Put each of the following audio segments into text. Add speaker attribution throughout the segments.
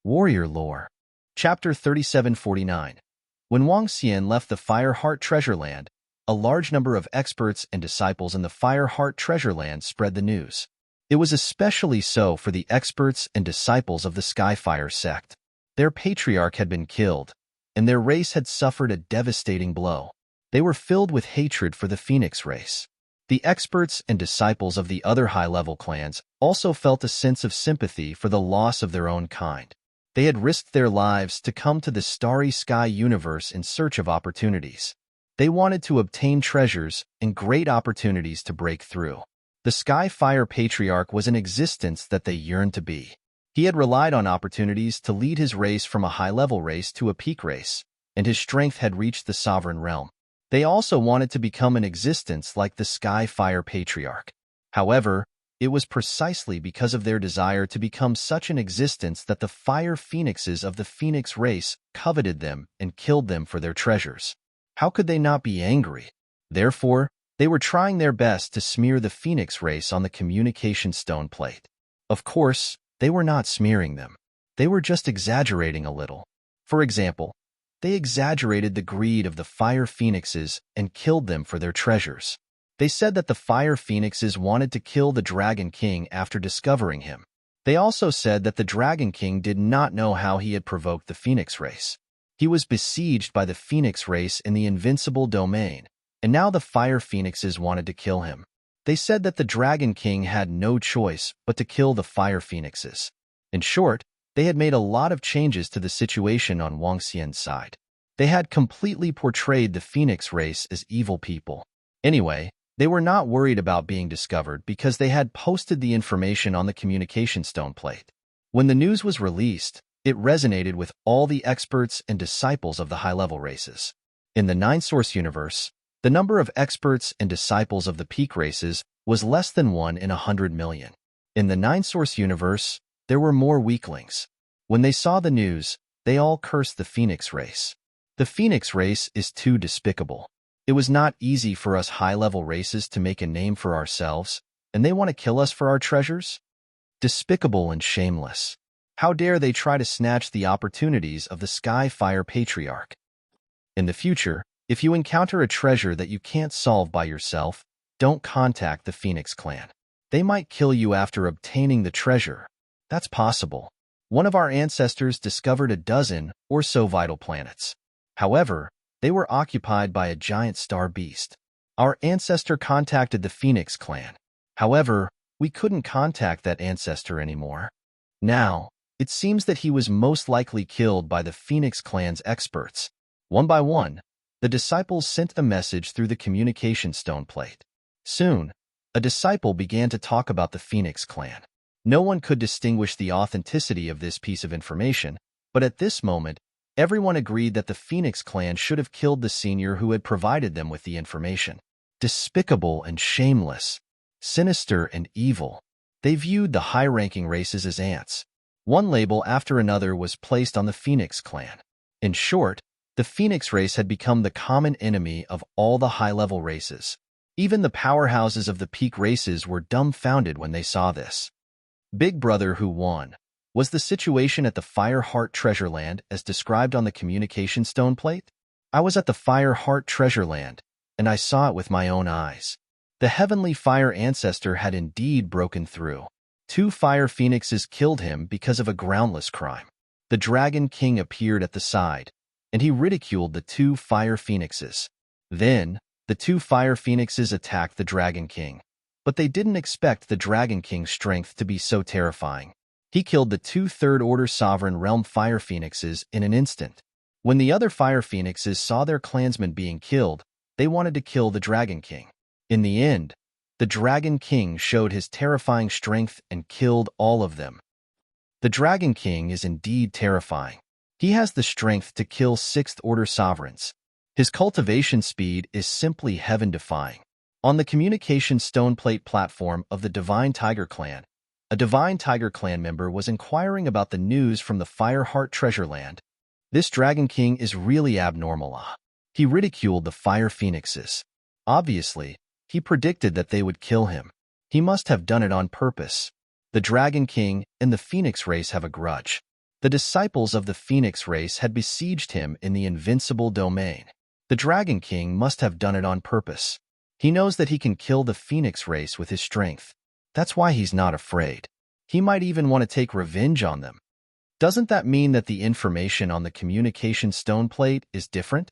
Speaker 1: Warrior Lore. Chapter 3749. When Wang Xian left the Fire Heart Treasure Land, a large number of experts and disciples in the Fire Heart Treasure Land spread the news. It was especially so for the experts and disciples of the Skyfire sect. Their patriarch had been killed, and their race had suffered a devastating blow. They were filled with hatred for the Phoenix race. The experts and disciples of the other high-level clans also felt a sense of sympathy for the loss of their own kind. They had risked their lives to come to the starry sky universe in search of opportunities. They wanted to obtain treasures and great opportunities to break through. The Skyfire Patriarch was an existence that they yearned to be. He had relied on opportunities to lead his race from a high-level race to a peak race, and his strength had reached the sovereign realm. They also wanted to become an existence like the Skyfire Patriarch. However, it was precisely because of their desire to become such an existence that the fire phoenixes of the Phoenix race coveted them and killed them for their treasures. How could they not be angry? Therefore, they were trying their best to smear the Phoenix race on the communication stone plate. Of course, they were not smearing them. They were just exaggerating a little. For example, they exaggerated the greed of the fire phoenixes and killed them for their treasures. They said that the fire phoenixes wanted to kill the Dragon King after discovering him. They also said that the Dragon King did not know how he had provoked the Phoenix race. He was besieged by the Phoenix race in the invincible domain, and now the fire phoenixes wanted to kill him. They said that the Dragon King had no choice but to kill the fire phoenixes. In short, they had made a lot of changes to the situation on Wang Xian's side. They had completely portrayed the Phoenix race as evil people. Anyway, they were not worried about being discovered because they had posted the information on the communication stone plate. When the news was released, it resonated with all the experts and disciples of the high-level races. In the nine-source universe, the number of experts and disciples of the peak races was less than 1 in 100 million. In the nine-source universe, there were more weaklings. When they saw the news, they all cursed the Phoenix race. The Phoenix race is too despicable. It was not easy for us high-level races to make a name for ourselves, and they want to kill us for our treasures? Despicable and shameless. How dare they try to snatch the opportunities of the Skyfire Patriarch? In the future, if you encounter a treasure that you can't solve by yourself, don't contact the Phoenix clan. They might kill you after obtaining the treasure. That's possible. One of our ancestors discovered a dozen or so vital planets. However, they were occupied by a giant star beast. Our ancestor contacted the Phoenix clan. However, we couldn't contact that ancestor anymore. Now, it seems that he was most likely killed by the Phoenix clan's experts. One by one, the disciples sent a message through the communication stone plate. Soon, a disciple began to talk about the Phoenix clan. No one could distinguish the authenticity of this piece of information, but at this moment, everyone agreed that the Phoenix clan should have killed the senior who had provided them with the information. Despicable and shameless, sinister and evil. They viewed the high-ranking races as ants. One label after another was placed on the Phoenix clan. In short, the Phoenix race had become the common enemy of all the high-level races. Even the powerhouses of the peak races were dumbfounded when they saw this. Big Brother who won? Was the situation at the Fire Heart Treasure Land as described on the communication stone plate? I was at the Fire Heart Treasure Land, and I saw it with my own eyes. The heavenly fire ancestor had indeed broken through. 2 fire phoenixes killed him because of a groundless crime. The Dragon King appeared at the side, and he ridiculed the 2 fire phoenixes. Then, the 2 fire phoenixes attacked the Dragon King, but they didn't expect the Dragon King's strength to be so terrifying. He killed the 2 third-order sovereign realm fire phoenixes in an instant. When the other fire phoenixes saw their clansmen being killed, they wanted to kill the Dragon King. In the end, the Dragon King showed his terrifying strength and killed all of them. The Dragon King is indeed terrifying. He has the strength to kill 6th-order sovereigns. His cultivation speed is simply heaven-defying. On the communication stone plate platform of the Divine Tiger Clan, a Divine Tiger Clan member was inquiring about the news from the Fire Heart Treasure Land. This Dragon King is really abnormal. He ridiculed the Fire Phoenixes. Obviously, he predicted that they would kill him. He must have done it on purpose. The Dragon King and the Phoenix race have a grudge. The disciples of the Phoenix race had besieged him in the invincible domain. The Dragon King must have done it on purpose. He knows that he can kill the Phoenix race with his strength. That's why he's not afraid. He might even want to take revenge on them. Doesn't that mean that the information on the communication stone plate is different?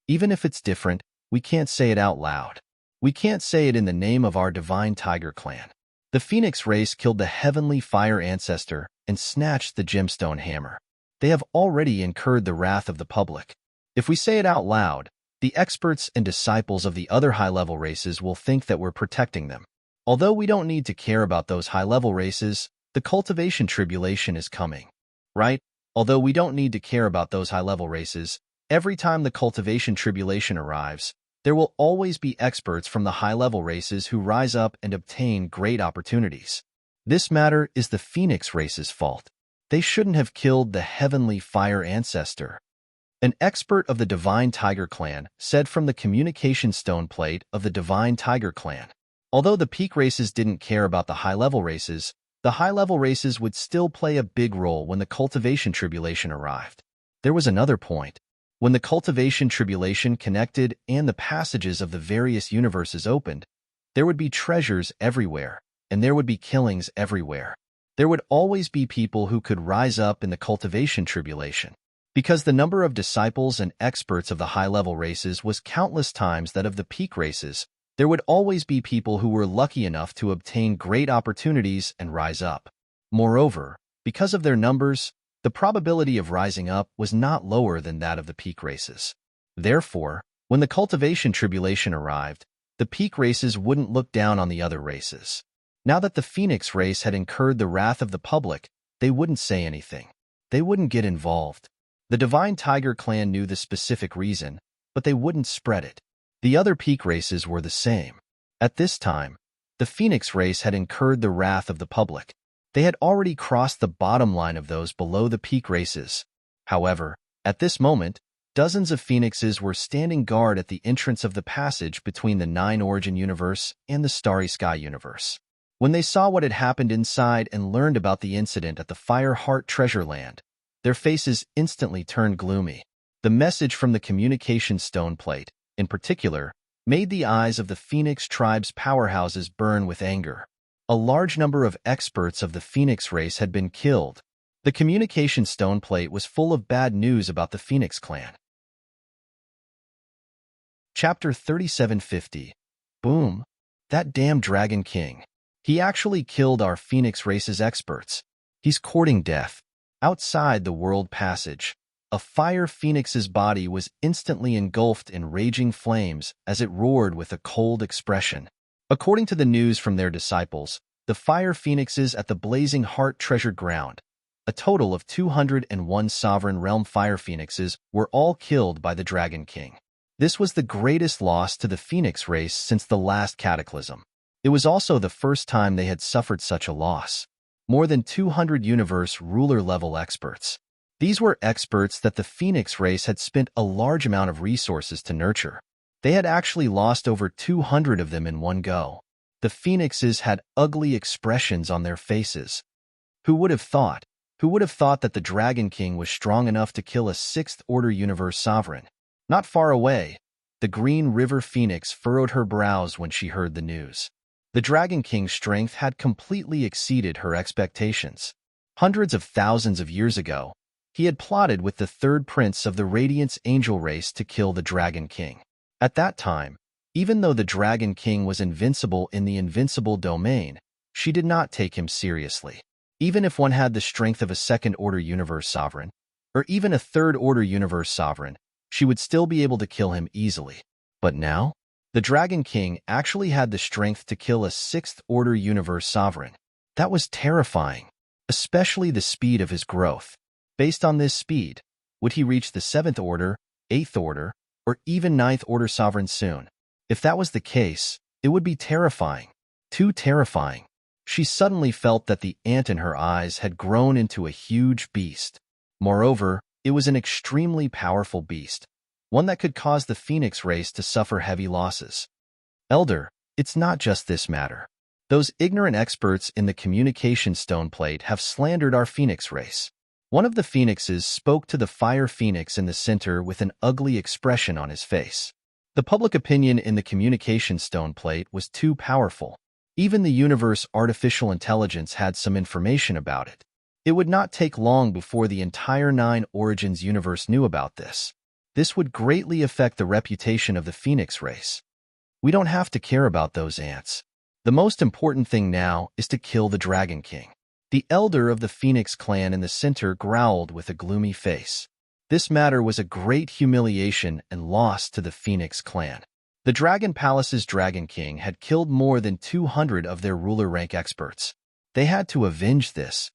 Speaker 1: Even if it's different, we can't say it out loud. We can't say it in the name of our divine tiger clan. The Phoenix race killed the heavenly fire ancestor and snatched the gemstone hammer. They have already incurred the wrath of the public. If we say it out loud, the experts and disciples of the other high-level races will think that we're protecting them. Although we don't need to care about those high-level races, the cultivation tribulation is coming. Right? Although we don't need to care about those high-level races, every time the cultivation tribulation arrives, there will always be experts from the high-level races who rise up and obtain great opportunities. This matter is the Phoenix race's fault. They shouldn't have killed the heavenly fire ancestor. An expert of the Divine Tiger Clan said from the communication stone plate of the Divine Tiger Clan. Although the peak races didn't care about the high-level races, the high-level races would still play a big role when the cultivation tribulation arrived. There was another point. When the cultivation tribulation connected and the passages of the various universes opened, there would be treasures everywhere, and there would be killings everywhere. There would always be people who could rise up in the cultivation tribulation. Because the number of disciples and experts of the high-level races was countless times that of the peak races, there would always be people who were lucky enough to obtain great opportunities and rise up. Moreover, because of their numbers, the probability of rising up was not lower than that of the peak races. Therefore, when the cultivation tribulation arrived, the peak races wouldn't look down on the other races. Now that the Phoenix race had incurred the wrath of the public, they wouldn't say anything. They wouldn't get involved. The Divine Tiger Clan knew the specific reason, but they wouldn't spread it. The other peak races were the same. At this time, the Phoenix race had incurred the wrath of the public. They had already crossed the bottom line of those below the peak races. However, at this moment, dozens of phoenixes were standing guard at the entrance of the passage between the Nine Origin universe and the Starry Sky universe. When they saw what had happened inside and learned about the incident at the Fire Heart Treasure Land, their faces instantly turned gloomy. The message from the communication stone plate, in particular, made the eyes of the Phoenix tribe's powerhouses burn with anger. A large number of experts of the Phoenix race had been killed. The communication stone plate was full of bad news about the Phoenix clan. Chapter 3750. Boom. That damn Dragon King. He actually killed our Phoenix race's experts. He's courting death. Outside the world passage, a fire phoenix's body was instantly engulfed in raging flames as it roared with a cold expression. According to the news from their disciples, the fire phoenixes at the Blazing Heart Treasure Ground, a total of 201 sovereign realm fire phoenixes, were all killed by the Dragon King. This was the greatest loss to the Phoenix race since the last cataclysm. It was also the first time they had suffered such a loss. More than 200 universe ruler-level experts. These were experts that the Phoenix race had spent a large amount of resources to nurture. They had actually lost over 200 of them in one go. The Phoenixes had ugly expressions on their faces. Who would have thought? Who would have thought that the Dragon King was strong enough to kill a sixth-order universe sovereign? Not far away, the Green River Phoenix furrowed her brows when she heard the news. The Dragon King's strength had completely exceeded her expectations. Hundreds of thousands of years ago, he had plotted with the third prince of the Radiance Angel race to kill the Dragon King. At that time, even though the Dragon King was invincible in the invincible domain, she did not take him seriously. Even if one had the strength of a second-order universe sovereign, or even a third-order universe sovereign, she would still be able to kill him easily. But now, the Dragon King actually had the strength to kill a sixth-order universe sovereign. That was terrifying, especially the speed of his growth. Based on this speed, would he reach the 7th order, 8th order, or even 9th order sovereign soon? If that was the case, it would be terrifying. Too terrifying. She suddenly felt that the ant in her eyes had grown into a huge beast. Moreover, it was an extremely powerful beast, one that could cause the Phoenix race to suffer heavy losses. Elder, it's not just this matter. Those ignorant experts in the communication stone plate have slandered our Phoenix race. One of the phoenixes spoke to the fire phoenix in the center with an ugly expression on his face. The public opinion in the communication stone plate was too powerful. Even the universe artificial intelligence had some information about it. It would not take long before the entire Nine Origins universe knew about this. This would greatly affect the reputation of the Phoenix race. We don't have to care about those ants. The most important thing now is to kill the Dragon King. The elder of the Phoenix clan in the center growled with a gloomy face. This matter was a great humiliation and loss to the Phoenix clan. The Dragon Palace's Dragon King had killed more than 200 of their ruler rank experts. They had to avenge this.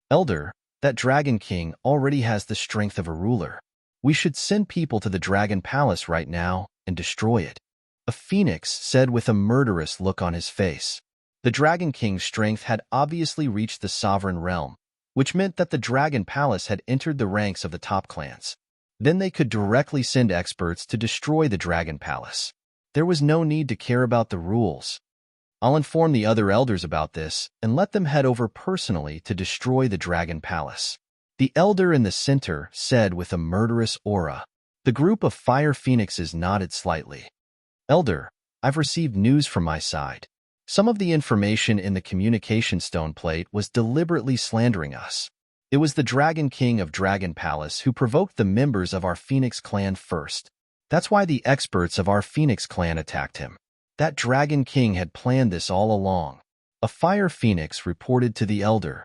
Speaker 1: Elder, that Dragon King already has the strength of a ruler. We should send people to the Dragon Palace right now and destroy it. A phoenix said with a murderous look on his face. The Dragon King's strength had obviously reached the sovereign realm, which meant that the Dragon Palace had entered the ranks of the top clans. Then they could directly send experts to destroy the Dragon Palace. There was no need to care about the rules. I'll inform the other elders about this and let them head over personally to destroy the Dragon Palace. The elder in the center said with a murderous aura. The group of fire phoenixes nodded slightly. Elder, I've received news from my side. Some of the information in the communication stone plate was deliberately slandering us. It was the Dragon King of Dragon Palace who provoked the members of our Phoenix clan first. That's why the experts of our Phoenix clan attacked him. That Dragon King had planned this all along. A fire phoenix reported to the elder.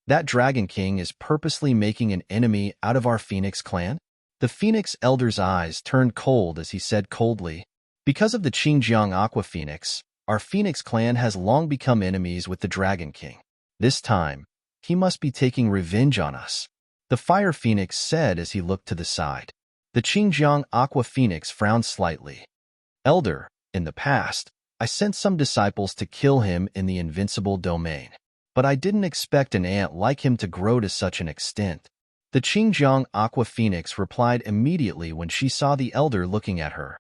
Speaker 1: That Dragon King is purposely making an enemy out of our Phoenix clan? The Phoenix elder's eyes turned cold as he said coldly, because of the Xinjiang Aqua Phoenix, our Phoenix clan has long become enemies with the Dragon King. This time, he must be taking revenge on us. The Fire Phoenix said as he looked to the side. The Xinjiang Aqua Phoenix frowned slightly. Elder, in the past, I sent some disciples to kill him in the invincible domain. But I didn't expect an ant like him to grow to such an extent. The Xinjiang Aqua Phoenix replied immediately when she saw the elder looking at her.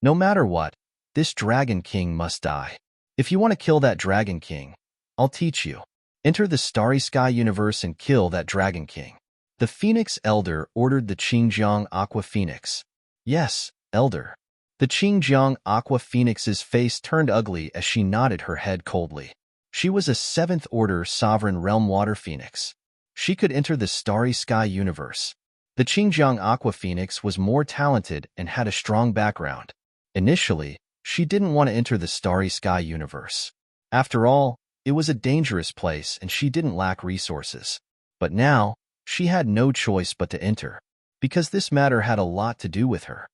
Speaker 1: No matter what, this Dragon King must die. If you want to kill that Dragon King, I'll teach you. Enter the Starry Sky universe and kill that Dragon King. The Phoenix Elder ordered the Xinjiang Aqua Phoenix. Yes, Elder. The Xinjiang Aqua Phoenix's face turned ugly as she nodded her head coldly. She was a 7th Order Sovereign Realm Water Phoenix. She could enter the Starry Sky universe. The Xinjiang Aqua Phoenix was more talented and had a strong background. Initially, she didn't want to enter the Starry Sky universe. After all, it was a dangerous place and she didn't lack resources. But now, she had no choice but to enter, because this matter had a lot to do with her.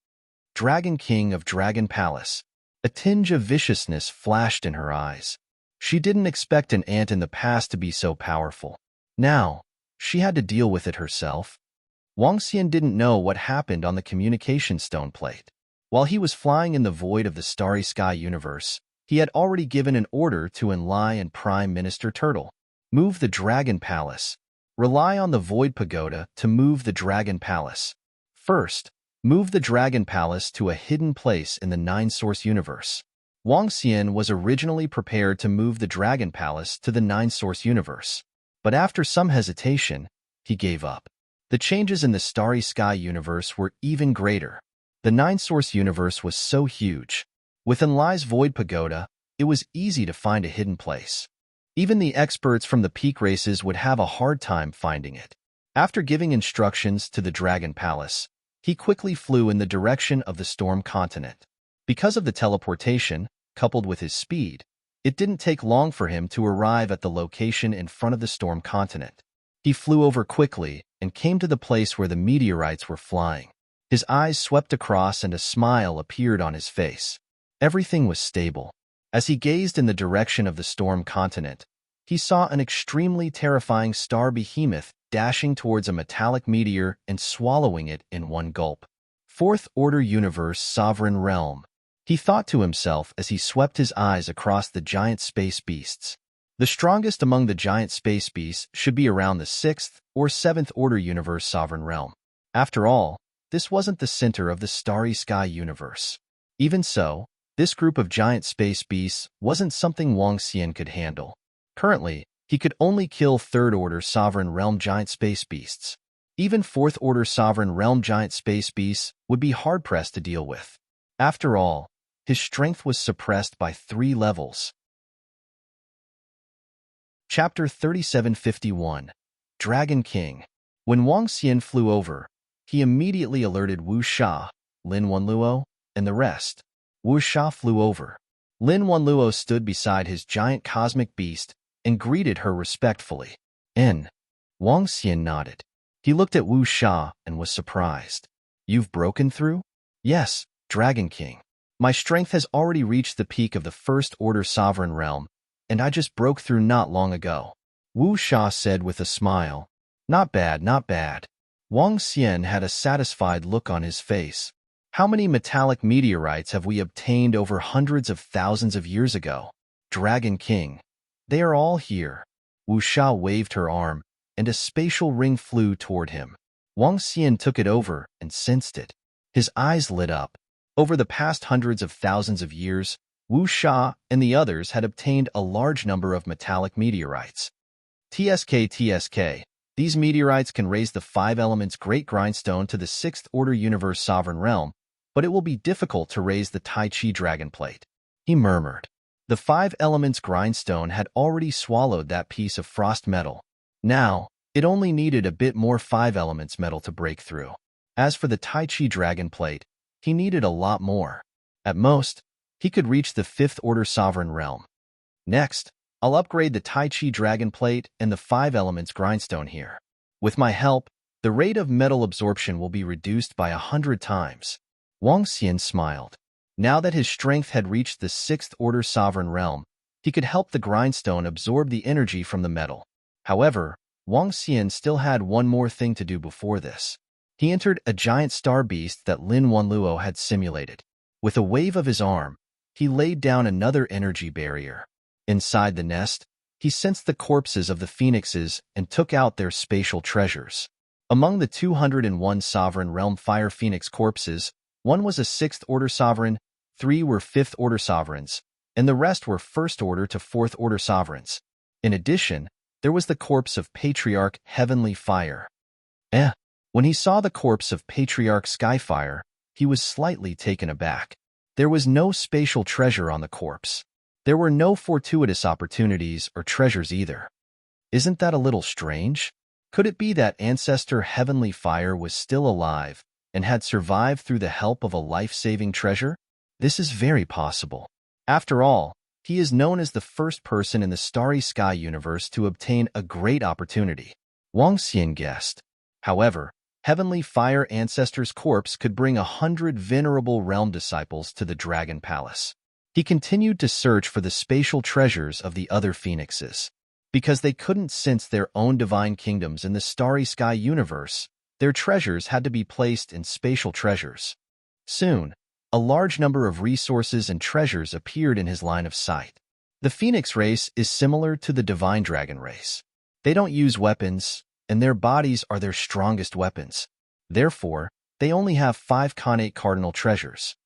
Speaker 1: Dragon King of Dragon Palace. A tinge of viciousness flashed in her eyes. She didn't expect an ant in the past to be so powerful. Now, she had to deal with it herself. Wang Xian didn't know what happened on the communication stone plate. While he was flying in the void of the Starry Sky universe, he had already given an order to Enlai and Prime Minister Turtle. Move the Dragon Palace. Rely on the Void Pagoda to move the Dragon Palace. First, move the Dragon Palace to a hidden place in the Nine-Source universe. Wang Xian was originally prepared to move the Dragon Palace to the Nine-Source universe. But after some hesitation, he gave up. The changes in the Starry Sky universe were even greater. The Nine-Source universe was so huge. With Enlai's Void Pagoda, it was easy to find a hidden place. Even the experts from the peak races would have a hard time finding it. After giving instructions to the Dragon Palace, he quickly flew in the direction of the Storm Continent. Because of the teleportation, coupled with his speed, it didn't take long for him to arrive at the location in front of the Storm Continent. He flew over quickly and came to the place where the meteorites were flying. His eyes swept across and a smile appeared on his face. Everything was stable. As he gazed in the direction of the Storm Continent, he saw an extremely terrifying star behemoth dashing towards a metallic meteor and swallowing it in one gulp. 4th Order Universe Sovereign Realm. He thought to himself as he swept his eyes across the giant space beasts. The strongest among the giant space beasts should be around the 6th or 7th Order Universe Sovereign Realm. After all, this wasn't the center of the Starry Sky universe. Even so, this group of giant space beasts wasn't something Wang Xian could handle. Currently, He could only kill third-order sovereign realm giant space beasts. Even fourth-order sovereign realm giant space beasts would be hard-pressed to deal with. After all, his strength was suppressed by 3 levels. Chapter 3751 Dragon King. When Wang Xian flew over, he immediately alerted Wu Sha, Lin Wanluo, and the rest. Wu Sha flew over. Lin Wanluo stood beside his giant cosmic beast and greeted her respectfully. Wang Xian nodded. He looked at Wu Sha and was surprised. You've broken through? Yes, Dragon King. My strength has already reached the peak of the first-order sovereign realm, and I just broke through not long ago. Wu Sha said with a smile. Not bad, not bad. Wang Xian had a satisfied look on his face. How many metallic meteorites have we obtained over hundreds of thousands of years ago? Dragon King. They are all here. Wu Sha waved her arm, and a spatial ring flew toward him. Wang Xian took it over and sensed it. His eyes lit up. Over the past hundreds of thousands of years, Wu Sha and the others had obtained a large number of metallic meteorites. TSK. These meteorites can raise the 5 elements Great Grindstone to the 6th Order Universe Sovereign Realm, but it will be difficult to raise the Tai Chi Dragon Plate. He murmured. The 5 elements Grindstone had already swallowed that piece of frost metal. Now, it only needed a bit more 5 elements metal to break through. As for the Tai Chi Dragon Plate, he needed a lot more. At most, he could reach the 5th Order Sovereign Realm. Next, I'll upgrade the Tai Chi Dragon Plate and the 5 elements Grindstone here. With my help, the rate of metal absorption will be reduced by 100 times. Wang Xian smiled. Now that his strength had reached the 6th Order Sovereign Realm, he could help the Grindstone absorb the energy from the metal. However, Wang Xian still had one more thing to do before this. He entered a giant star beast that Lin Wanluo had simulated. With a wave of his arm, he laid down another energy barrier. Inside the nest, he sensed the corpses of the phoenixes and took out their spatial treasures. Among the 201 Sovereign Realm Fire Phoenix corpses, 1 was a 6th Order Sovereign, 3 were 5th Order Sovereigns, and the rest were 1st Order to 4th Order Sovereigns. In addition, there was the corpse of Patriarch Heavenly Fire. When he saw the corpse of Patriarch Skyfire, he was slightly taken aback. There was no spatial treasure on the corpse. There were no fortuitous opportunities or treasures either. Isn't that a little strange? Could it be that Ancestor Heavenly Fire was still alive and had survived through the help of a life-saving treasure? This is very possible. After all, he is known as the first person in the Starry Sky universe to obtain a great opportunity. Wang Xian guessed. However, Heavenly Fire Ancestor's corpse could bring 100 venerable realm disciples to the Dragon Palace. He continued to search for the spatial treasures of the other phoenixes. Because they couldn't sense their own divine kingdoms in the Starry Sky universe, their treasures had to be placed in spatial treasures. Soon, a large number of resources and treasures appeared in his line of sight. The Phoenix race is similar to the Divine Dragon race. They don't use weapons, and their bodies are their strongest weapons. Therefore, they only have 5 connate cardinal treasures.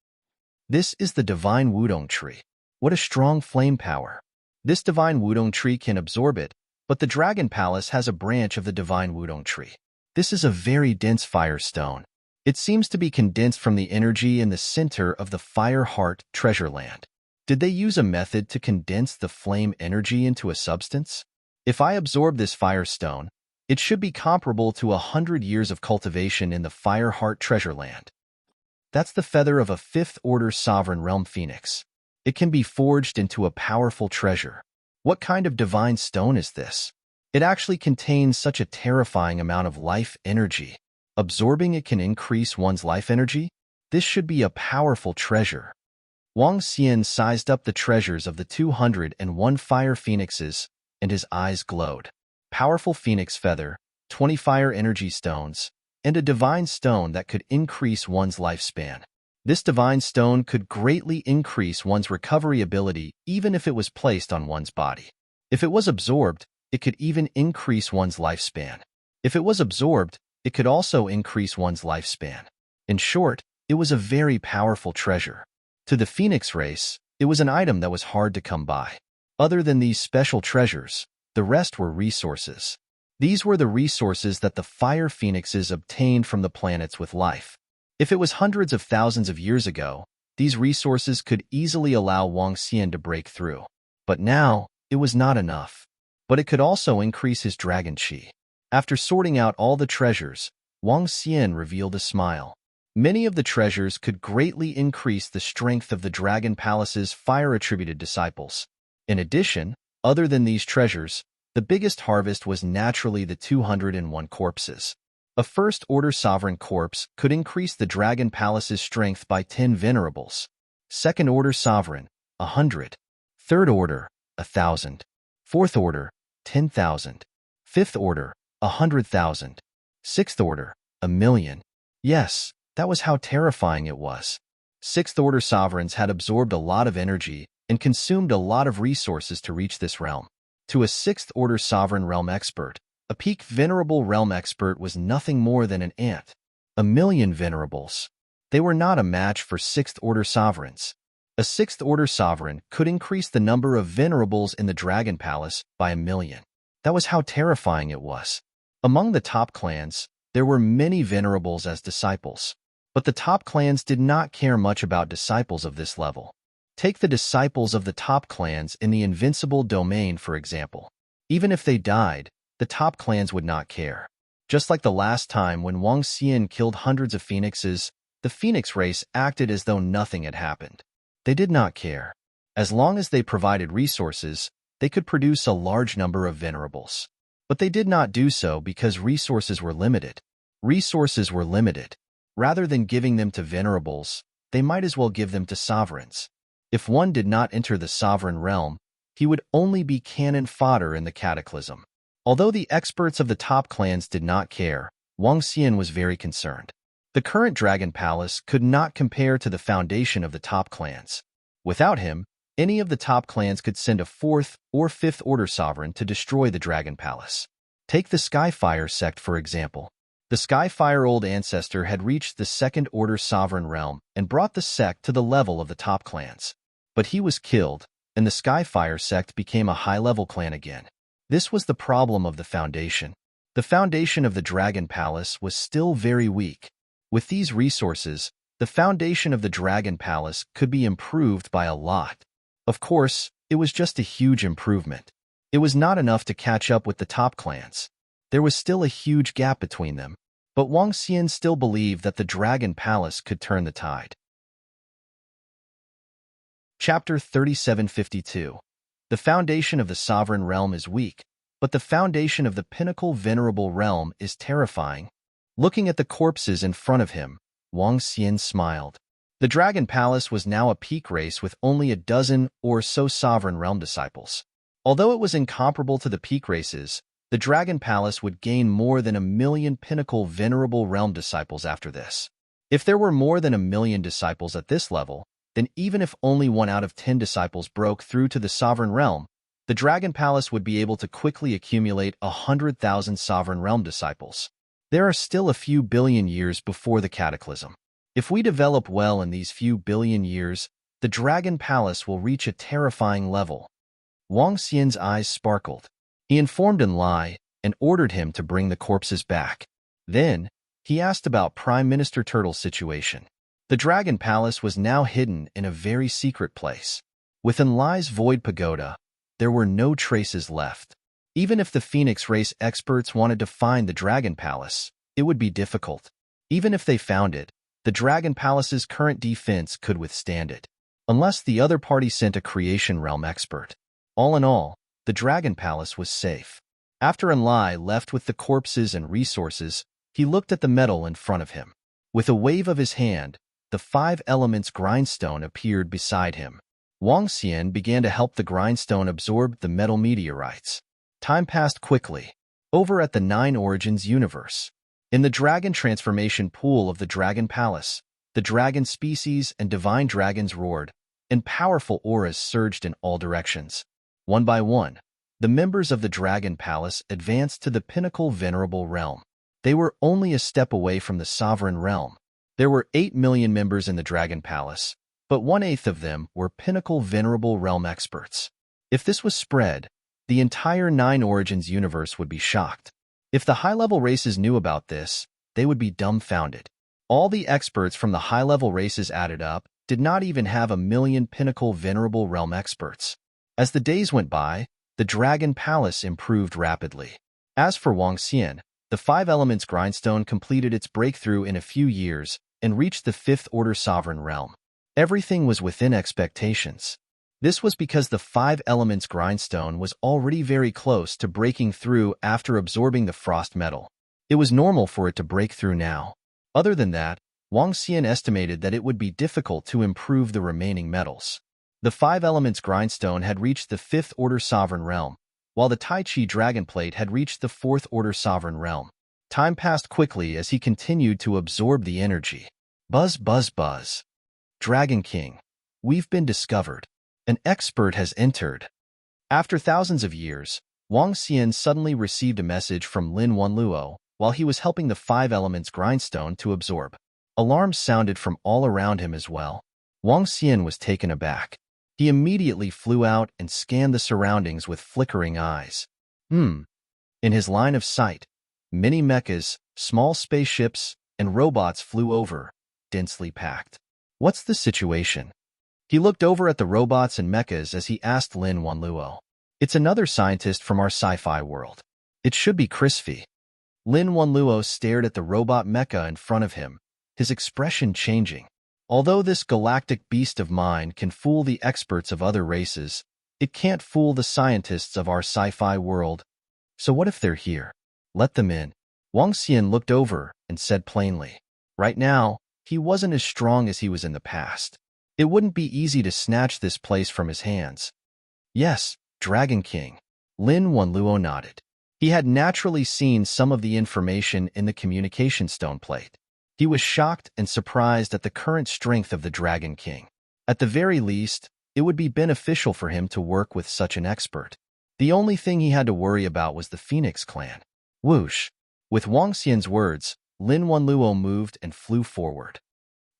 Speaker 1: This is the Divine Wudong Tree. What a strong flame power. This Divine Wudong Tree can absorb it, but the Dragon Palace has a branch of the Divine Wudong Tree. This is a very dense fire stone. It seems to be condensed from the energy in the center of the Fire Heart Treasure Land. Did they use a method to condense the flame energy into a substance? If I absorb this fire stone, it should be comparable to 100 years of cultivation in the Fire Heart Treasure Land. That's the feather of a 5th Order Sovereign Realm Phoenix. It can be forged into a powerful treasure. What kind of divine stone is this? It actually contains such a terrifying amount of life energy. Absorbing it can increase one's life energy? This should be a powerful treasure. Wang Xian sized up the treasures of the 201 fire phoenixes, and his eyes glowed. Powerful phoenix feather, 20 fire energy stones, and a divine stone that could increase one's lifespan. This divine stone could greatly increase one's recovery ability even if it was placed on one's body. If it was absorbed, it could even increase one's lifespan. If it was absorbed, it could also increase one's lifespan. In short, it was a very powerful treasure. To the Phoenix race, it was an item that was hard to come by. Other than these special treasures, The rest were resources. These were the resources that the fire phoenixes obtained from the planets with life. If it was hundreds of thousands of years ago, these resources could easily allow Wang Xian to break through. But now, it was not enough. But it could also increase his dragon chi. After sorting out all the treasures, Wang Xian revealed a smile. Many of the treasures could greatly increase the strength of the Dragon Palace's fire-attributed disciples. In addition, other than these treasures, the biggest harvest was naturally the 201 corpses. A First-Order Sovereign corpse could increase the Dragon Palace's strength by 10 venerables. Second-Order Sovereign, 100. Third Order, 1,000. Fourth Order, 10,000. Fifth Order, 100,000. Sixth Order, 1,000,000. Yes, that was how terrifying it was. Sixth-Order Sovereigns had absorbed a lot of energy and consumed a lot of resources to reach this realm. To a Sixth-Order Sovereign realm expert, a peak Venerable realm expert was nothing more than an ant. 1,000,000 venerables. They were not a match for Sixth-Order Sovereigns. A Sixth-Order Sovereign could increase the number of venerables in the Dragon Palace by 1,000,000. That was how terrifying it was. Among the top clans, there were many venerables as disciples. But the top clans did not care much about disciples of this level. Take the disciples of the top clans in the Invincible Domain, for example. Even if they died, the top clans would not care. Just like the last time when Wang Xian killed hundreds of phoenixes, the phoenix race acted as though nothing had happened. They did not care. As long as they provided resources, they could produce a large number of venerables. But they did not do so because resources were limited. Resources were limited. Rather than giving them to venerables, they might as well give them to sovereigns. If one did not enter the sovereign realm, he would only be cannon fodder in the cataclysm. Although the experts of the top clans did not care, Wang Xian was very concerned. The current Dragon Palace could not compare to the foundation of the top clans. Without him, any of the top clans could send a fourth or fifth order sovereign to destroy the Dragon Palace. Take the Skyfire sect, for example. The Skyfire Old Ancestor had reached the second order sovereign realm and brought the sect to the level of the top clans. But he was killed, and the Skyfire sect became a high-level clan again. This was the problem of the foundation. The foundation of the Dragon Palace was still very weak. With these resources, the foundation of the Dragon Palace could be improved by a lot. Of course, it was just a huge improvement. It was not enough to catch up with the top clans. There was still a huge gap between them, but Wang Xian still believed that the Dragon Palace could turn the tide. Chapter 3752. The foundation of the Sovereign Realm is weak, but the foundation of the Pinnacle Venerable Realm is terrifying. Looking at the corpses in front of him, Wang Xian smiled. The Dragon Palace was now a peak race with only a dozen or so Sovereign Realm disciples. Although it was incomparable to the peak races, the Dragon Palace would gain more than 1,000,000 Pinnacle Venerable Realm disciples after this. If there were more than 1,000,000 disciples at this level, then even if only 1 out of 10 disciples broke through to the Sovereign Realm, the Dragon Palace would be able to quickly accumulate 100,000 Sovereign Realm disciples. There are still a few billion years before the Cataclysm. If we develop well in these few billion years, the Dragon Palace will reach a terrifying level. Wang Xian's eyes sparkled. He informed Enlai and ordered him to bring the corpses back. Then, he asked about Prime Minister Turtle's situation. The Dragon Palace was now hidden in a very secret place. With Enlai's Void Pagoda, there were no traces left. Even if the Phoenix race experts wanted to find the Dragon Palace, it would be difficult. Even if they found it, the Dragon Palace's current defense could withstand it, unless the other party sent a Creation Realm expert. All in all, the Dragon Palace was safe. After Enlai left with the corpses and resources, he looked at the metal in front of him. With a wave of his hand, the 5 elements grindstone appeared beside him. Wang Xian began to help the grindstone absorb the metal meteorites. Time passed quickly. Over at the 9 Origins universe, in the dragon transformation pool of the Dragon Palace, the dragon species and divine dragons roared, and powerful auras surged in all directions. One by one, the members of the Dragon Palace advanced to the Pinnacle Venerable Realm. They were only a step away from the Sovereign Realm. There were 8 million members in the Dragon Palace, but 1/8 of them were Pinnacle Venerable Realm experts. If this was spread, The entire Nine Origins universe would be shocked. If the high-level races knew about this, they would be dumbfounded. All the experts from the high-level races added up did not even have 1,000,000 pinnacle venerable realm experts. As the days went by, the Dragon Palace improved rapidly. As for Wang Xian, the Five Elements Grindstone completed its breakthrough in a few years and reached the Fifth Order Sovereign Realm. Everything was within expectations. This was because the Five Elements Grindstone was already very close to breaking through after absorbing the Frost Metal. It was normal for it to break through now. Other than that, Wang Xian estimated that it would be difficult to improve the remaining metals. The Five Elements Grindstone had reached the Fifth Order Sovereign Realm, while the Tai Chi Dragon Plate had reached the Fourth Order Sovereign Realm. Time passed quickly as he continued to absorb the energy. Buzz, buzz, buzz. Dragon King, we've been discovered. An expert has entered. After thousands of years, Wang Xian suddenly received a message from Lin Wanluo while he was helping the Five Elements Grindstone to absorb. Alarms sounded from all around him as well. Wang Xian was taken aback. He immediately flew out and scanned the surroundings with flickering eyes. In his line of sight, many mechas, small spaceships, and robots flew over, densely packed. What's the situation? He looked over at the robots and mechas as he asked Lin Wanluo. It's another scientist from our sci-fi world. It should be Crispy. Lin Wanluo stared at the robot mecha in front of him, his expression changing. Although this galactic beast of mine can fool the experts of other races, it can't fool the scientists of our sci-fi world. So what if they're here? Let them in. Wang Xian looked over and said plainly. Right now, he wasn't as strong as he was in the past. It wouldn't be easy to snatch this place from his hands. Yes, Dragon King. Lin Wanluo nodded. He had naturally seen some of the information in the communication stone plate. He was shocked and surprised at the current strength of the Dragon King. At the very least, it would be beneficial for him to work with such an expert. The only thing he had to worry about was the Phoenix clan. Whoosh! With Wang Xian's words, Lin Wanluo moved and flew forward.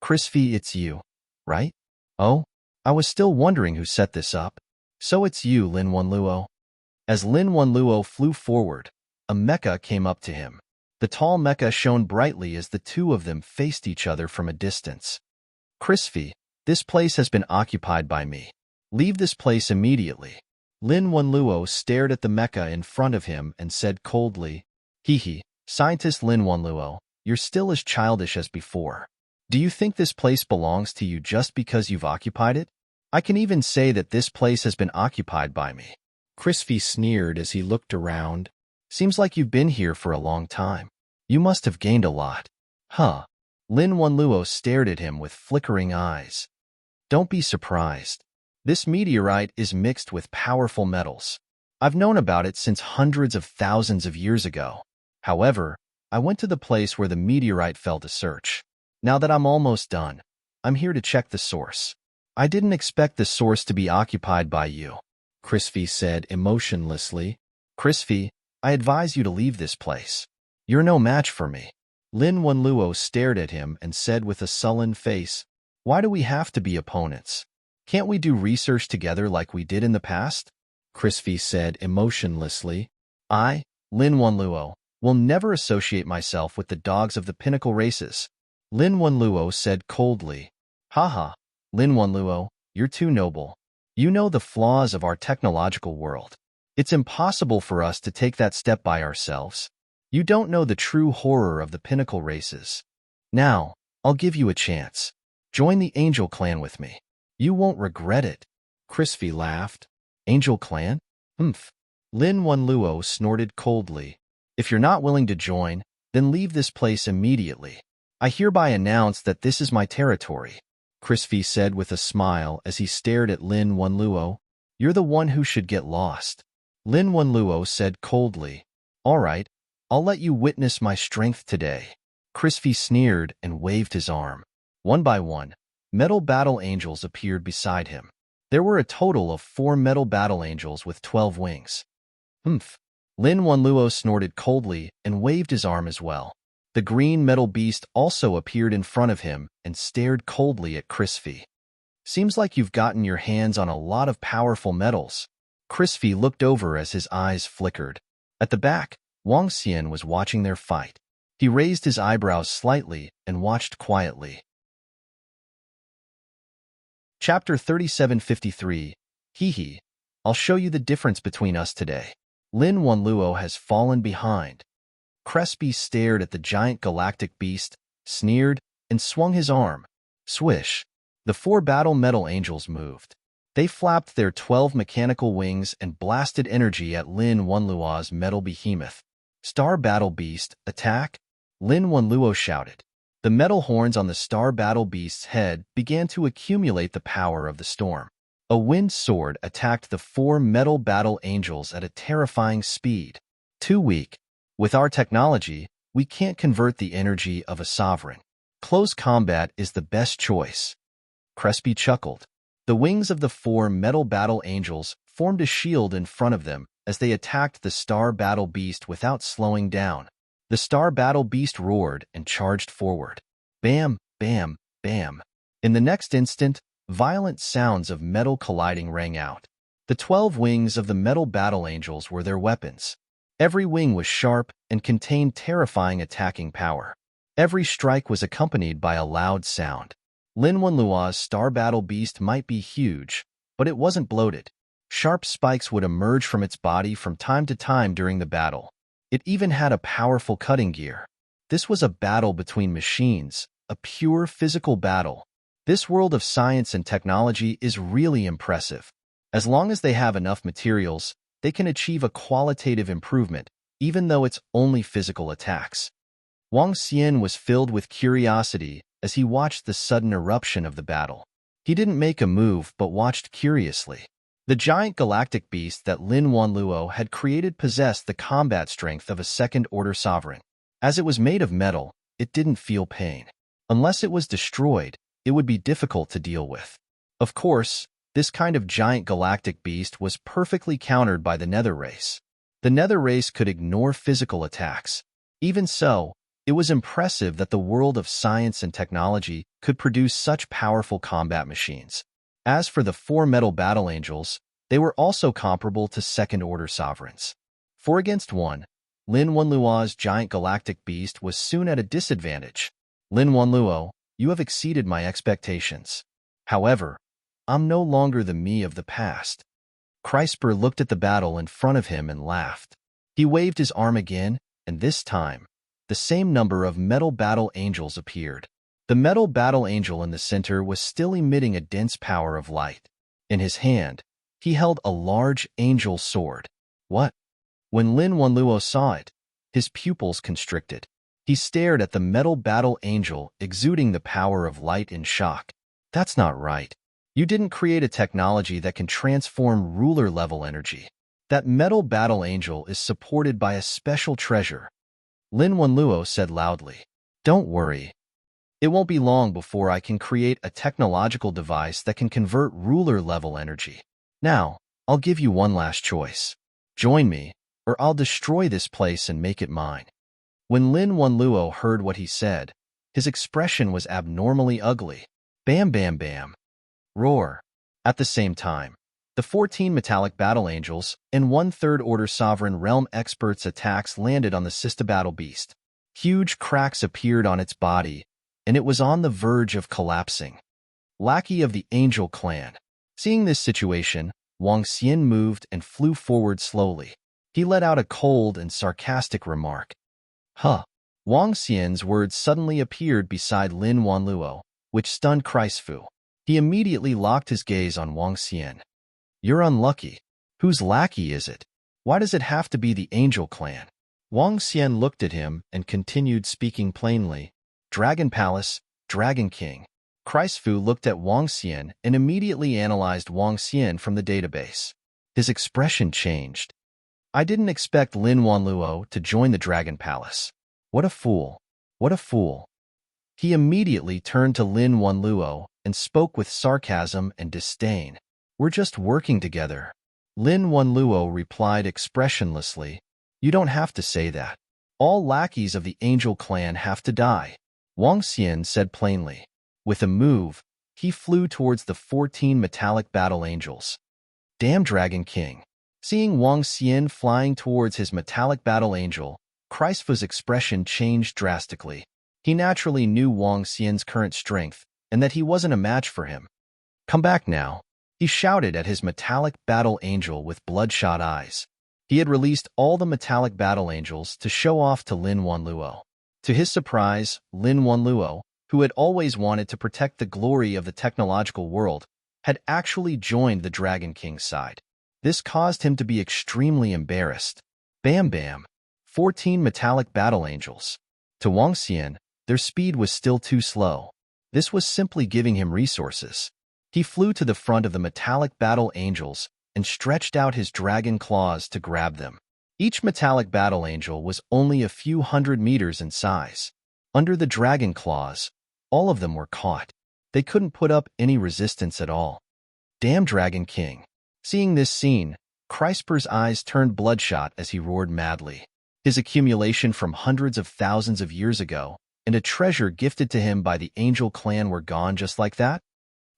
Speaker 1: Crispy, it's you, right? Oh, I was still wondering who set this up. So it's you, Lin Wanluo. As Lin Wanluo flew forward, a mecha came up to him. The tall mecha shone brightly as the two of them faced each other from a distance. Crispy, this place has been occupied by me. Leave this place immediately. Lin Wanluo stared at the mecha in front of him and said coldly, Hee, Scientist Lin Wanluo, you're still as childish as before. Do you think this place belongs to you just because you've occupied it? I can even say that this place has been occupied by me. Crispy sneered as he looked around. Seems like you've been here for a long time. You must have gained a lot. Huh. Lin Wanluo stared at him with flickering eyes. Don't be surprised. This meteorite is mixed with powerful metals. I've known about it since hundreds of thousands of years ago. However, I went to the place where the meteorite fell to search. Now that I'm almost done, I'm here to check the source. I didn't expect the source to be occupied by you, Crispy said emotionlessly. Crispy, I advise you to leave this place. You're no match for me. Lin Wanluo stared at him and said with a sullen face, Why do we have to be opponents? Can't we do research together like we did in the past? Crispy said emotionlessly. I, Lin Wanluo, will never associate myself with the dogs of the pinnacle races. Lin Wanluo said coldly. Haha, Lin Wanluo, you're too noble. You know the flaws of our technological world. It's impossible for us to take that step by ourselves. You don't know the true horror of the pinnacle races. Now, I'll give you a chance. Join the Angel Clan with me. You won't regret it. Crispy laughed. Angel Clan? Humph. Lin Wanluo snorted coldly. If you're not willing to join, then leave this place immediately. I hereby announce that this is my territory, Crispy said with a smile as he stared at Lin Wanluo. You're the one who should get lost. Lin Wanluo said coldly. All right, I'll let you witness my strength today. Crispy sneered and waved his arm. One by one, metal battle angels appeared beside him. There were a total of 4 metal battle angels with 12 wings. Humph. Lin Wanluo snorted coldly and waved his arm as well. The green metal beast also appeared in front of him and stared coldly at Crispy. Seems like you've gotten your hands on a lot of powerful metals. Crispy looked over as his eyes flickered. At the back, Wang Xian was watching their fight. He raised his eyebrows slightly and watched quietly. Chapter 3753. Hee hee. I'll show you the difference between us today. Lin Wanluo has fallen behind. Crispy stared at the giant galactic beast, sneered, and swung his arm. Swish. The 4 battle metal angels moved. They flapped their 12 mechanical wings and blasted energy at Lin Wanluo's metal behemoth. Star Battle Beast, attack! Lin Wanluo shouted. The metal horns on the Star Battle Beast's head began to accumulate the power of the storm. A wind sword attacked the 4 metal battle angels at a terrifying speed. Too weak. With our technology, we can't convert the energy of a sovereign. Close combat is the best choice. Crispy chuckled. The wings of the 4 metal battle angels formed a shield in front of them as they attacked the Star Battle Beast without slowing down. The Star Battle Beast roared and charged forward. Bam, bam, bam. In the next instant, violent sounds of metal colliding rang out. The 12 wings of the metal battle angels were their weapons. Every wing was sharp and contained terrifying attacking power. Every strike was accompanied by a loud sound. Lin Wanluo's Star Battle Beast might be huge, but it wasn't bloated. Sharp spikes would emerge from its body from time to time during the battle. It even had a powerful cutting gear. This was a battle between machines, a pure physical battle. This world of science and technology is really impressive. As long as they have enough materials, they can achieve a qualitative improvement, even though it's only physical attacks. Wang Xian was filled with curiosity as he watched the sudden eruption of the battle. He didn't make a move but watched curiously. The giant galactic beast that Lin Wanluo had created possessed the combat strength of a second-order sovereign. As it was made of metal, it didn't feel pain. Unless it was destroyed, it would be difficult to deal with. Of course, this kind of giant galactic beast was perfectly countered by the Nether race. The Nether race could ignore physical attacks. Even so, it was impressive that the world of science and technology could produce such powerful combat machines. As for the 4 metal battle angels, they were also comparable to second-order sovereigns. 4 against 1, Lin Wanluo's giant galactic beast was soon at a disadvantage. Lin Wanluo, you have exceeded my expectations. However, I'm no longer the me of the past. Crispy looked at the battle in front of him and laughed. He waved his arm again, and this time, the same number of metal battle angels appeared. The metal battle angel in the center was still emitting a dense power of light. In his hand, he held a large angel sword. What? When Lin Wanluo saw it, his pupils constricted. He stared at the metal battle angel exuding the power of light in shock. That's not right. You didn't create a technology that can transform ruler-level energy. That metal battle angel is supported by a special treasure. Lin Wanluo said loudly. Don't worry. It won't be long before I can create a technological device that can convert ruler-level energy. Now, I'll give you one last choice. Join me, or I'll destroy this place and make it mine. When Lin Wanluo heard what he said, his expression was abnormally ugly. Bam, bam, bam. Roar. At the same time, the 14 metallic battle angels and 1/3 order sovereign realm experts' attacks landed on the Sista Battle Beast. Huge cracks appeared on its body, and it was on the verge of collapsing. Lackey of the Angel Clan. Seeing this situation, Wang Xian moved and flew forward slowly. He let out a cold and sarcastic remark. Huh. Wang Xian's words suddenly appeared beside Lin Wanluo, which stunned Crispy. He immediately locked his gaze on Wang Xian. You're unlucky. Whose lackey is it? Why does it have to be the Angel Clan? Wang Xian looked at him and continued speaking plainly. Dragon Palace, Dragon King. Crispy looked at Wang Xian and immediately analyzed Wang Xian from the database. His expression changed. I didn't expect Lin Wanluo to join the Dragon Palace. What a fool. What a fool. He immediately turned to Lin Wanluo and spoke with sarcasm and disdain. We're just working together. Lin Wanluo replied expressionlessly. You don't have to say that. All lackeys of the Angel Clan have to die. Wang Xian said plainly. With a move, he flew towards the 14 metallic battle angels. Damn Dragon King. Seeing Wang Xian flying towards his metallic battle angel, Kreisfu's expression changed drastically. He naturally knew Wang Xian's current strength and that he wasn't a match for him. "Come back now," he shouted at his metallic battle angel with bloodshot eyes. He had released all the metallic battle angels to show off to Lin Wanluo. To his surprise, Lin Wanluo, who had always wanted to protect the glory of the technological world, had actually joined the Dragon King's side. This caused him to be extremely embarrassed. Bam bam. 14 metallic battle angels. To Wang Xian, their speed was still too slow. This was simply giving him resources. He flew to the front of the metallic battle angels and stretched out his dragon claws to grab them. Each metallic battle angel was only a few hundred meters in size. Under the dragon claws, all of them were caught. They couldn't put up any resistance at all. Damn Dragon King. Seeing this scene, Kreisper's eyes turned bloodshot as he roared madly. His accumulation from hundreds of thousands of years ago and a treasure gifted to him by the Angel clan were gone just like that?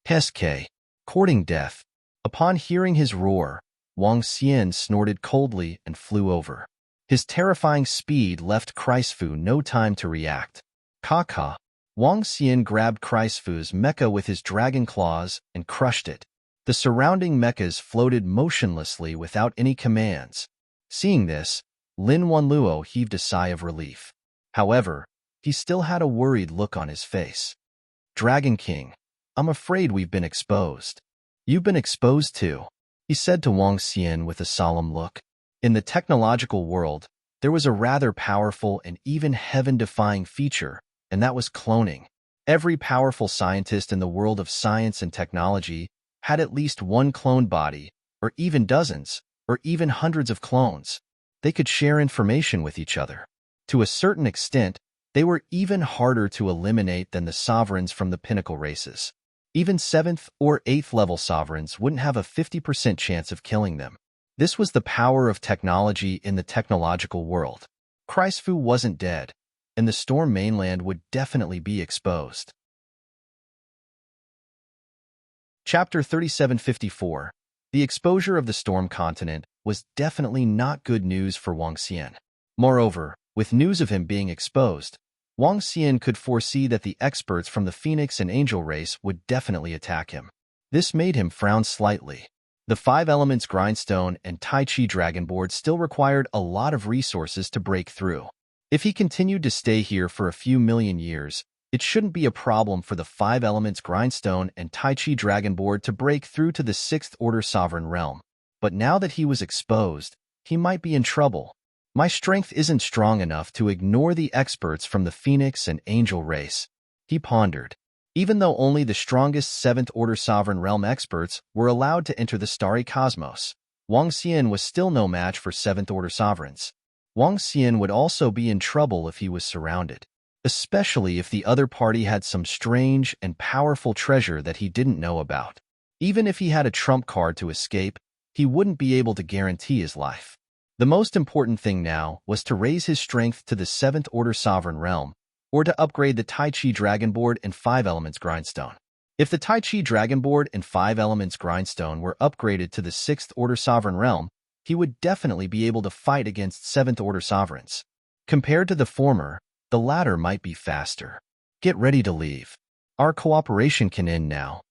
Speaker 1: SK. Courting death. Upon hearing his roar, Wang Xian snorted coldly and flew over. His terrifying speed left Kreisfu no time to react. Ka. Wang Xian grabbed Kreisfu's mecha with his dragon claws and crushed it. The surrounding mechas floated motionlessly without any commands. Seeing this, Lin Wanluo heaved a sigh of relief. However, he still had a worried look on his face. "Dragon King, I'm afraid we've been exposed." "You've been exposed too," he said to Wang Xian with a solemn look. In the technological world, there was a rather powerful and even heaven-defying feature, and that was cloning. Every powerful scientist in the world of science and technology had at least one cloned body, or even dozens, or even hundreds of clones. They could share information with each other. To a certain extent, they were even harder to eliminate than the sovereigns from the pinnacle races. Even 7th or 8th level sovereigns wouldn't have a 50% chance of killing them. This was the power of technology in the technological world. Kreisfu wasn't dead, and the Storm mainland would definitely be exposed. Chapter 3754. The exposure of the Storm continent was definitely not good news for Wang Xian. Moreover, with news of him being exposed, Wang Xian could foresee that the experts from the Phoenix and Angel race would definitely attack him. This made him frown slightly. The 5 elements grindstone and Tai Chi dragon board still required a lot of resources to break through. If he continued to stay here for a few million years, it shouldn't be a problem for the 5 elements grindstone and Tai Chi dragon board to break through to the 6th order sovereign realm. But now that he was exposed, he might be in trouble. My strength isn't strong enough to ignore the experts from the Phoenix and Angel race, he pondered. Even though only the strongest 7th order sovereign realm experts were allowed to enter the starry cosmos, Wang Xian was still no match for 7th order sovereigns. Wang Xian would also be in trouble if he was surrounded, especially if the other party had some strange and powerful treasure that he didn't know about. Even if he had a trump card to escape, he wouldn't be able to guarantee his life. The most important thing now was to raise his strength to the 7th order sovereign realm, or to upgrade the Tai Chi dragon board and 5 elements grindstone. If the Tai Chi dragon board and 5 elements grindstone were upgraded to the 6th order sovereign realm, he would definitely be able to fight against 7th order sovereigns. Compared to the former, the latter might be faster. Get ready to leave. Our cooperation can end now,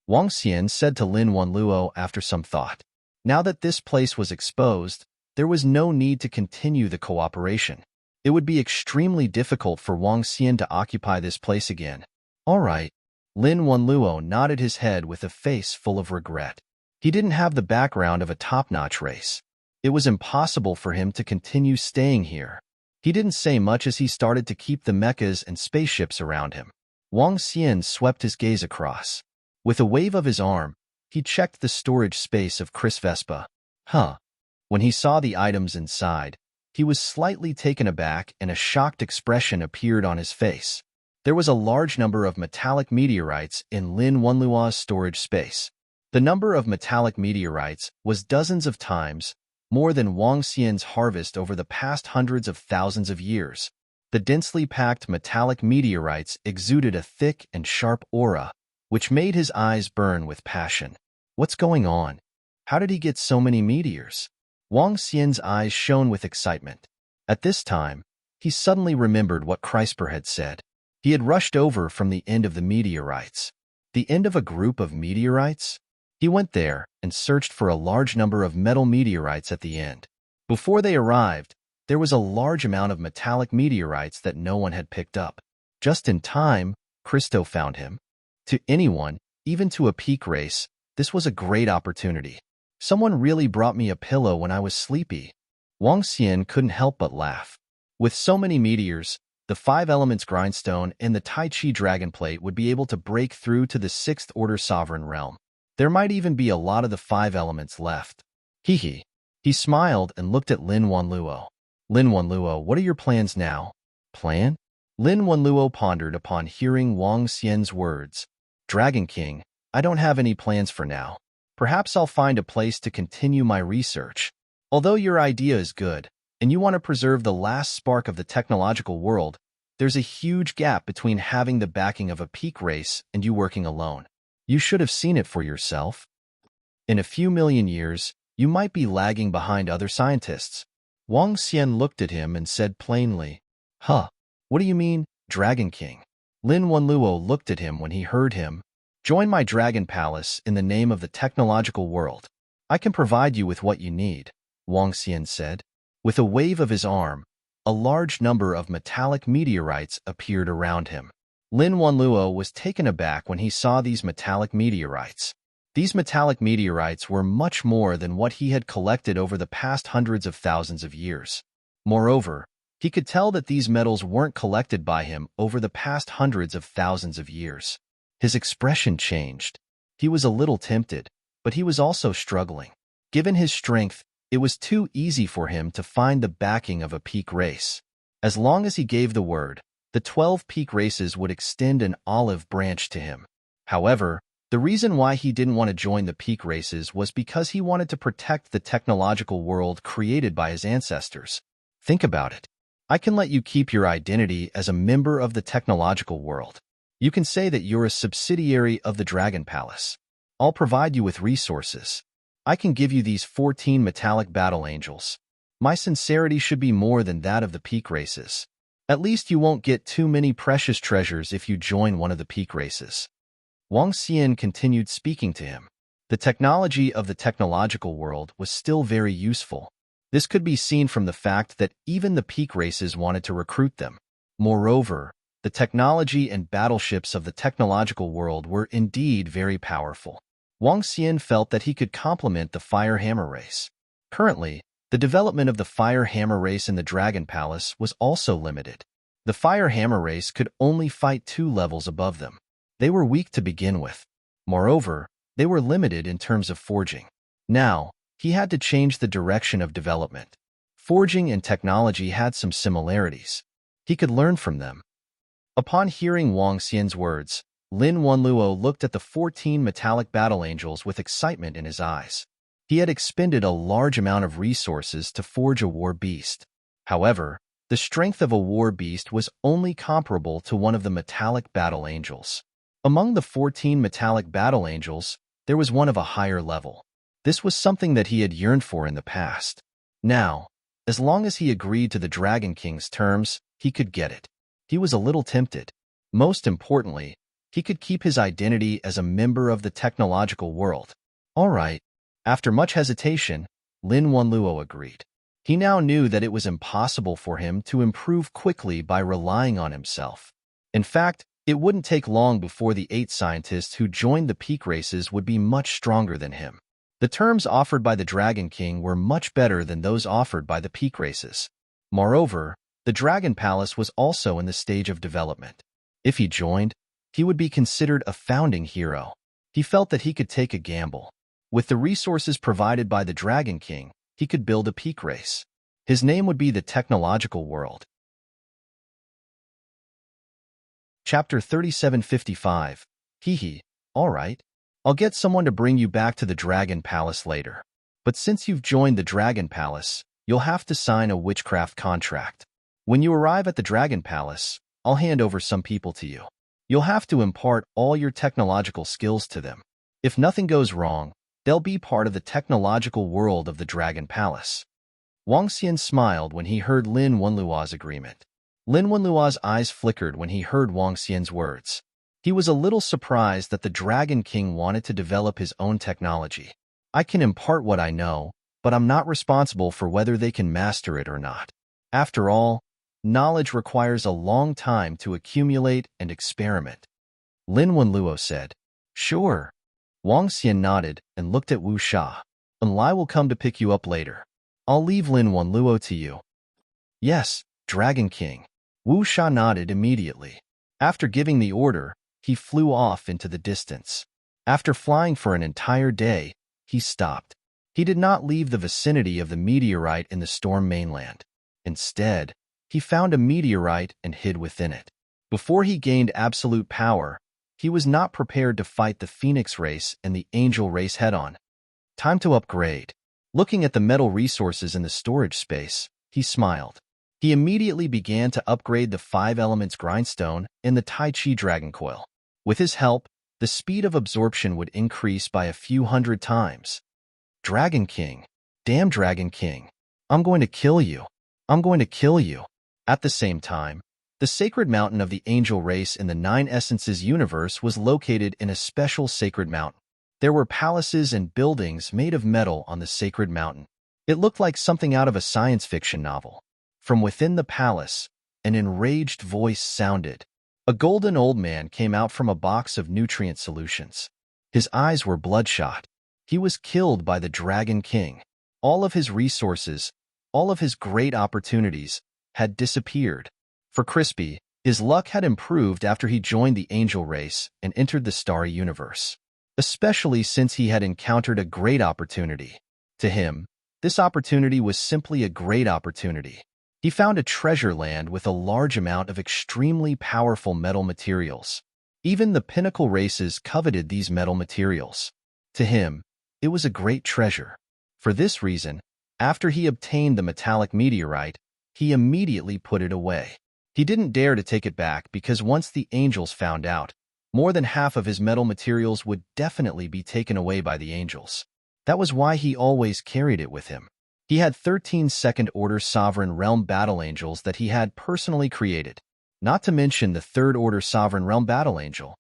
Speaker 1: Wang Xian said to Lin Wanluo after some thought. Now that this place was exposed, there was no need to continue the cooperation. It would be extremely difficult for Wang Xian to occupy this place again. All right. Lin Wanluo nodded his head with a face full of regret. He didn't have the background of a top-notch race. It was impossible for him to continue staying here. He didn't say much as he started to keep the mechas and spaceships around him. Wang Xian swept his gaze across. With a wave of his arm, he checked the storage space of Chris Vespa. When he saw the items inside, he was slightly taken aback and a shocked expression appeared on his face. There was a large number of metallic meteorites in Lin Wanluo's storage space. The number of metallic meteorites was dozens of times more than Wang Xian's harvest over the past hundreds of thousands of years. The densely packed metallic meteorites exuded a thick and sharp aura, which made his eyes burn with passion. What's going on? How did he get so many meteors? Wang Xian's eyes shone with excitement. At this time, he suddenly remembered what CRISPR had said. He had rushed over from the end of the meteorites. The end of a group of meteorites? He went there and searched for a large number of metal meteorites at the end. Before they arrived, there was a large amount of metallic meteorites that no one had picked up. Just in time, Christo found him. To anyone, even to a peak race, this was a great opportunity. Someone really brought me a pillow when I was sleepy. Wang Xian couldn't help but laugh. With so many meteors, the 5 elements grindstone and the Tai Chi dragon plate would be able to break through to the 6th order sovereign realm. There might even be a lot of the 5 elements left. Hee. He smiled and looked at Lin Wanluo. Lin Wanluo, what are your plans now? Plan? Lin Wanluo pondered upon hearing Wang Xian's words. Dragon King, I don't have any plans for now. Perhaps I'll find a place to continue my research. Although your idea is good, and you want to preserve the last spark of the technological world, there's a huge gap between having the backing of a peak race and you working alone. You should have seen it for yourself. In a few million years, you might be lagging behind other scientists. Wang Xian looked at him and said plainly, Huh, what do you mean, Dragon King? Lin Wanluo looked at him when he heard him. Join my Dragon Palace in the name of the technological world. I can provide you with what you need, Wang Xian said. With a wave of his arm, a large number of metallic meteorites appeared around him. Lin Wanluo was taken aback when he saw these metallic meteorites. These metallic meteorites were much more than what he had collected over the past hundreds of thousands of years. Moreover, he could tell that these metals weren't collected by him over the past hundreds of thousands of years. His expression changed. He was a little tempted, but he was also struggling. Given his strength, it was too easy for him to find the backing of a peak race. As long as he gave the word, the 12 peak races would extend an olive branch to him. However, the reason why he didn't want to join the peak races was because he wanted to protect the technological world created by his ancestors. Think about it. I can let you keep your identity as a member of the technological world. You can say that you're a subsidiary of the Dragon Palace. I'll provide you with resources. I can give you these 14 metallic battle angels. My sincerity should be more than that of the peak races. At least you won't get too many precious treasures if you join one of the peak races. Wang Xian continued speaking to him. The technology of the technological world was still very useful. This could be seen from the fact that even the peak races wanted to recruit them. Moreover, the technology and battleships of the technological world were indeed very powerful. Wang Xian felt that he could complement the Fire Hammer race. Currently, the development of the Fire Hammer race in the Dragon Palace was also limited. The Fire Hammer race could only fight 2 levels above them. They were weak to begin with. Moreover, they were limited in terms of forging. Now, he had to change the direction of development. Forging and technology had some similarities. He could learn from them. Upon hearing Wang Xian's words, Lin Wanluo looked at the 14 metallic battle angels with excitement in his eyes. He had expended a large amount of resources to forge a war beast. However, the strength of a war beast was only comparable to one of the metallic battle angels. Among the 14 metallic battle angels, there was one of a higher level. This was something that he had yearned for in the past. Now, as long as he agreed to the Dragon King's terms, he could get it. He was a little tempted. Most importantly, he could keep his identity as a member of the technological world. All right. After much hesitation, Lin Wanluo agreed. He now knew that it was impossible for him to improve quickly by relying on himself. In fact, it wouldn't take long before the 8 scientists who joined the peak races would be much stronger than him. The terms offered by the Dragon King were much better than those offered by the peak races. Moreover, the Dragon Palace was also in the stage of development. If he joined, he would be considered a founding hero. He felt that he could take a gamble. With the resources provided by the Dragon King, he could build a peak race. His name would be the Technological World. Chapter 3755. Hee. All right. I'll get someone to bring you back to the Dragon Palace later. But since you've joined the Dragon Palace, you'll have to sign a witchcraft contract. When you arrive at the Dragon Palace, I'll hand over some people to you. You'll have to impart all your technological skills to them. If nothing goes wrong, They'll be part of the technological world of the Dragon Palace. Wang Xian smiled when he heard Lin Wenluo's agreement. Lin Wenluo's eyes flickered when he heard Wang Xian's words. He was a little surprised that the Dragon King wanted to develop his own technology. I can impart what I know, but I'm not responsible for whether they can master it or not. After all, knowledge requires a long time to accumulate and experiment. Lin Wenluo said, "Sure." Wang Xian nodded and looked at Wu Sha. "And Lai will come to pick you up later. I'll leave Lin Wenluo to you." "Yes, Dragon King." Wu Sha nodded immediately. After giving the order, he flew off into the distance. After flying for an entire day, he stopped. He did not leave the vicinity of the meteorite in the storm mainland. Instead, he found a meteorite and hid within it. Before he gained absolute power, he was not prepared to fight the Phoenix race and the Angel race head-on. Time to upgrade. Looking at the metal resources in the storage space, he smiled. He immediately began to upgrade the 5 elements grindstone and the Tai Chi dragon coil. With his help, the speed of absorption would increase by a few hundred times. "Dragon King, damn Dragon King, I'm going to kill you. I'm going to kill you." At the same time, the sacred mountain of the angel race in the 9 Essences universe was located in a special sacred mountain. There were palaces and buildings made of metal on the sacred mountain. It looked like something out of a science fiction novel. From within the palace, an enraged voice sounded. A golden old man came out from a box of nutrient solutions. His eyes were bloodshot. He was killed by the Dragon King. All of his resources, all of his great opportunities, had disappeared. For Crispy, his luck had improved after he joined the angel race and entered the starry universe. Especially since he had encountered a great opportunity. To him, this opportunity was simply a great opportunity. He found a treasure land with a large amount of extremely powerful metal materials. Even the pinnacle races coveted these metal materials. To him, it was a great treasure. For this reason, after he obtained the metallic meteorite, he immediately put it away. He didn't dare to take it back because once the angels found out, more than half of his metal materials would definitely be taken away by the angels. That was why he always carried it with him. He had 13 second-order sovereign realm battle angels that he had personally created, not to mention the third-order sovereign realm battle angel.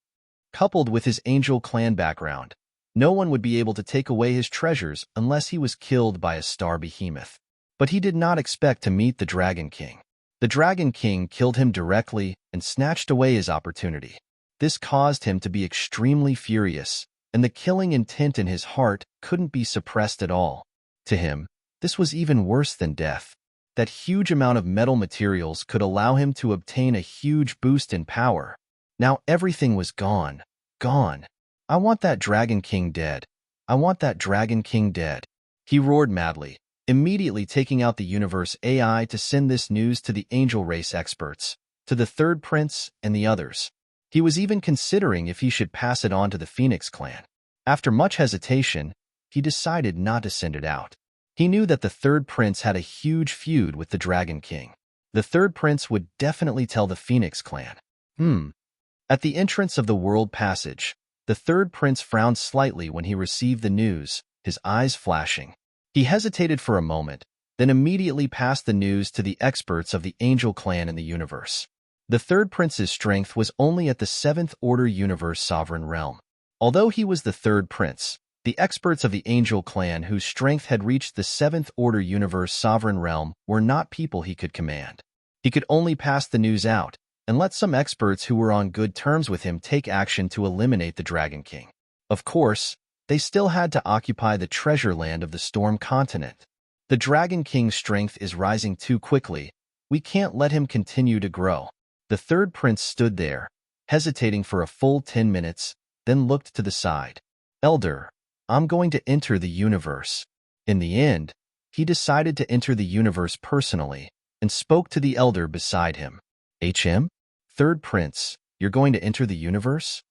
Speaker 1: Coupled with his angel clan background, no one would be able to take away his treasures unless he was killed by a star behemoth. But he did not expect to meet the Dragon King. The Dragon King killed him directly and snatched away his opportunity. This caused him to be extremely furious, and the killing intent in his heart couldn't be suppressed at all. To him, this was even worse than death. That huge amount of metal materials could allow him to obtain a huge boost in power. Now everything was gone. Gone. "I want that Dragon King dead. I want that Dragon King dead." He roared madly, immediately taking out the universe AI to send this news to the angel race experts, to the third prince and the others. He was even considering if he should pass it on to the Phoenix clan. After much hesitation, he decided not to send it out. He knew that the third prince had a huge feud with the Dragon King. The third prince would definitely tell the Phoenix clan. At the entrance of the world passage, the third prince frowned slightly when he received the news, his eyes flashing. He hesitated for a moment, then immediately passed the news to the experts of the angel clan in the universe. The third prince's strength was only at the 7th order universe sovereign realm. Although he was the third prince, the experts of the angel clan whose strength had reached the 7th order universe sovereign realm were not people he could command. He could only pass the news out and let some experts who were on good terms with him take action to eliminate the Dragon King. Of course, they still had to occupy the treasure land of the Storm Continent. "The Dragon King's strength is rising too quickly. We can't let him continue to grow." The third prince stood there, hesitating for a full 10 minutes, then looked to the side. "Elder, I'm going to enter the universe." In the end, he decided to enter the universe personally and spoke to the elder beside him. "HM? Third prince, you're going to enter the universe?"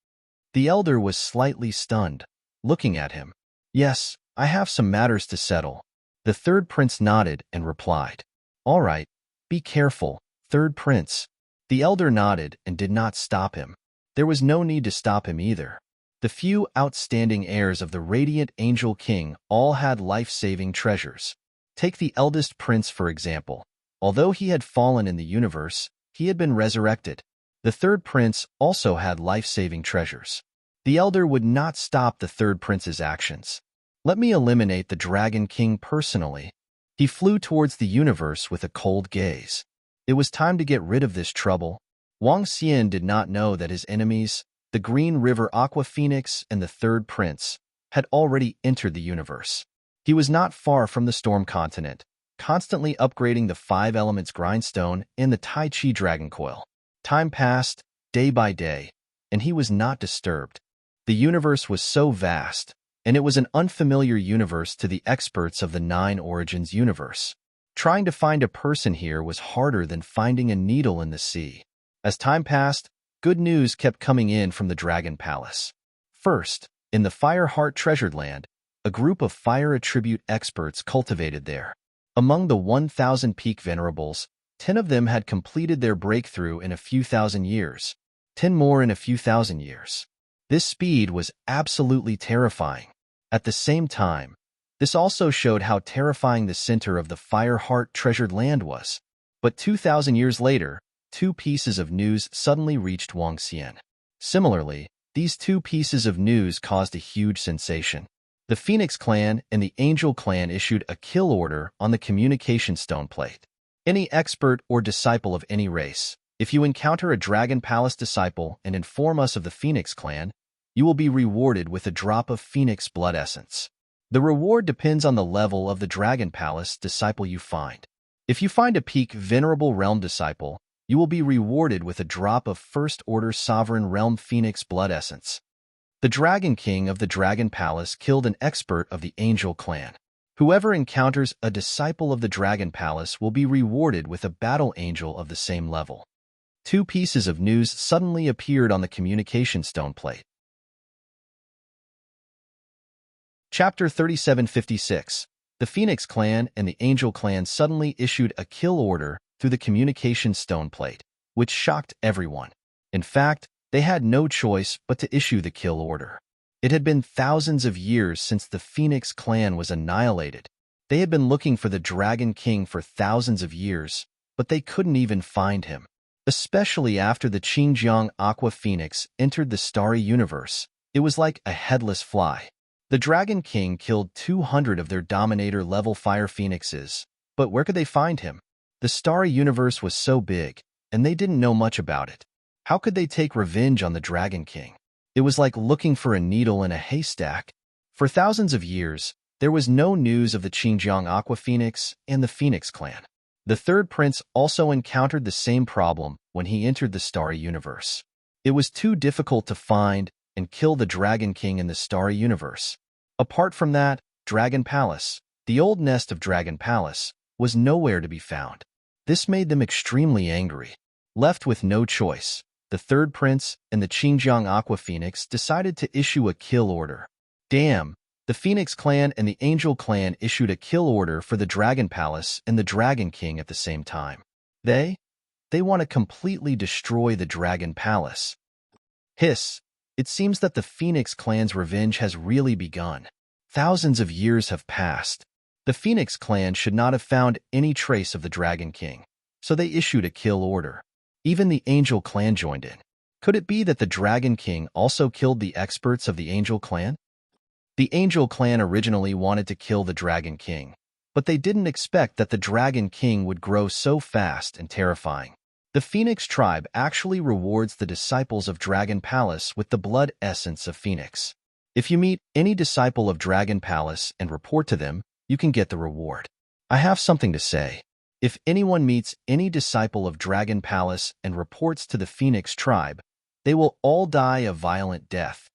Speaker 1: The elder was slightly stunned, looking at him. "Yes, I have some matters to settle." The third prince nodded and replied. "All right, be careful, third prince." The elder nodded and did not stop him. There was no need to stop him either. The few outstanding heirs of the radiant Angel King all had life-saving treasures. Take the eldest prince, for example. Although he had fallen in the universe, he had been resurrected. The third prince also had life-saving treasures. The elder would not stop the third prince's actions. Let me eliminate the Dragon King personally. He flew towards the universe with a cold gaze. It was time to get rid of this trouble. Wang Xian did not know that his enemies, the Green River Aqua Phoenix and the Third Prince, had already entered the universe. He was not far from the Storm Continent, constantly upgrading the 5 Elements Grindstone and the Tai Chi Dragon Coil. Time passed, day by day, and he was not disturbed. The universe was so vast, and it was an unfamiliar universe to the experts of the 9 Origins universe. Trying to find a person here was harder than finding a needle in the sea. As time passed, good news kept coming in from the Dragon Palace. First, in the Fire Heart Treasured Land, a group of fire attribute experts cultivated there. Among the 1,000 peak venerables, 10 of them had completed their breakthrough in a few thousand years, 10 more in a few thousand years. This speed was absolutely terrifying. At the same time, this also showed how terrifying the center of the Fire Heart Treasured Land was. But 2,000 years later, 2 pieces of news suddenly reached Wang Xian. Similarly, these 2 pieces of news caused a huge sensation. The Phoenix Clan and the Angel Clan issued a kill order on the communication stone plate. Any expert or disciple of any race, if you encounter a Dragon Palace disciple and inform us of the Phoenix Clan, you will be rewarded with a drop of Phoenix blood essence. The reward depends on the level of the Dragon Palace disciple you find. If you find a peak Venerable Realm disciple, you will be rewarded with a drop of First Order Sovereign Realm Phoenix blood essence. The Dragon King of the Dragon Palace killed an expert of the Angel Clan. Whoever encounters a disciple of the Dragon Palace will be rewarded with a Battle Angel of the same level. 2 pieces of news suddenly appeared on the communication stone plate. Chapter 3756. The Phoenix Clan and the Angel Clan suddenly issued a kill order through the communication stone plate, which shocked everyone. In fact, they had no choice but to issue the kill order. It had been thousands of years since the Phoenix Clan was annihilated. They had been looking for the Dragon King for thousands of years, but they couldn't even find him. Especially after the Xinjiang Aqua Phoenix entered the starry universe, it was like a headless fly. The Dragon King killed 200 of their Dominator-level Fire Phoenixes, but where could they find him? The starry universe was so big, and they didn't know much about it. How could they take revenge on the Dragon King? It was like looking for a needle in a haystack. For thousands of years, there was no news of the Xinjiang Aqua Phoenix and the Phoenix Clan. The third prince also encountered the same problem when he entered the starry universe. It was too difficult to find and kill the Dragon King in the starry universe. Apart from that, Dragon Palace, the old nest of Dragon Palace, was nowhere to be found. This made them extremely angry. Left with no choice, the third prince and the Xinjiang Aqua Phoenix decided to issue a kill order. Damn! The Phoenix Clan and the Angel Clan issued a kill order for the Dragon Palace and the Dragon King at the same time. They want to completely destroy the Dragon Palace. Hiss! It seems that the Phoenix Clan's revenge has really begun. Thousands of years have passed. The Phoenix Clan should not have found any trace of the Dragon King, so they issued a kill order. Even the Angel Clan joined in. Could it be that the Dragon King also killed the experts of the Angel Clan? The Angel Clan originally wanted to kill the Dragon King, but they didn't expect that the Dragon King would grow so fast and terrifying. The Phoenix tribe actually rewards the disciples of Dragon Palace with the blood essence of Phoenix. If you meet any disciple of Dragon Palace and report to them, you can get the reward. I have something to say. If anyone meets any disciple of Dragon Palace and reports to the Phoenix tribe, they will all die a violent death.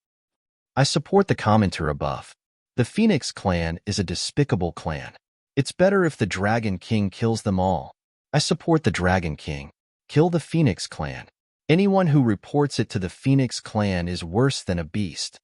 Speaker 1: I support the commenter above. The Phoenix Clan is a despicable clan. It's better if the Dragon King kills them all. I support the Dragon King. Kill the Phoenix Clan. Anyone who reports it to the Phoenix Clan is worse than a beast.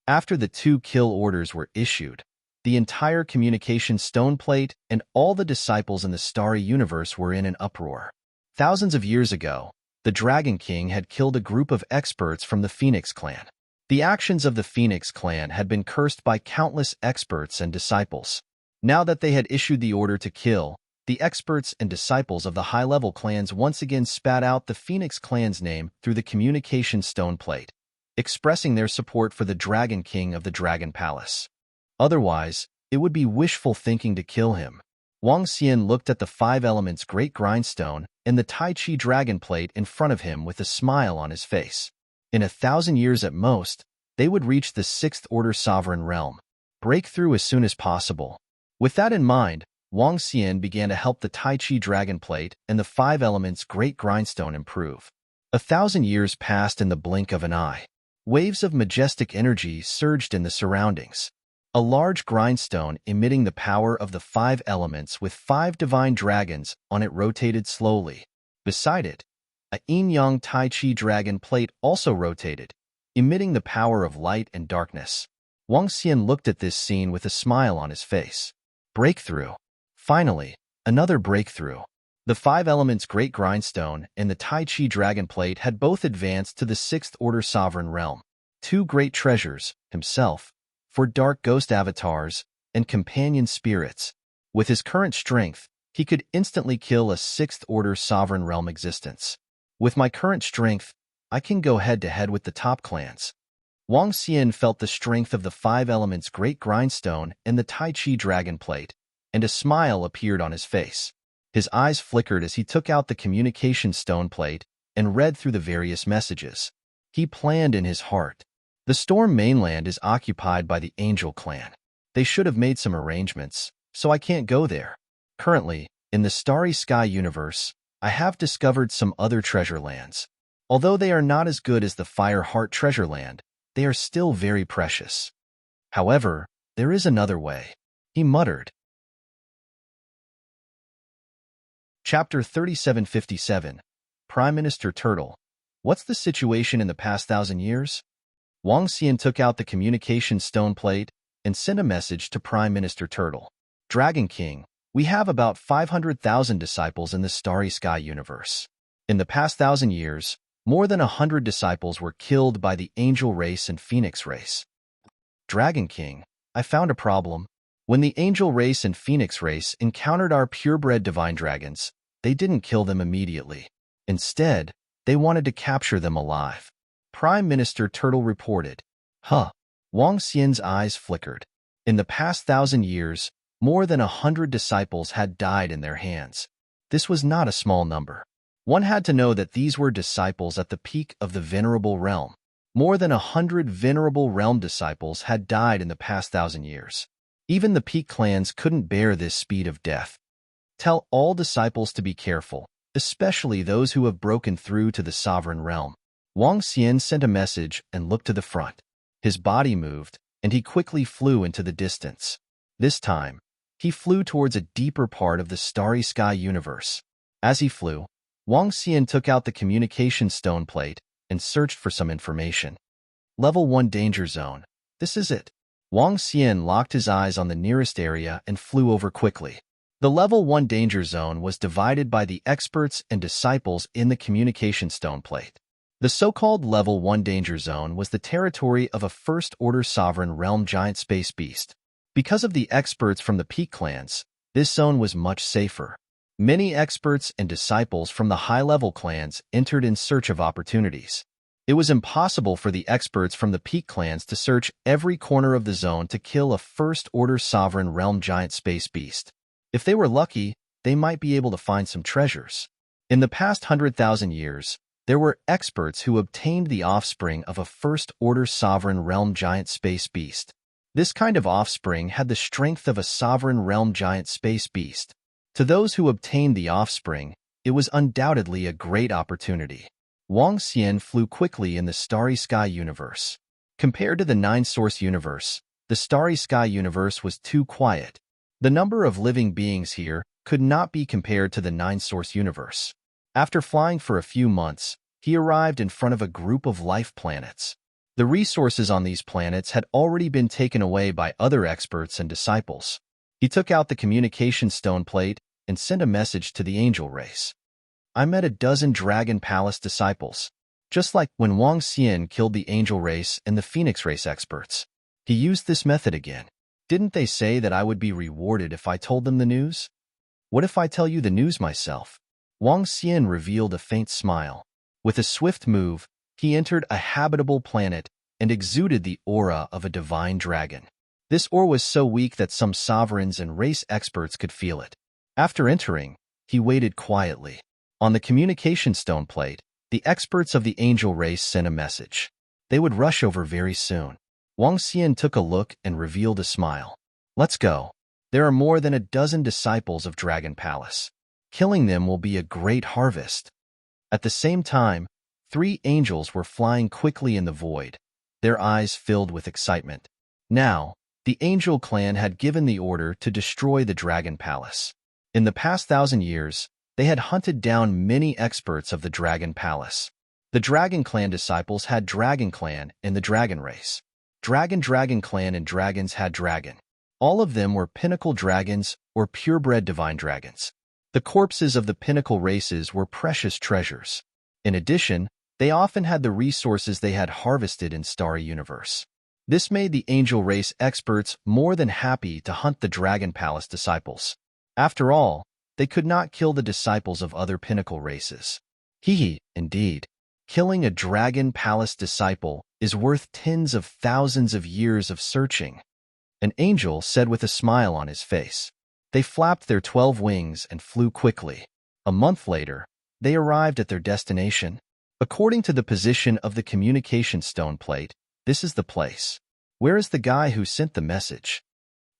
Speaker 1: After the 2 kill orders were issued, the entire communication stone plate and all the disciples in the starry universe were in an uproar. Thousands of years ago, the Dragon King had killed a group of experts from the Phoenix Clan. The actions of the Phoenix clan had been cursed by countless experts and disciples. Now that they had issued the order to kill, the experts and disciples of the high-level clans once again spat out the Phoenix clan's name through the communication stone plate, expressing their support for the Dragon King of the Dragon Palace. Otherwise, it would be wishful thinking to kill him. Wang Xian looked at the five elements great grindstone and the Tai Chi dragon plate in front of him with a smile on his face. In 1,000 years at most, they would reach the sixth-order sovereign realm. Break through as soon as possible. With that in mind, Wang Xian began to help the Tai Chi dragon plate and the five elements great grindstone improve. 1,000 years passed in the blink of an eye. Waves of majestic energy surged in the surroundings. A large grindstone emitting the power of the five elements with five divine dragons on it rotated slowly. Beside it, a yin-yang Tai Chi dragon plate also rotated, emitting the power of light and darkness. Wang Xian looked at this scene with a smile on his face. Breakthrough. Finally, another breakthrough. The five elements great grindstone and the Tai Chi dragon plate had both advanced to the sixth-order sovereign realm. Two great treasures, himself, for dark ghost avatars and companion spirits. With his current strength, he could instantly kill a sixth-order sovereign realm existence. With my current strength, I can go head-to-head with the top clans. Wang Xian felt the strength of the five elements great grindstone and the Tai Chi dragon plate, and a smile appeared on his face. His eyes flickered as he took out the communication stone plate and read through the various messages. He planned in his heart. The Storm mainland is occupied by the Angel clan. They should have made some arrangements, so I can't go there. Currently, in the Starry Sky universe, I have discovered some other treasure lands. Although they are not as good as the Fire Heart treasure land, they are still very precious. However, there is another way, he muttered. Chapter 3757, Prime Minister Turtle. What's the situation in the past 1,000 years? Wang Xian took out the communication stone plate and sent a message to Prime Minister Turtle. Dragon King, we have about 500,000 disciples in the Starry Sky universe. In the past 1,000 years, more than 100 disciples were killed by the Angel race and Phoenix race. Dragon King, I found a problem. When the Angel race and Phoenix race encountered our purebred divine dragons, they didn't kill them immediately. Instead, they wanted to capture them alive. Prime Minister Turtle reported. Wang Xian's eyes flickered. In the past 1,000 years, more than 100 disciples had died in their hands. This was not a small number. One had to know that these were disciples at the peak of the Venerable Realm. More than 100 Venerable Realm disciples had died in the past 1,000 years. Even the peak clans couldn't bear this speed of death. Tell all disciples to be careful, especially those who have broken through to the sovereign realm. Wang Xian sent a message and looked to the front. His body moved, and he quickly flew into the distance. This time, he flew towards a deeper part of the Starry Sky universe. As he flew, Wang Xian took out the communication stone plate and searched for some information. Level 1 Danger Zone. This is it. Wang Xian locked his eyes on the nearest area and flew over quickly. The Level 1 Danger Zone was divided by the experts and disciples in the communication stone plate. The so-called Level 1 Danger Zone was the territory of a First-Order Sovereign Realm giant space beast. Because of the experts from the peak clans, this zone was much safer. Many experts and disciples from the high-level clans entered in search of opportunities. It was impossible for the experts from the peak clans to search every corner of the zone to kill a First-Order Sovereign Realm giant space beast. If they were lucky, they might be able to find some treasures. In the past 100,000 years, there were experts who obtained the offspring of a First-Order Sovereign Realm giant space beast. This kind of offspring had the strength of a Sovereign Realm giant space beast. To those who obtained the offspring, it was undoubtedly a great opportunity. Wang Xian flew quickly in the Starry Sky universe. Compared to the Nine-Source universe, the Starry Sky universe was too quiet. The number of living beings here could not be compared to the Nine-Source universe. After flying for a few months, he arrived in front of a group of life planets. The resources on these planets had already been taken away by other experts and disciples. He took out the communication stone plate and sent a message to the Angel race. I met a dozen Dragon Palace disciples. Just like when Wang Xian killed the angel race and the phoenix race experts. He used this method again. Didn't they say that I would be rewarded if I told them the news? What if I tell you the news myself? Wang Xian revealed a faint smile. With a swift move, he entered a habitable planet and exuded the aura of a divine dragon. This aura was so weak that some sovereigns and race experts could feel it. After entering, he waited quietly. On the communication stone plate, the experts of the angel race sent a message. They would rush over very soon. Wang Xian took a look and revealed a smile. Let's go. There are more than a dozen disciples of Dragon Palace. Killing them will be a great harvest. At the same time, 3 angels were flying quickly in the void, their eyes filled with excitement. Now, the angel clan had given the order to destroy the Dragon Palace. In the past 1,000 years, they had hunted down many experts of the Dragon Palace. The Dragon Clan disciples had Dragon Clan in the Dragon race. Dragon Clan and dragons had dragon. All of them were pinnacle dragons or purebred divine dragons. The corpses of the pinnacle races were precious treasures. In addition, they often had the resources they had harvested in Starry Universe. This made the angel race experts more than happy to hunt the Dragon Palace disciples. After all, they could not kill the disciples of other pinnacle races. Indeed. Killing a Dragon Palace disciple is worth tens of thousands of years of searching. An angel said with a smile on his face. They flapped their 12 wings and flew quickly. A month later, they arrived at their destination. According to the position of the communication stone plate, this is the place. Where is the guy who sent the message?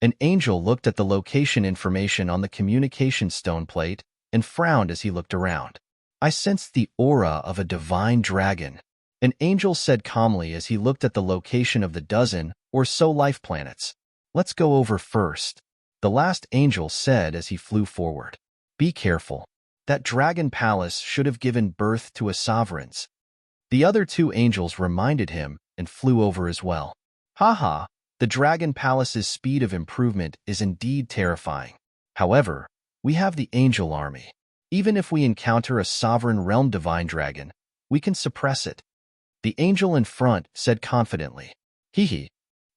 Speaker 1: An angel looked at the location information on the communication stone plate and frowned as he looked around. I sensed the aura of a divine dragon. An angel said calmly as he looked at the location of the dozen or so life planets. Let's go over first, the last angel said as he flew forward. Be careful. That Dragon Palace should have given birth to a sovereigns. The other 2 angels reminded him and flew over as well. Haha, the Dragon Palace's speed of improvement is indeed terrifying. However, we have the angel army. Even if we encounter a sovereign realm divine dragon, we can suppress it. The angel in front said confidently.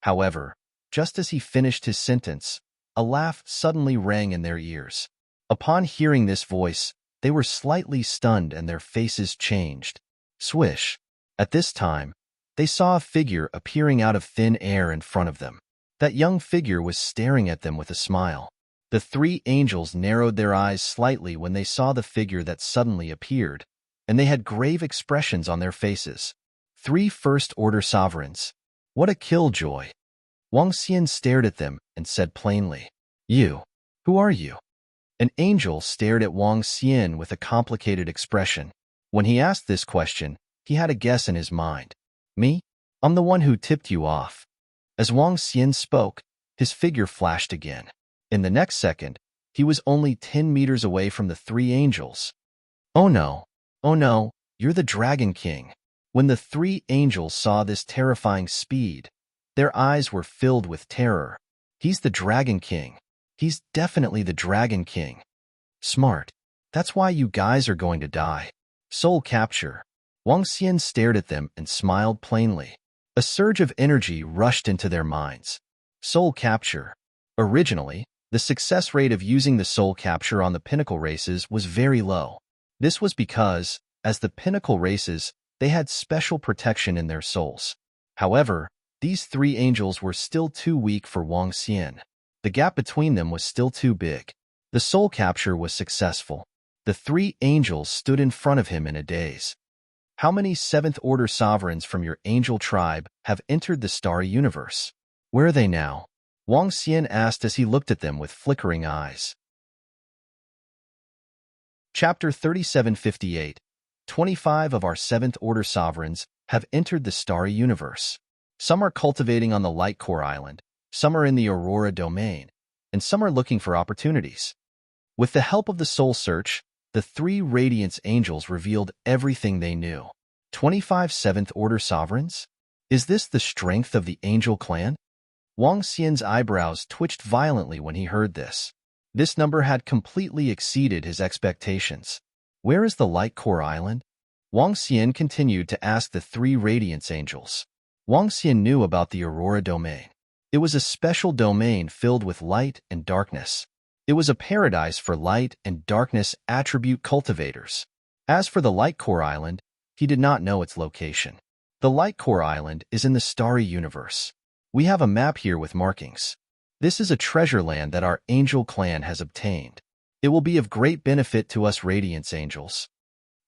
Speaker 1: However, just as he finished his sentence, a laugh suddenly rang in their ears. Upon hearing this voice, they were slightly stunned and their faces changed. Swish. At this time, they saw a figure appearing out of thin air in front of them. That young figure was staring at them with a smile. The 3 angels narrowed their eyes slightly when they saw the figure that suddenly appeared, and they had grave expressions on their faces. 3 first-order sovereigns. What a killjoy. Wang Xian stared at them and said plainly, You, who are you? An angel stared at Wang Xian with a complicated expression. When he asked this question, he had a guess in his mind. Me? I'm the one who tipped you off. As Wang Xian spoke, his figure flashed again. In the next second, he was only 10 meters away from the 3 angels. Oh no, you're the Dragon King. When the 3 angels saw this terrifying speed, their eyes were filled with terror. He's the Dragon King. He's definitely the Dragon King. Smart. That's why you guys are going to die. Soul capture. Wang Xian stared at them and smiled plainly. A surge of energy rushed into their minds. Soul capture. Originally, the success rate of using the soul capture on the pinnacle races was very low. This was because, as the pinnacle races, they had special protection in their souls. However, these 3 angels were still too weak for Wang Xian. The gap between them was still too big. The soul capture was successful. The 3 angels stood in front of him in a daze. How many 7th-order sovereigns from your angel tribe have entered the Starry Universe? Where are they now? Wang Xian asked as he looked at them with flickering eyes. Chapter 3758. 25 of our 7th-order sovereigns have entered the Starry Universe. Some are cultivating on the Light Core Island, some are in the Aurora Domain, and some are looking for opportunities. With the help of the Soul Search, the 3 Radiance Angels revealed everything they knew. 25 7th-order sovereigns? Is this the strength of the Angel Clan? Wang Xian's eyebrows twitched violently when he heard this. This number had completely exceeded his expectations. Where is the Light Core Island? Wang Xian continued to ask the three Radiance Angels. Wang Xian knew about the Aurora Domain. It was a special domain filled with light and darkness. It was a paradise for light and darkness attribute cultivators. As for the Light Core Island, he did not know its location. The Light Core Island is in the starry universe. We have a map here with markings. This is a treasure land that our angel clan has obtained. It will be of great benefit to us Radiance Angels.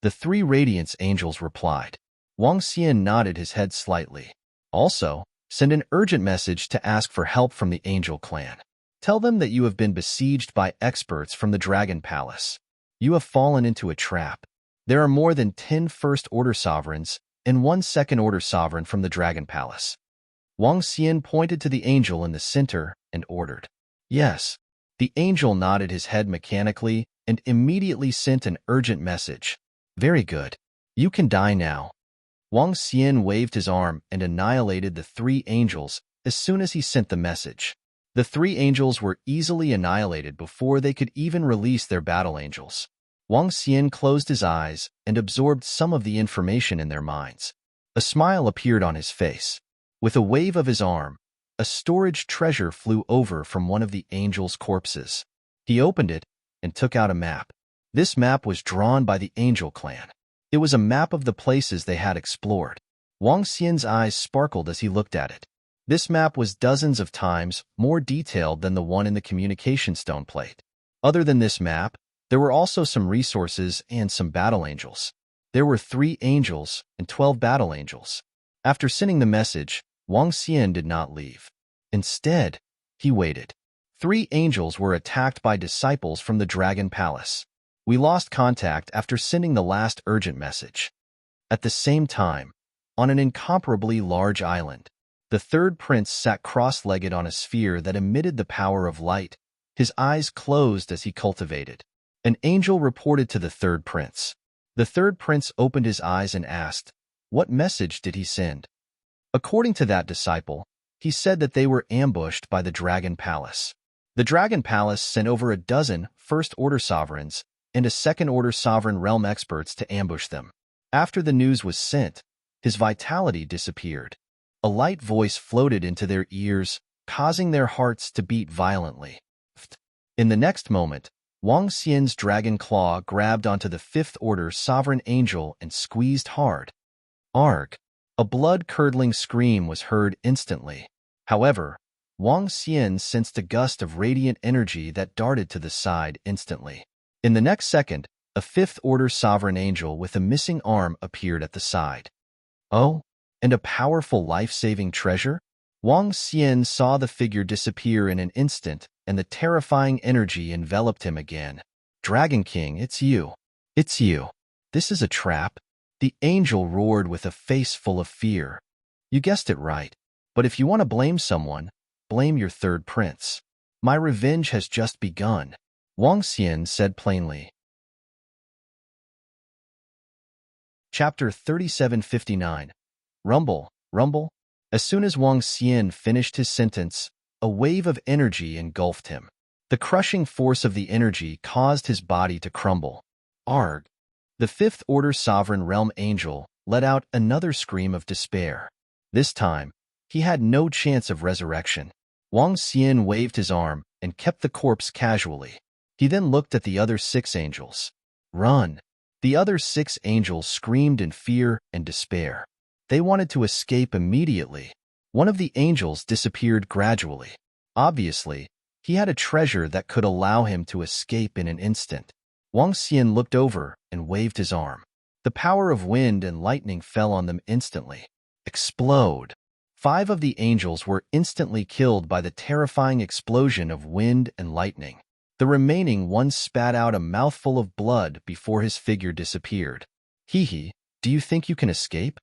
Speaker 1: The three Radiance Angels replied. Wang Xian nodded his head slightly. Also, send an urgent message to ask for help from the Angel Clan. Tell them that you have been besieged by experts from the Dragon Palace. You have fallen into a trap. There are more than 10 First-Order Sovereigns and 1 Second-Order Sovereign from the Dragon Palace. Wang Xian pointed to the angel in the center and ordered. Yes. The angel nodded his head mechanically and immediately sent an urgent message. Very good. You can die now. Wang Xian waved his arm and annihilated the three angels as soon as he sent the message. The three angels were easily annihilated before they could even release their battle angels. Wang Xian closed his eyes and absorbed some of the information in their minds. A smile appeared on his face. With a wave of his arm, a storage treasure flew over from one of the angels' corpses. He opened it and took out a map. This map was drawn by the Angel Clan. It was a map of the places they had explored. Wang Xian's eyes sparkled as he looked at it. This map was dozens of times more detailed than the one in the communication stone plate. Other than this map, there were also some resources and some battle angels. There were 3 angels and 12 battle angels. After sending the message, Wang Xian did not leave. Instead, he waited. 3 angels were attacked by disciples from the Dragon Palace. We lost contact after sending the last urgent message. At the same time, on an incomparably large island, the third prince sat cross-legged on a sphere that emitted the power of light, his eyes closed as he cultivated. An angel reported to the third prince. The third prince opened his eyes and asked, "What message did he send?" According to that disciple, he said that they were ambushed by the Dragon Palace. The Dragon Palace sent over a dozen First-Order Sovereigns and a Second-Order Sovereign realm experts to ambush them. After the news was sent, his vitality disappeared. A light voice floated into their ears, causing their hearts to beat violently. In the next moment, Wang Xian's dragon claw grabbed onto the Fifth-Order Sovereign Angel and squeezed hard. Arg! A blood-curdling scream was heard instantly. However, Wang Xian sensed a gust of radiant energy that darted to the side instantly. In the next second, a Fifth-Order Sovereign Angel with a missing arm appeared at the side. Oh, and a powerful life-saving treasure? Wang Xian saw the figure disappear in an instant, and the terrifying energy enveloped him again. Dragon King, it's you. It's you. This is a trap. The angel roared with a face full of fear. You guessed it right. But if you want to blame someone, blame your third prince. My revenge has just begun, Wang Xian said plainly. Chapter 3759. Rumble, rumble. As soon as Wang Xian finished his sentence, a wave of energy engulfed him. The crushing force of the energy caused his body to crumble. Arg! The Fifth-Order Sovereign Realm Angel let out another scream of despair. This time, he had no chance of resurrection. Wang Xian waved his arm and kept the corpse casually. He then looked at the other 6 angels. Run! The other 6 angels screamed in fear and despair. They wanted to escape immediately. One of the angels disappeared gradually. Obviously, he had a treasure that could allow him to escape in an instant. Wang Xian looked over and waved his arm. The power of wind and lightning fell on them instantly. Explode! 5 of the angels were instantly killed by the terrifying explosion of wind and lightning. The remaining one spat out a mouthful of blood before his figure disappeared. Hee, do you think you can escape?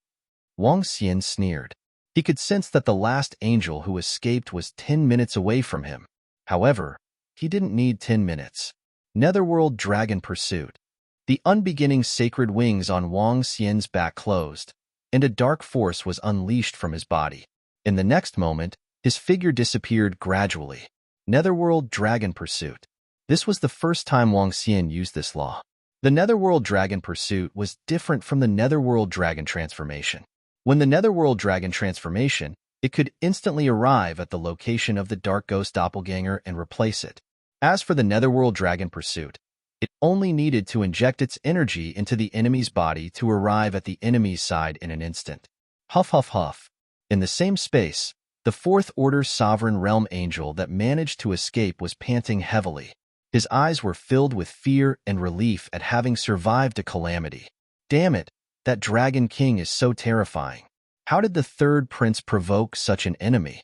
Speaker 1: Wang Xian sneered. He could sense that the last angel who escaped was 10 minutes away from him. However, he didn't need 10 minutes. Netherworld Dragon Pursuit. The unbeginning sacred wings on Wang Xian's back closed, and a dark force was unleashed from his body. In the next moment, his figure disappeared gradually. Netherworld Dragon Pursuit. This was the first time Wang Xian used this law. The Netherworld Dragon Pursuit was different from the Netherworld Dragon Transformation. When the Netherworld Dragon Transformation, it could instantly arrive at the location of the Dark Ghost Doppelganger and replace it. As for the Netherworld Dragon Pursuit, it only needed to inject its energy into the enemy's body to arrive at the enemy's side in an instant. Huff, huff, huff. In the same space, the Fourth Order Sovereign Realm Angel that managed to escape was panting heavily. His eyes were filled with fear and relief at having survived a calamity. Damn it, that Dragon King is so terrifying. How did the third prince provoke such an enemy?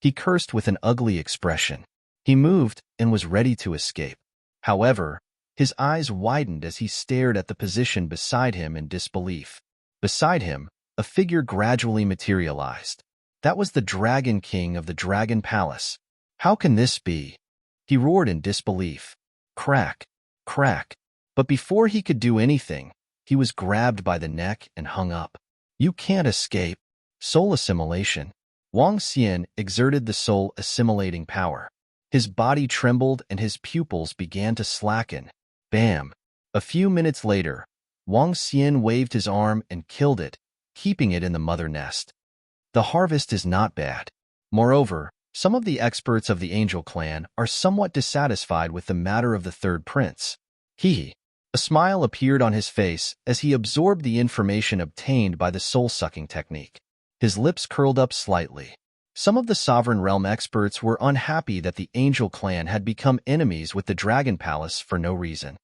Speaker 1: He cursed with an ugly expression. He moved and was ready to escape. However, his eyes widened as he stared at the position beside him in disbelief. Beside him, a figure gradually materialized. That was the Dragon King of the Dragon Palace. How can this be? He roared in disbelief. Crack, crack. But before he could do anything, he was grabbed by the neck and hung up. You can't escape. Soul assimilation. Wang Xian exerted the soul assimilating power. His body trembled and his pupils began to slacken. Bam! A few minutes later, Wang Xian waved his arm and killed it, keeping it in the mother nest. The harvest is not bad. Moreover, some of the experts of the Angel Clan are somewhat dissatisfied with the matter of the third prince. A smile appeared on his face as he absorbed the information obtained by the soul-sucking technique. His lips curled up slightly. Some of the Sovereign Realm experts were unhappy that the Angel Clan had become enemies with the Dragon Palace for no reason.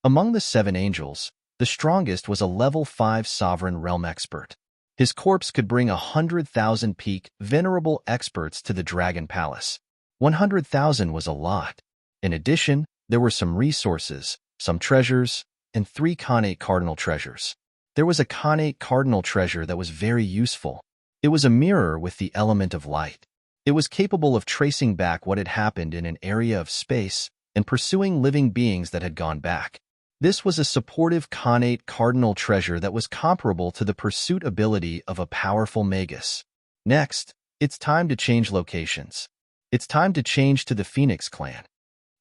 Speaker 1: Among the 7 angels, the strongest was a level 5 Sovereign Realm expert. His corpse could bring 100,000 peak, venerable experts to the Dragon Palace. 100,000 was a lot. In addition, there were some resources, some treasures, and 3 Khanate Cardinal treasures. There was a Khanate Cardinal treasure that was very useful. It was a mirror with the element of light. It was capable of tracing back what had happened in an area of space and pursuing living beings that had gone back. This was a supportive Khanate Cardinal treasure that was comparable to the pursuit ability of a powerful Magus. Next, it's time to change locations. It's time to change to the Phoenix Clan.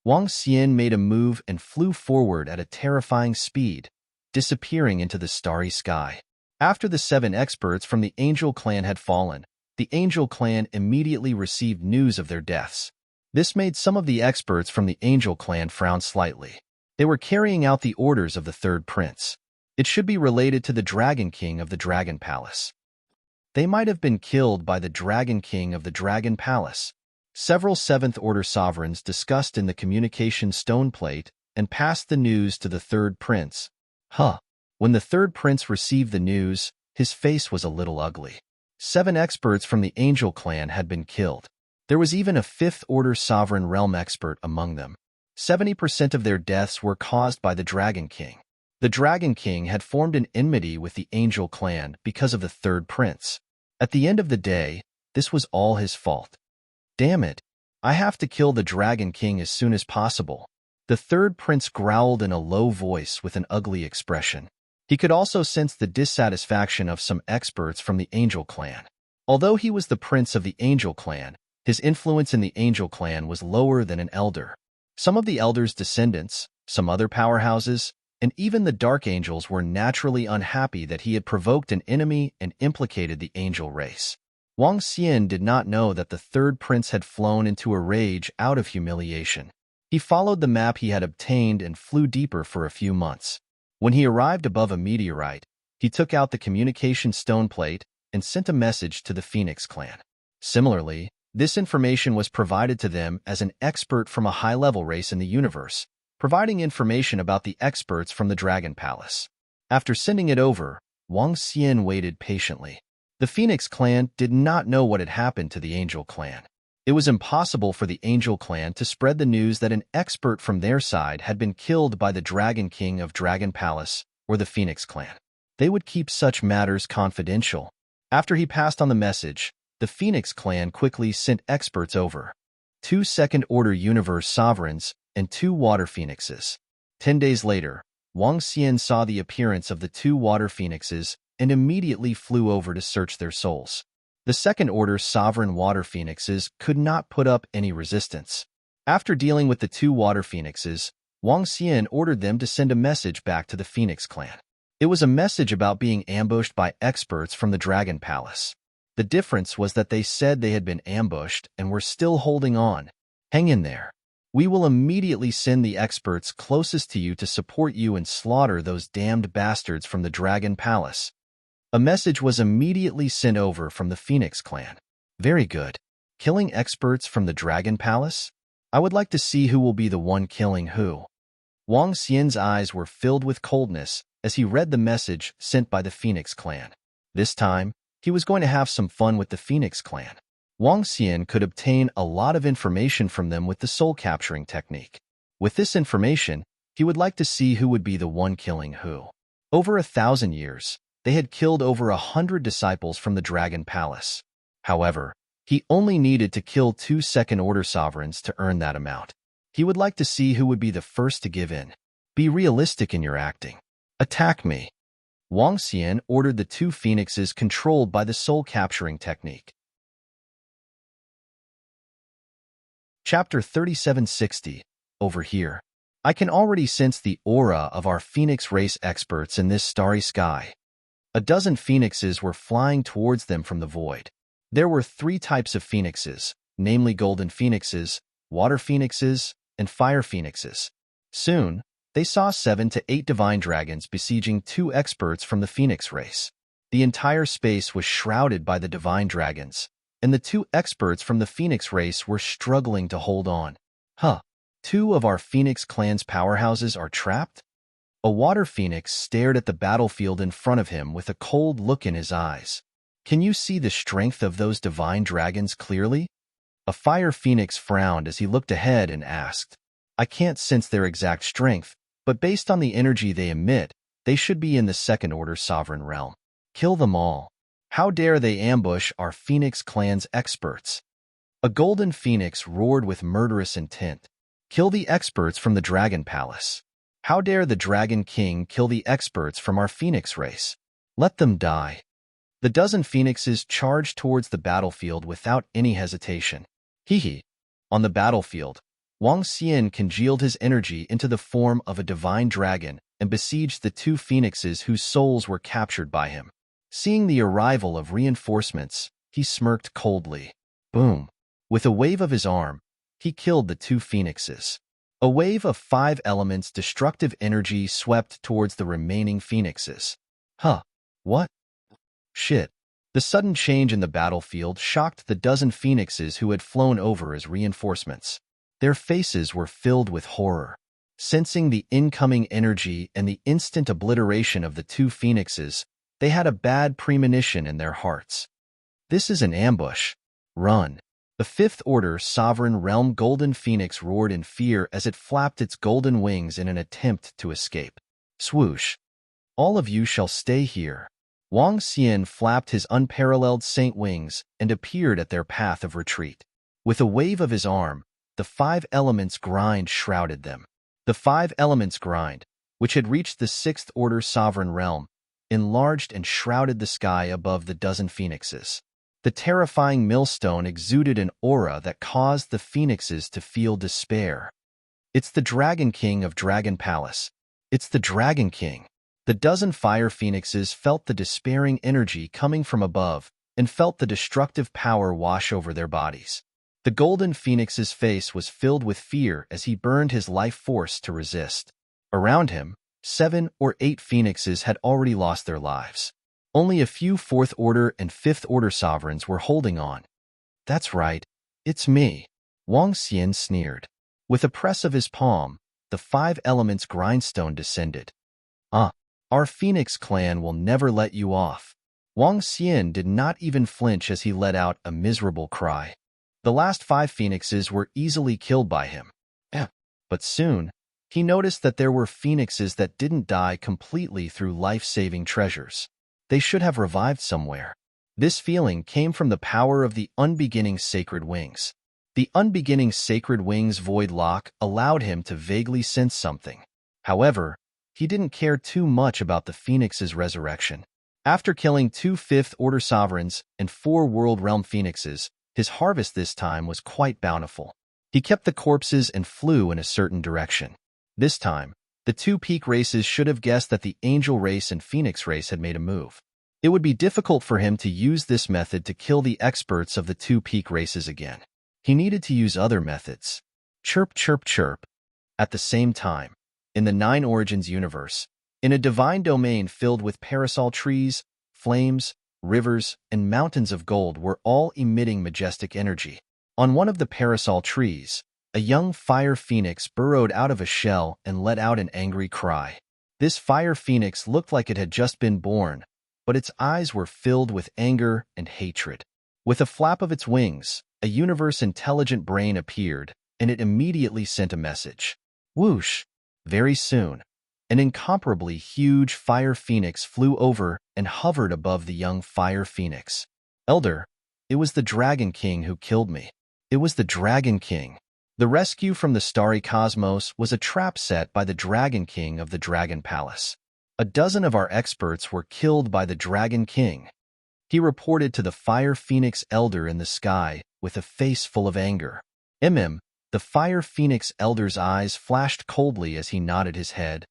Speaker 1: Wang Xian made a move and flew forward at a terrifying speed, disappearing into the starry sky. After the 7 experts from the Angel Clan had fallen, the Angel Clan immediately received news of their deaths. This made some of the experts from the Angel Clan frown slightly. They were carrying out the orders of the third prince. It should be related to the Dragon King of the Dragon Palace. They might have been killed by the Dragon King of the Dragon Palace. Several 7th Order sovereigns discussed in the communication stone plate and passed the news to the third prince. When the third prince received the news, his face was a little ugly. 7 experts from the Angel Clan had been killed. There was even a 5th Order Sovereign Realm expert among them. 70% of their deaths were caused by the Dragon King. The Dragon King had formed an enmity with the Angel Clan because of the third prince. At the end of the day, this was all his fault. Damn it, I have to kill the Dragon King as soon as possible. The third prince growled in a low voice with an ugly expression. He could also sense the dissatisfaction of some experts from the Angel Clan. Although he was the prince of the Angel Clan, his influence in the Angel Clan was lower than an elder. Some of the elders' descendants, some other powerhouses, and even the Dark Angels were naturally unhappy that he had provoked an enemy and implicated the angel race. Wang Xian did not know that the third prince had flown into a rage out of humiliation. He followed the map he had obtained and flew deeper for a few months. When he arrived above a meteorite, he took out the communication stone plate and sent a message to the Phoenix Clan. Similarly, this information was provided to them as an expert from a high-level race in the universe, providing information about the experts from the Dragon Palace. After sending it over, Wang Xian waited patiently. The Phoenix Clan did not know what had happened to the Angel Clan. It was impossible for the Angel Clan to spread the news that an expert from their side had been killed by the Dragon King of Dragon Palace or the Phoenix Clan. They would keep such matters confidential. After he passed on the message, the Phoenix Clan quickly sent experts over. 2 second-order universe sovereigns and 2 water phoenixes. 10 days later, Wang Xian saw the appearance of the 2 water phoenixes and immediately flew over to search their souls. The second-order sovereign water phoenixes could not put up any resistance. After dealing with the 2 water phoenixes, Wang Xian ordered them to send a message back to the Phoenix clan. It was a message about being ambushed by experts from the Dragon Palace. The difference was that they said they had been ambushed and were still holding on. Hang in there. We will immediately send the experts closest to you to support you and slaughter those damned bastards from the Dragon Palace. A message was immediately sent over from the Phoenix clan. Very good. Killing experts from the Dragon Palace? I would like to see who will be the one killing who. Wang Xian's eyes were filled with coldness as he read the message sent by the Phoenix clan. This time, he was going to have some fun with the Phoenix clan. Wang Xian could obtain a lot of information from them with the soul-capturing technique. With this information, he would like to see who would be the one killing who. Over 1,000 years, they had killed over 100 disciples from the Dragon Palace. However, he only needed to kill 2 second-order sovereigns to earn that amount. He would like to see who would be the first to give in. Be realistic in your acting. Attack me. Wang Xian ordered the 2 phoenixes controlled by the soul-capturing technique. Chapter 3760. Over here. I can already sense the aura of our phoenix race experts in this starry sky. A dozen phoenixes were flying towards them from the void. There were 3 types of phoenixes, namely golden phoenixes, water phoenixes, and fire phoenixes. Soon, they saw 7 to 8 divine dragons besieging 2 experts from the phoenix race. The entire space was shrouded by the divine dragons, and the 2 experts from the phoenix race were struggling to hold on. 2 of our phoenix clan's powerhouses are trapped? A water phoenix stared at the battlefield in front of him with a cold look in his eyes. Can you see the strength of those divine dragons clearly? A fire phoenix frowned as he looked ahead and asked, I can't sense their exact strength, but based on the energy they emit, they should be in the second-order sovereign realm. Kill them all. How dare they ambush our Phoenix clan's experts? A golden phoenix roared with murderous intent. Kill the experts from the Dragon Palace. How dare the Dragon King kill the experts from our Phoenix race? Let them die. The dozen phoenixes charged towards the battlefield without any hesitation. On the battlefield, Wang Xian congealed his energy into the form of a divine dragon and besieged the 2 phoenixes whose souls were captured by him. Seeing the arrival of reinforcements, he smirked coldly. Boom! With a wave of his arm, he killed the 2 phoenixes. A wave of 5 elements destructive energy swept towards the remaining phoenixes. What? Shit. The sudden change in the battlefield shocked the dozen phoenixes who had flown over as reinforcements. Their faces were filled with horror. Sensing the incoming energy and the instant obliteration of the 2 phoenixes, they had a bad premonition in their hearts. This is an ambush. Run. The 5th-order sovereign realm golden phoenix roared in fear as it flapped its golden wings in an attempt to escape. Swoosh. All of you shall stay here. Wang Xian flapped his unparalleled saint wings and appeared at their path of retreat. With a wave of his arm, the 5 elements grind shrouded them. The 5 elements grind, which had reached the 6th-order sovereign realm, enlarged and shrouded the sky above the dozen phoenixes. The terrifying millstone exuded an aura that caused the phoenixes to feel despair. It's the Dragon King of Dragon Palace. It's the Dragon King. The dozen fire phoenixes felt the despairing energy coming from above and felt the destructive power wash over their bodies. The golden phoenix's face was filled with fear as he burned his life force to resist. Around him, 7 or 8 phoenixes had already lost their lives. Only a few 4th-order and 5th-order sovereigns were holding on. That's right, it's me. Wang Xian sneered. With a press of his palm, the 5 elements grindstone descended. Our Phoenix clan will never let you off. Wang Xian did not even flinch as he let out a miserable cry. The last 5 phoenixes were easily killed by him. But soon, he noticed that there were phoenixes that didn't die completely through life-saving treasures. They should have revived somewhere. This feeling came from the power of the unbeginning sacred wings. The unbeginning sacred wings void lock allowed him to vaguely sense something. However, he didn't care too much about the phoenix's resurrection. After killing 2 5th-order sovereigns and 4 world realm phoenixes, his harvest this time was quite bountiful. He kept the corpses and flew in a certain direction. This time, the two peak races should have guessed that the angel race and phoenix race had made a move. It would be difficult for him to use this method to kill the experts of the two peak races again. He needed to use other methods. Chirp, chirp, chirp. At the same time, in the Nine Origins universe, in a divine domain filled with parasol trees, flames, rivers, and mountains of gold were all emitting majestic energy. On one of the parasol trees, a young fire phoenix burrowed out of a shell and let out an angry cry. This fire phoenix looked like it had just been born, but its eyes were filled with anger and hatred. With a flap of its wings, a universe-intelligent brain appeared, and it immediately sent a message. Whoosh! Very soon, an incomparably huge fire phoenix flew over and hovered above the young fire phoenix. Elder, it was the Dragon King who killed me. It was the Dragon King. The rescue from the starry cosmos was a trap set by the Dragon King of the Dragon Palace. A dozen of our experts were killed by the Dragon King. He reported to the Fire Phoenix Elder in the sky with a face full of anger. The Fire Phoenix Elder's eyes flashed coldly as he nodded his head.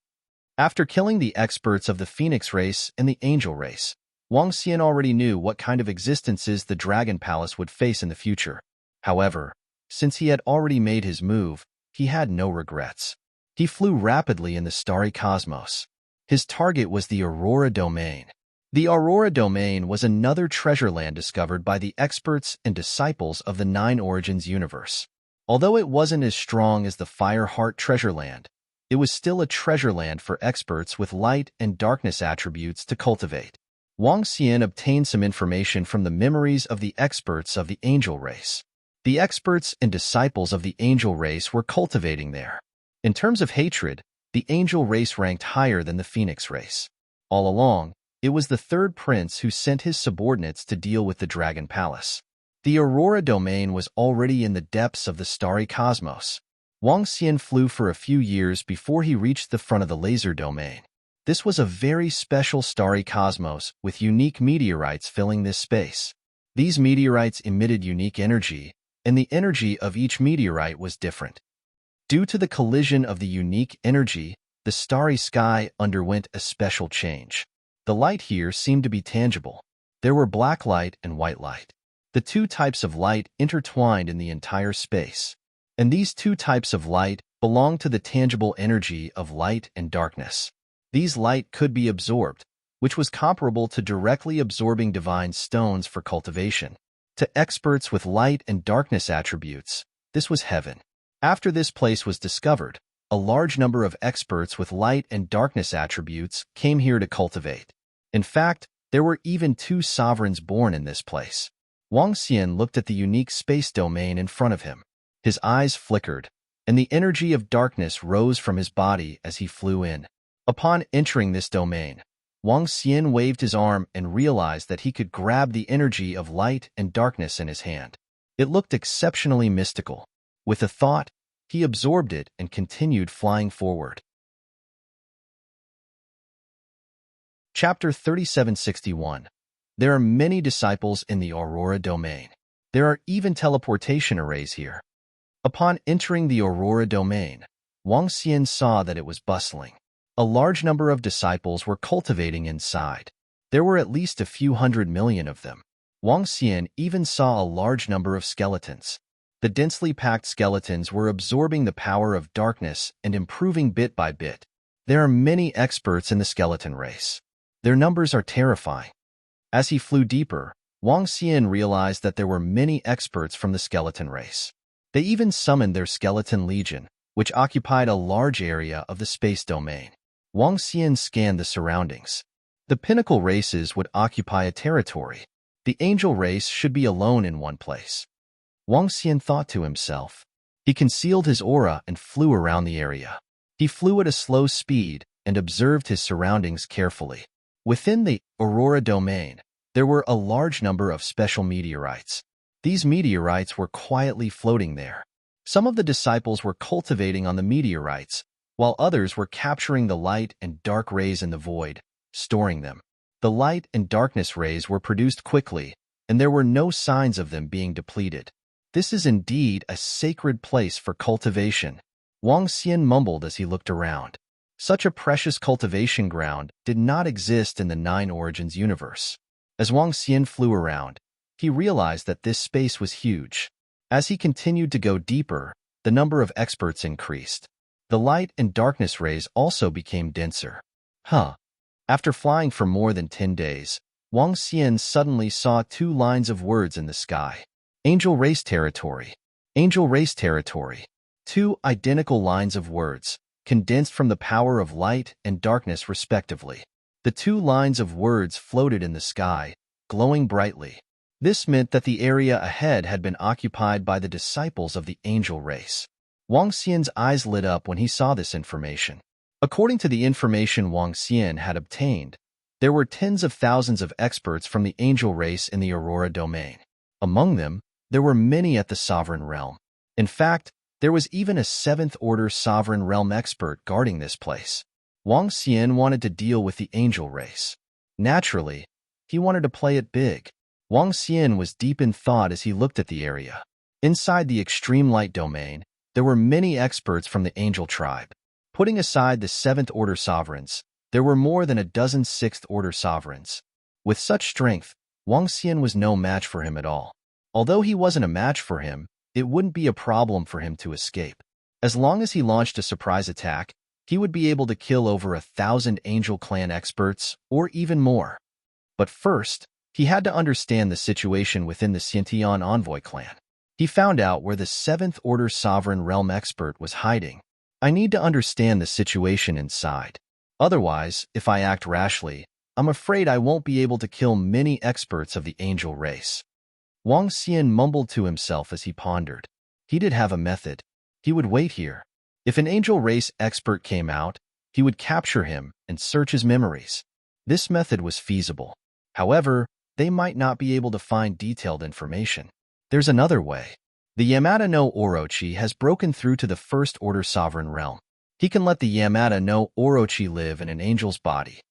Speaker 1: After killing the experts of the Phoenix race and the Angel race, Wang Xian already knew what kind of existences the Dragon Palace would face in the future. However, since he had already made his move, he had no regrets. He flew rapidly in the starry cosmos. His target was the Aurora Domain. The Aurora Domain was another treasure land discovered by the experts and disciples of the Nine Origins universe. Although it wasn't as strong as the Fire Heart treasure land, it was still a treasure land for experts with light and darkness attributes to cultivate. Wang Xian obtained some information from the memories of the experts of the Angel race. The experts and disciples of the Angel race were cultivating there. In terms of hatred, the Angel race ranked higher than the Phoenix race. All along, it was the third prince who sent his subordinates to deal with the Dragon Palace. The Aurora Domain was already in the depths of the starry cosmos. Wang Xian flew for a few years before he reached the front of the Laser Domain. This was a very special starry cosmos with unique meteorites filling this space. These meteorites emitted unique energy, and the energy of each meteorite was different. Due to the collision of the unique energy, the starry sky underwent a special change. The light here seemed to be tangible. There were black light and white light. The two types of light intertwined in the entire space. And these two types of light belong to the tangible energy of light and darkness. These light could be absorbed, which was comparable to directly absorbing divine stones for cultivation. To experts with light and darkness attributes, this was heaven. After this place was discovered, a large number of experts with light and darkness attributes came here to cultivate. In fact, there were even 2 sovereigns born in this place. Wang Xian looked at the unique space domain in front of him. His eyes flickered, and the energy of darkness rose from his body as he flew in. Upon entering this domain, Wang Xian waved his arm and realized that he could grab the energy of light and darkness in his hand. It looked exceptionally mystical. With a thought, he absorbed it and continued flying forward. Chapter 3761. There are many disciples in the Aurora Domain. There are even teleportation arrays here. Upon entering the Aurora Domain, Wang Xian saw that it was bustling. A large number of disciples were cultivating inside. There were at least a few 100 million of them. Wang Xian even saw a large number of skeletons. The densely packed skeletons were absorbing the power of darkness and improving bit by bit. There are many experts in the skeleton race. Their numbers are terrifying. As he flew deeper, Wang Xian realized that there were many experts from the skeleton race. They even summoned their skeleton legion, which occupied a large area of the space domain. Wang Xian scanned the surroundings. The pinnacle races would occupy a territory. The angel race should be alone in one place. Wang Xian thought to himself. He concealed his aura and flew around the area. He flew at a slow speed and observed his surroundings carefully. Within the Aurora Domain, there were a large number of special meteorites. These meteorites were quietly floating there. Some of the disciples were cultivating on the meteorites, while others were capturing the light and dark rays in the void, storing them. The light and darkness rays were produced quickly, and there were no signs of them being depleted. This is indeed a sacred place for cultivation. Wang Xian mumbled as he looked around. Such a precious cultivation ground did not exist in the Nine Origins universe. As Wang Xian flew around, he realized that this space was huge. As he continued to go deeper, the number of experts increased. The light and darkness rays also became denser. After flying for more than 10 days, Wang Xian suddenly saw 2 lines of words in the sky. Angel Race Territory. Angel Race Territory. 2 identical lines of words, condensed from the power of light and darkness respectively. The 2 lines of words floated in the sky, glowing brightly. This meant that the area ahead had been occupied by the disciples of the angel race. Wang Xian's eyes lit up when he saw this information. According to the information Wang Xian had obtained, there were tens of thousands of experts from the angel race in the Aurora domain. Among them, there were many at the Sovereign Realm. In fact, there was even a 7th-order Sovereign Realm expert guarding this place. Wang Xian wanted to deal with the angel race. Naturally, he wanted to play it big. Wang Xian was deep in thought as he looked at the area. Inside the extreme light domain, there were many experts from the angel tribe. Putting aside the 7th-order sovereigns, there were more than a dozen 6th-order sovereigns. With such strength, Wang Xian was no match for him at all. Although he wasn't a match for him, it wouldn't be a problem for him to escape. As long as he launched a surprise attack, he would be able to kill over 1,000 Angel Clan experts, or even more. But first, he had to understand the situation within the Xintian Envoy clan. He found out where the 7th-order Sovereign Realm expert was hiding. I need to understand the situation inside. Otherwise, if I act rashly, I'm afraid I won't be able to kill many experts of the angel race. Wang Xian mumbled to himself as he pondered. He did have a method. He would wait here. If an angel race expert came out, he would capture him and search his memories. This method was feasible. However, they might not be able to find detailed information. There's another way. The Yamada no Orochi has broken through to the 1st-order Sovereign Realm. He can let the Yamada no Orochi live in an angel's body.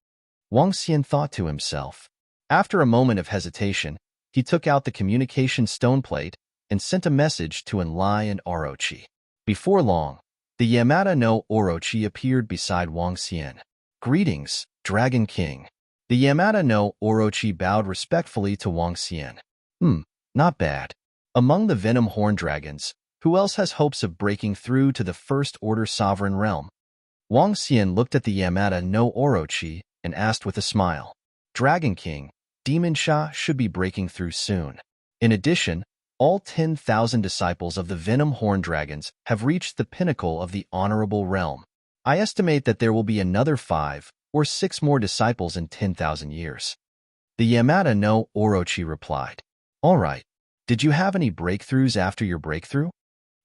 Speaker 1: Wang Xian thought to himself. After a moment of hesitation, he took out the communication stone plate and sent a message to Enlai and Orochi. Before long, the Yamada no Orochi appeared beside Wang Xian. Greetings, Dragon King. The Yamada no Orochi bowed respectfully to Wang Xian. Not bad. Among the Venom Horn Dragons, who else has hopes of breaking through to the 1st-order Sovereign Realm? Wang Xian looked at the Yamada no Orochi and asked with a smile. Dragon King, Demon Sha should be breaking through soon. In addition, all 10,000 disciples of the Venom Horn Dragons have reached the pinnacle of the Honorable Realm. I estimate that there will be another 5 or 6 more disciples in 10,000 years. The Yamada no Orochi replied. All right. Did you have any breakthroughs after your breakthrough?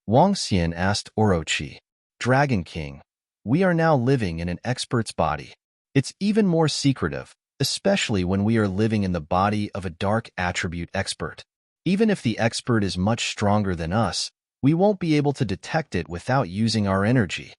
Speaker 1: Wang Xian asked Orochi. Dragon King, we are now living in an expert's body. It's even more secretive, especially when we are living in the body of a dark attribute expert. Even if the expert is much stronger than us, we won't be able to detect it without using our energy.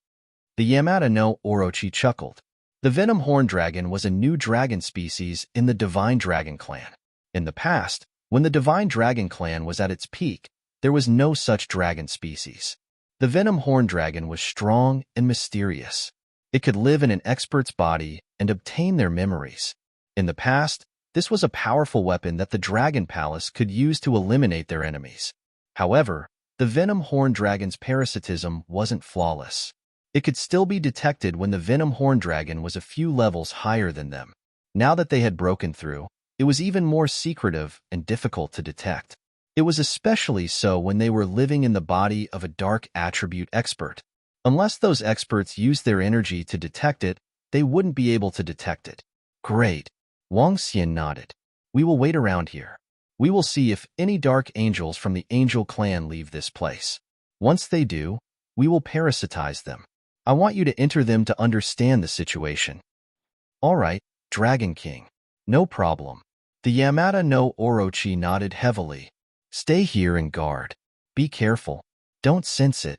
Speaker 1: The Yamada no Orochi chuckled. The Venom Horn Dragon was a new dragon species in the Divine Dragon Clan. In the past, when the Divine Dragon Clan was at its peak, there was no such dragon species. The Venom Horn Dragon was strong and mysterious. It could live in an expert's body and obtain their memories. In the past, this was a powerful weapon that the Dragon Palace could use to eliminate their enemies. However, the Venom Horn Dragon's parasitism wasn't flawless. It could still be detected when the Venom Horn Dragon was a few levels higher than them. Now that they had broken through, it was even more secretive and difficult to detect. It was especially so when they were living in the body of a dark attribute expert. Unless those experts used their energy to detect it, they wouldn't be able to detect it. Great. Wang Xian nodded. We will wait around here. We will see if any dark angels from the Angel Clan leave this place. Once they do, we will parasitize them. I want you to enter them to understand the situation. All right, Dragon King. No problem. The Yamada no Orochi nodded heavily. Stay here and guard. Be careful. Don't sense it.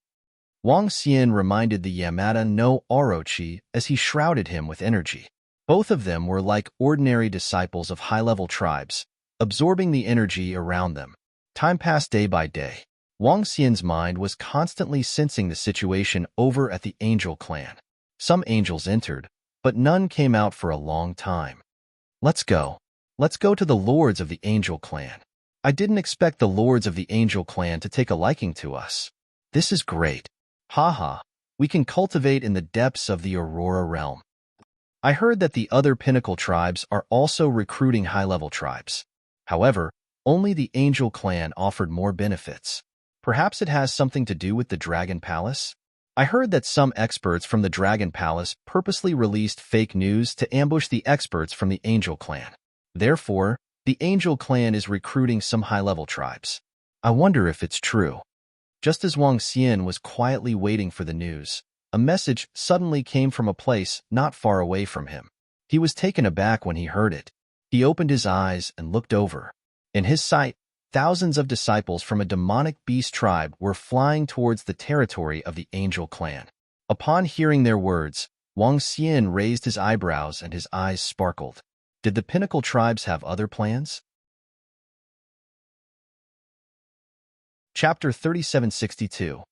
Speaker 1: Wang Xian reminded the Yamada no Orochi as he shrouded him with energy. Both of them were like ordinary disciples of high-level tribes, absorbing the energy around them. Time passed day by day. Wang Xian's mind was constantly sensing the situation over at the Angel clan. Some angels entered, but none came out for a long time. Let's go. Let's go to the lords of the Angel clan. I didn't expect the lords of the Angel clan to take a liking to us. This is great. Haha, we can cultivate in the depths of the Aurora realm. I heard that the other pinnacle tribes are also recruiting high-level tribes. However, only the Angel clan offered more benefits. Perhaps it has something to do with the Dragon Palace? I heard that some experts from the Dragon Palace purposely released fake news to ambush the experts from the Angel clan. Therefore, the Angel clan is recruiting some high-level tribes. I wonder if it's true. Just as Wang Xian was quietly waiting for the news, a message suddenly came from a place not far away from him. He was taken aback when he heard it. He opened his eyes and looked over. In his sight, thousands of disciples from a demonic beast tribe were flying towards the territory of the Angel clan. Upon hearing their words, Wang Xian raised his eyebrows and his eyes sparkled. Did the pinnacle tribes have other plans? Chapter 3762.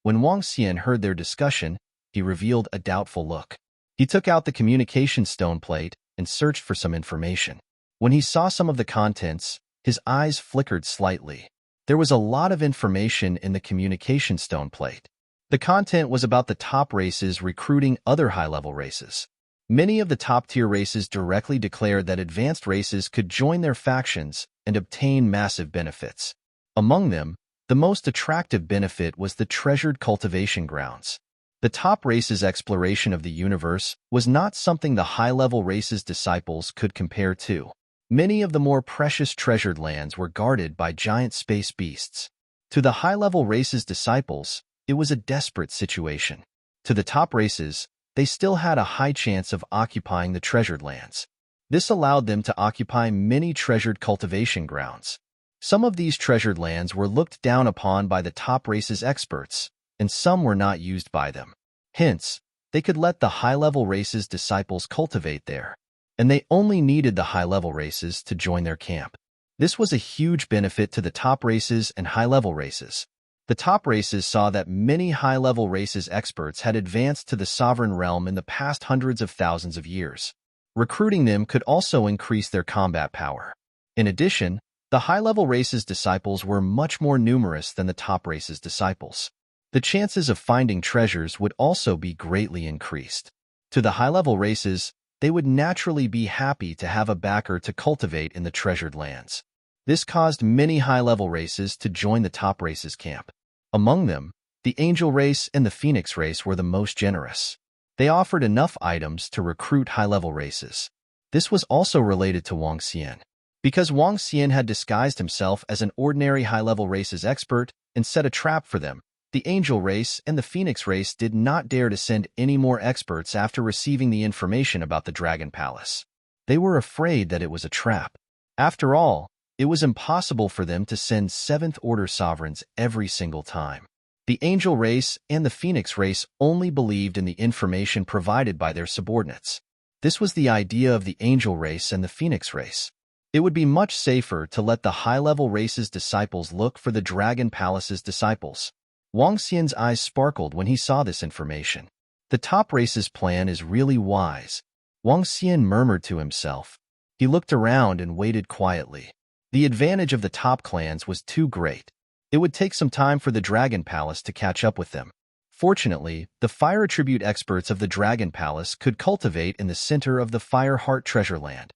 Speaker 1: When Wang Xian heard their discussion, he revealed a doubtful look. He took out the communication stone plate and searched for some information. When he saw some of the contents, his eyes flickered slightly. There was a lot of information in the communication stone plate. The content was about the top races recruiting other high-level races. Many of the top-tier races directly declared that advanced races could join their factions and obtain massive benefits. Among them, the most attractive benefit was the treasured cultivation grounds. The top race's exploration of the universe was not something the high-level race's disciples could compare to. Many of the more precious treasured lands were guarded by giant space beasts. To the high-level race's disciples, it was a desperate situation. To the top races, they still had a high chance of occupying the treasured lands. This allowed them to occupy many treasured cultivation grounds. Some of these treasured lands were looked down upon by the top race's experts, and some were not used by them. Hence, they could let the high-level race's disciples cultivate there, and they only needed the high-level races to join their camp. This was a huge benefit to the top races and high-level races. The top races saw that many high-level races experts had advanced to the sovereign realm in the past hundreds of thousands of years. Recruiting them could also increase their combat power. In addition, the high-level race's disciples were much more numerous than the top race's disciples. The chances of finding treasures would also be greatly increased. To the high-level races, they would naturally be happy to have a backer to cultivate in the treasured lands. This caused many high-level races to join the top race's camp. Among them, the Angel race and the Phoenix race were the most generous. They offered enough items to recruit high-level races. This was also related to Wang Xian. Because Wang Xian had disguised himself as an ordinary high-level race's expert and set a trap for them, the Angel race and the Phoenix race did not dare to send any more experts after receiving the information about the Dragon Palace. They were afraid that it was a trap. After all, it was impossible for them to send seventh-order sovereigns every single time. The Angel race and the Phoenix race only believed in the information provided by their subordinates. This was the idea of the Angel race and the Phoenix race. It would be much safer to let the high-level race's disciples look for the Dragon Palace's disciples. Wang Xian's eyes sparkled when he saw this information. The top race's plan is really wise. Wang Xian murmured to himself. He looked around and waited quietly. The advantage of the top clans was too great. It would take some time for the Dragon Palace to catch up with them. Fortunately, the fire attribute experts of the Dragon Palace could cultivate in the center of the Fire Heart Treasure Land.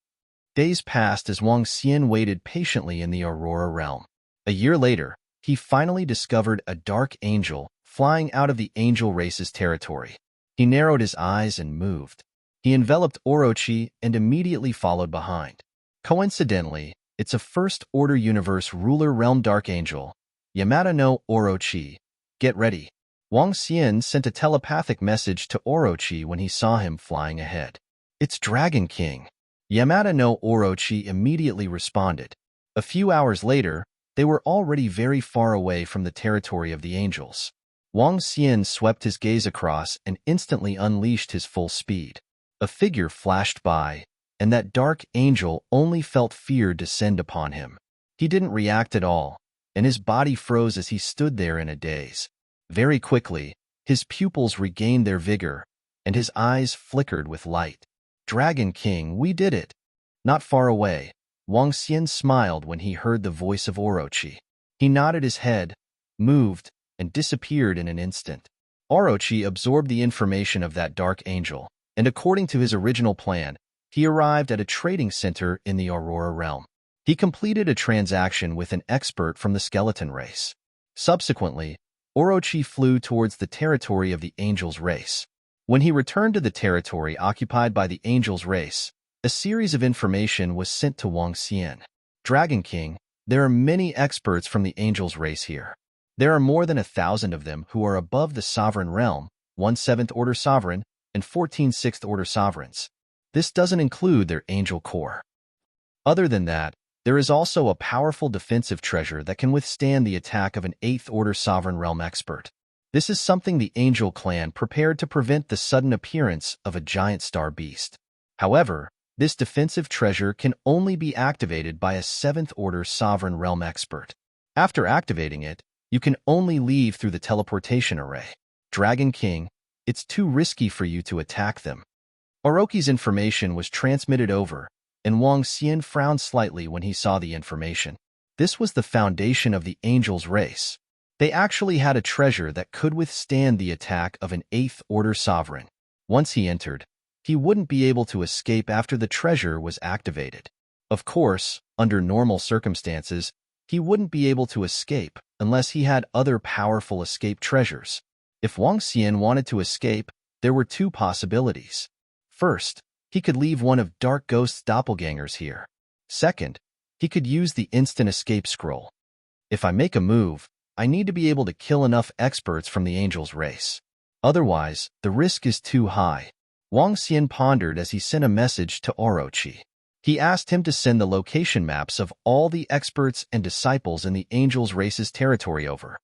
Speaker 1: Days passed as Wang Xian waited patiently in the Aurora realm. A year later, he finally discovered a dark angel flying out of the Angel race's territory. He narrowed his eyes and moved. He enveloped Orochi and immediately followed behind. Coincidentally, it's a first-order universe ruler realm dark angel, Yamada no Orochi. Get ready. Wang Xian sent a telepathic message to Orochi when he saw him flying ahead. It's Dragon King. Yamada no Orochi immediately responded. A few hours later, they were already very far away from the territory of the angels. Wang Xian swept his gaze across and instantly unleashed his full speed. A figure flashed by, and that dark angel only felt fear descend upon him. He didn't react at all. and his body froze as he stood there in a daze. Very quickly, his pupils regained their vigor, and his eyes flickered with light. Dragon King, we did it! Not far away, Wang Xian smiled when he heard the voice of Orochi. He nodded his head, moved, and disappeared in an instant. Orochi absorbed the information of that dark angel, and according to his original plan, he arrived at a trading center in the Aurora realm. He completed a transaction with an expert from the skeleton race. Subsequently, Orochi flew towards the territory of the Angel's race. When he returned to the territory occupied by the Angel's race, a series of information was sent to Wang Xian. Dragon King, there are many experts from the Angel's race here. There are more than 1,000 of them who are above the sovereign realm, 1 7th order sovereign and 14 6th order sovereigns. This doesn't include their angel core. Other than that, there is also a powerful defensive treasure that can withstand the attack of an 8th order sovereign realm expert. This is something the Angel clan prepared to prevent the sudden appearance of a giant star beast. However, this defensive treasure can only be activated by a 7th order sovereign realm expert. After activating it, you can only leave through the teleportation array. Dragon King, it's too risky for you to attack them. Orochi's information was transmitted over, and Wang Xian frowned slightly when he saw the information. This was the foundation of the Angel's race. They actually had a treasure that could withstand the attack of an 8th order sovereign. Once he entered, he wouldn't be able to escape after the treasure was activated. Of course, under normal circumstances, he wouldn't be able to escape unless he had other powerful escape treasures. If Wang Xian wanted to escape, there were two possibilities. First, he could leave one of Dark Ghost's doppelgangers here. Second, he could use the instant escape scroll. If I make a move, I need to be able to kill enough experts from the Angel's race. Otherwise, the risk is too high. Wang Xian pondered as he sent a message to Orochi. He asked him to send the location maps of all the experts and disciples in the Angel's race's territory over.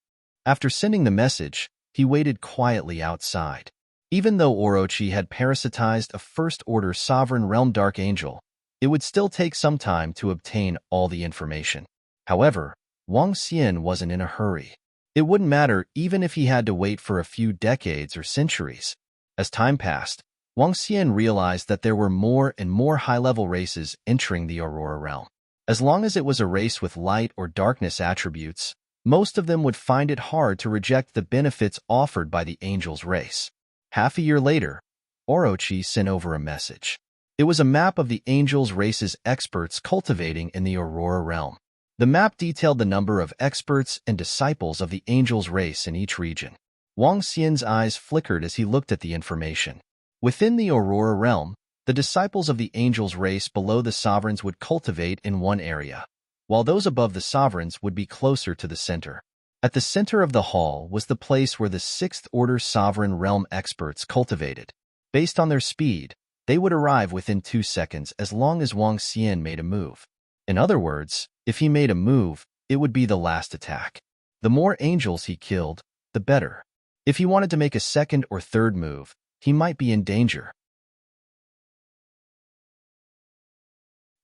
Speaker 1: After sending the message, he waited quietly outside. Even though Orochi had parasitized a first-order sovereign realm dark angel, it would still take some time to obtain all the information. However, Wang Xian wasn't in a hurry. It wouldn't matter even if he had to wait for a few decades or centuries. As time passed, Wang Xian realized that there were more and more high-level races entering the Aurora realm. As long as it was a race with light or darkness attributes, most of them would find it hard to reject the benefits offered by the Angel's race. Half a year later, Orochi sent over a message. It was a map of the Angel's race's experts cultivating in the Aurora realm. The map detailed the number of experts and disciples of the Angel's race in each region. Wang Xian's eyes flickered as he looked at the information. Within the Aurora realm, the disciples of the Angel's race below the sovereigns would cultivate in one area, while those above the sovereigns would be closer to the center. At the center of the hall was the place where the 6th order sovereign realm experts cultivated. Based on their speed, they would arrive within 2 seconds as long as Wang Xian made a move. In other words, if he made a move, it would be the last attack. The more angels he killed, the better. If he wanted to make a second or third move, he might be in danger.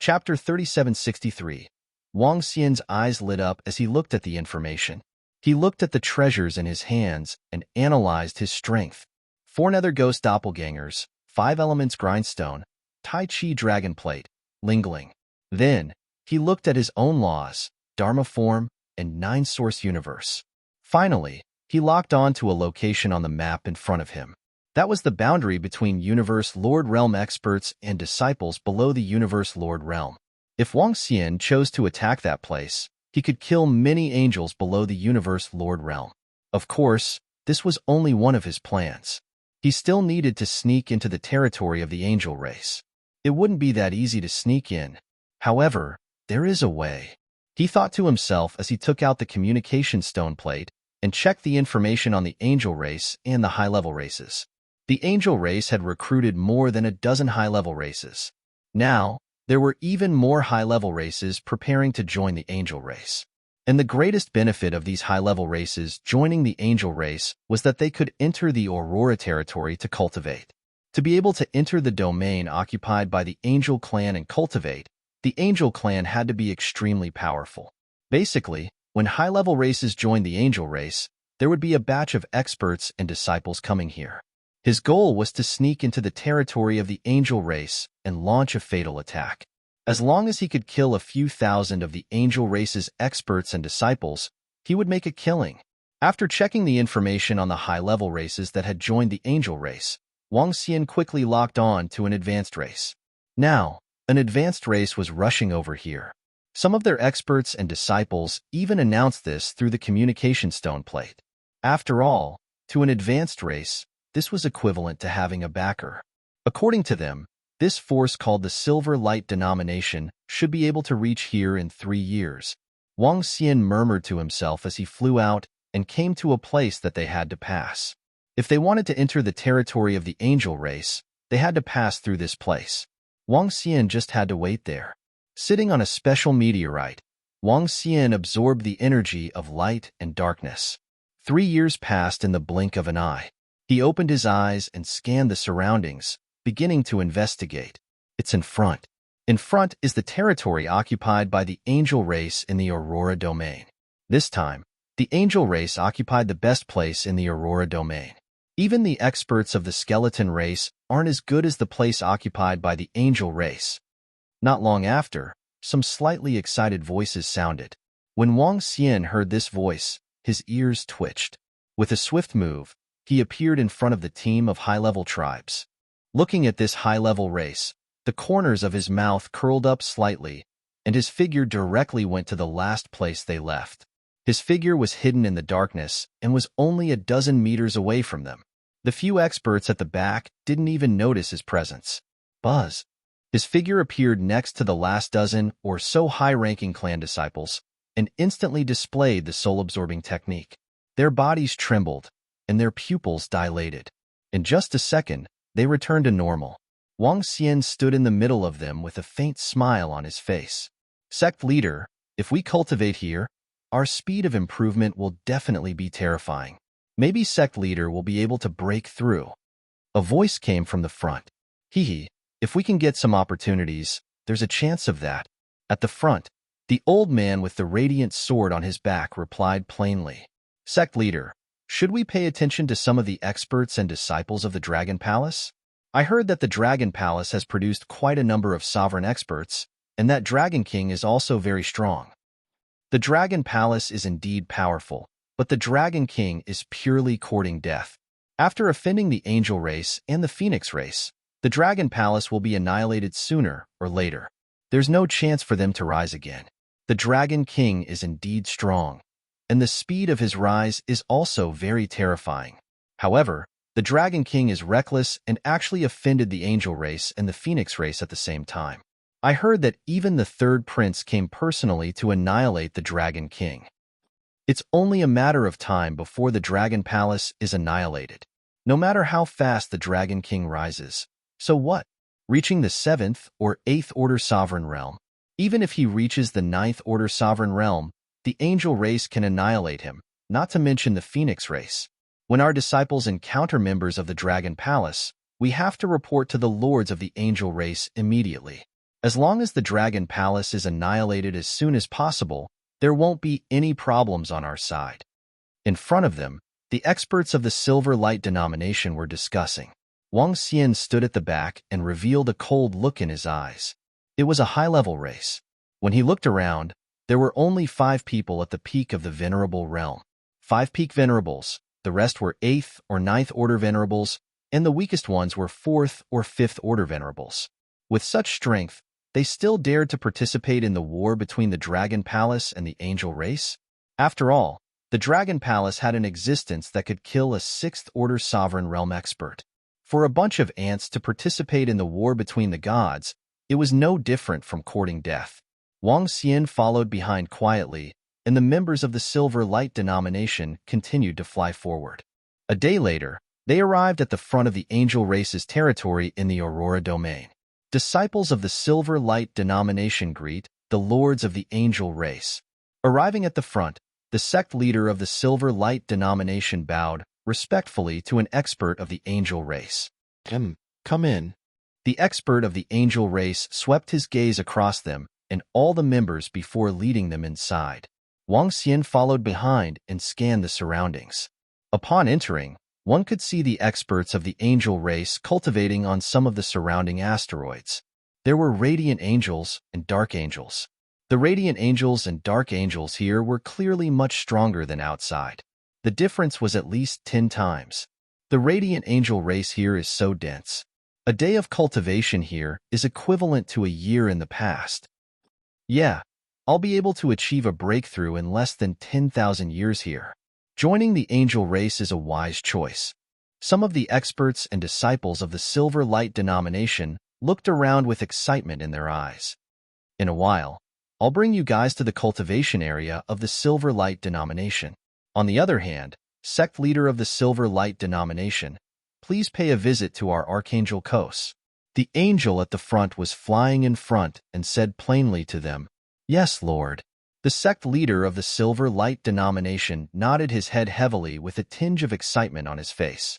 Speaker 1: Chapter 3763. Wang Xian's eyes lit up as he looked at the information. He looked at the treasures in his hands and analyzed his strength. 4 Nether Ghost Doppelgangers, 5 Elements Grindstone, Tai Chi Dragon Plate, Lingling. Then, he looked at his own laws, Dharma Form, and 9 Source Universe. Finally, he locked on to a location on the map in front of him. That was the boundary between Universe Lord Realm experts and disciples below the Universe Lord Realm. If Wang Xian chose to attack that place, he could kill many angels below the Universe Lord Realm. Of course, this was only one of his plans. He still needed to sneak into the territory of the angel race. It wouldn't be that easy to sneak in. However, there is a way. He thought to himself as he took out the communication stone plate and checked the information on the angel race and the high-level races. The angel race had recruited more than a dozen high-level races. Now, there were even more high-level races preparing to join the angel race. And the greatest benefit of these high-level races joining the angel race was that they could enter the Aurora territory to cultivate. To be able to enter the domain occupied by the Angel clan and cultivate, the Angel clan had to be extremely powerful. Basically, When high-level races joined the angel race, there would be a batch of experts and disciples coming here. His goal was to sneak into the territory of the angel race and launch a fatal attack. As long as he could kill a few thousand of the angel race's experts and disciples, he would make a killing. After checking the information on the high-level races that had joined the angel race, Wang Xian quickly locked on to an advanced race. Now, an advanced race was rushing over here. Some of their experts and disciples even announced this through the communication stone plate. After all, to an advanced race, this was equivalent to having a backer. According to them, this force called the Silver Light denomination should be able to reach here in 3 years. Wang Xian murmured to himself as he flew out and came to a place that they had to pass. If they wanted to enter the territory of the angel race, they had to pass through this place. Wang Xian just had to wait there. Sitting on a special meteorite, Wang Xian absorbed the energy of light and darkness. 3 years passed in the blink of an eye. He opened his eyes and scanned the surroundings, beginning to investigate. It's in front. In front is the territory occupied by the angel race in the Aurora domain. This time, the angel race occupied the best place in the Aurora domain. Even the experts of the skeleton race aren't as good as the place occupied by the angel race. Not long after, some slightly excited voices sounded. When Wang Xian heard this voice, his ears twitched. With a swift move, he appeared in front of the team of high-level tribes. Looking at this high-level race, the corners of his mouth curled up slightly, and his figure directly went to the last place they left. His figure was hidden in the darkness and was only a dozen meters away from them. The few experts at the back didn't even notice his presence. Buzz. His figure appeared next to the last dozen or so high-ranking clan disciples and instantly displayed the soul-absorbing technique. Their bodies trembled, and their pupils dilated. In just a second, they returned to normal. Wang Xian stood in the middle of them with a faint smile on his face. Sect leader, if we cultivate here, our speed of improvement will definitely be terrifying. Maybe sect leader will be able to break through. A voice came from the front. Hee, if we can get some opportunities, there's a chance of that. At the front, the old man with the radiant sword on his back replied plainly. Sect leader, should we pay attention to some of the experts and disciples of the Dragon Palace? I heard that the Dragon Palace has produced quite a number of sovereign experts, and that Dragon King is also very strong. The Dragon Palace is indeed powerful, but the Dragon King is purely courting death. After offending the Angel race and the Phoenix race, the Dragon Palace will be annihilated sooner or later. There's no chance for them to rise again. The Dragon King is indeed strong, and the speed of his rise is also very terrifying. However, the Dragon King is reckless and actually offended the Angel race and the Phoenix race at the same time. I heard that even the third prince came personally to annihilate the Dragon King. It's only a matter of time before the Dragon Palace is annihilated, no matter how fast the Dragon King rises. So what? Reaching the 7th or 8th order sovereign realm. Even if he reaches the 9th order sovereign realm, the Angel race can annihilate him, not to mention the Phoenix race. When our disciples encounter members of the Dragon Palace, we have to report to the lords of the Angel race immediately. As long as the Dragon Palace is annihilated as soon as possible, there won't be any problems on our side. In front of them, the experts of the Silver Light denomination were discussing. Wang Xian stood at the back and revealed a cold look in his eyes. It was a high-level race. When he looked around, there were only 5 people at the peak of the Venerable realm. 5 peak Venerables, the rest were 8th or 9th order Venerables, and the weakest ones were 4th or 5th order Venerables. With such strength, they still dared to participate in the war between the Dragon Palace and the Angel race. After all, the Dragon Palace had an existence that could kill a 6th order sovereign realm expert. For a bunch of ants to participate in the war between the gods, it was no different from courting death. Wang Xian followed behind quietly, and the members of the Silver Light denomination continued to fly forward. A day later, they arrived at the front of the Angel race's territory in the Aurora domain. Disciples of the Silver Light denomination greet the lords of the Angel race. Arriving at the front, the sect leader of the Silver Light denomination bowed respectfully to an expert of the Angel race. Come in. The expert of the Angel race swept his gaze across them and all the members before leading them inside. Wang Xian followed behind and scanned the surroundings. Upon entering, one could see the experts of the angel race cultivating on some of the surrounding asteroids. There were radiant angels and dark angels. The radiant angels and dark angels here were clearly much stronger than outside. The difference was at least 10 times. The radiant angel race here is so dense. A day of cultivation here is equivalent to a year in the past. Yeah, I'll be able to achieve a breakthrough in less than 10,000 years here. Joining the angel race is a wise choice. Some of the experts and disciples of the Silver Light denomination looked around with excitement in their eyes. In a while, I'll bring you guys to the cultivation area of the Silver Light denomination. On the other hand, sect leader of the Silver Light denomination, please pay a visit to our Archangel Kos. The angel at the front was flying in front and said plainly to them, "Yes, Lord." The sect leader of the Silver Light denomination nodded his head heavily with a tinge of excitement on his face.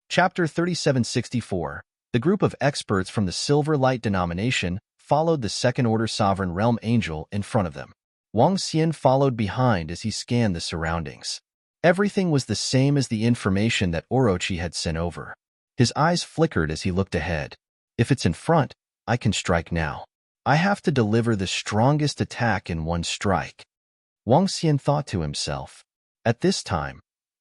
Speaker 1: Chapter 3764. The group of experts from the Silver Light denomination followed the second-order sovereign realm angel in front of them. Wang Xian followed behind as he scanned the surroundings. Everything was the same as the information that Orochi had sent over. His eyes flickered as he looked ahead. If it's in front, I can strike now. I have to deliver the strongest attack in one strike. Wang Xian thought to himself. At this time,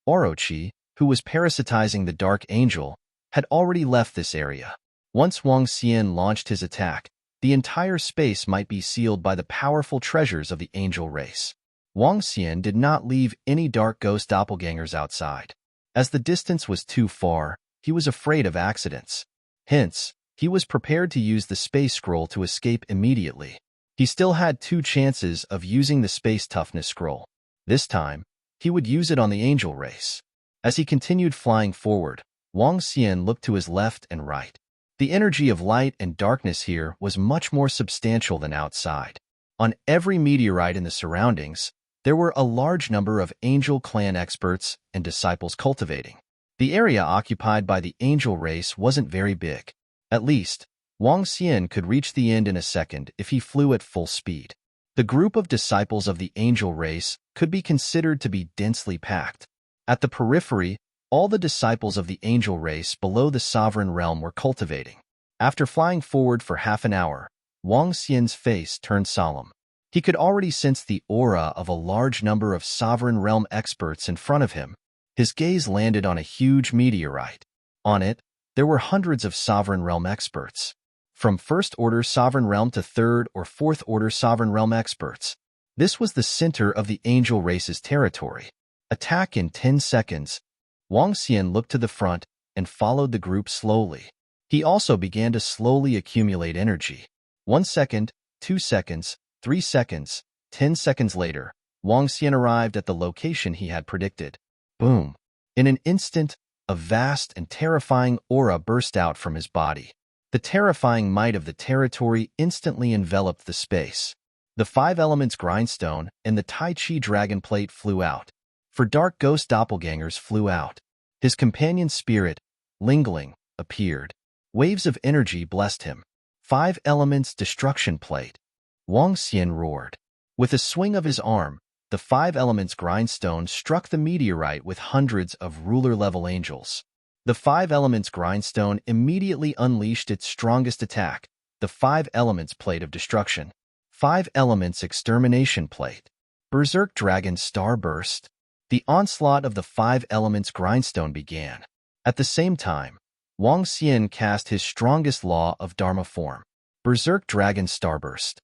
Speaker 1: Orochi, who was parasitizing the Dark Angel, had already left this area. Once Wang Xian launched his attack, the entire space might be sealed by the powerful treasures of the angel race. Wang Xian did not leave any dark ghost doppelgangers outside. As the distance was too far, he was afraid of accidents. Hence, he was prepared to use the space scroll to escape immediately. He still had 2 chances of using the space toughness scroll. This time, he would use it on the angel race. As he continued flying forward, Wang Xian looked to his left and right. The energy of light and darkness here was much more substantial than outside. On every meteorite in the surroundings, there were a large number of angel clan experts and disciples cultivating. The area occupied by the angel race wasn't very big. At least, Wang Xian could reach the end in a second if he flew at full speed. The group of disciples of the angel race could be considered to be densely packed. At the periphery, all the disciples of the angel race below the sovereign realm were cultivating. After flying forward for half an hour, Wang Xian's face turned solemn. He could already sense the aura of a large number of sovereign realm experts in front of him. His gaze landed on a huge meteorite. On it, there were hundreds of sovereign realm experts. From first-order sovereign realm to third or fourth-order sovereign realm experts. This was the center of the angel race's territory. Attack in 10 seconds. Wang Xian looked to the front and followed the group slowly. He also began to slowly accumulate energy. 1 second, 2 seconds, 3 seconds, 10 seconds later, Wang Xian arrived at the location he had predicted. Boom! In an instant, a vast and terrifying aura burst out from his body. The terrifying might of the territory instantly enveloped the space. The 5 elements grindstone and the Tai Chi dragon plate flew out. For dark ghost doppelgangers flew out. His companion spirit, Lingling, appeared. Waves of energy blessed him. 5 elements destruction plate. Wang Xian roared. With a swing of his arm, the 5 elements grindstone struck the meteorite with hundreds of ruler-level angels. The 5 elements grindstone immediately unleashed its strongest attack, the 5 elements plate of destruction. 5 elements extermination plate. Berserk Dragon Starburst. The onslaught of the 5 elements grindstone began. At the same time, Wang Xian cast his strongest law of Dharma form, Berserk Dragon Starburst.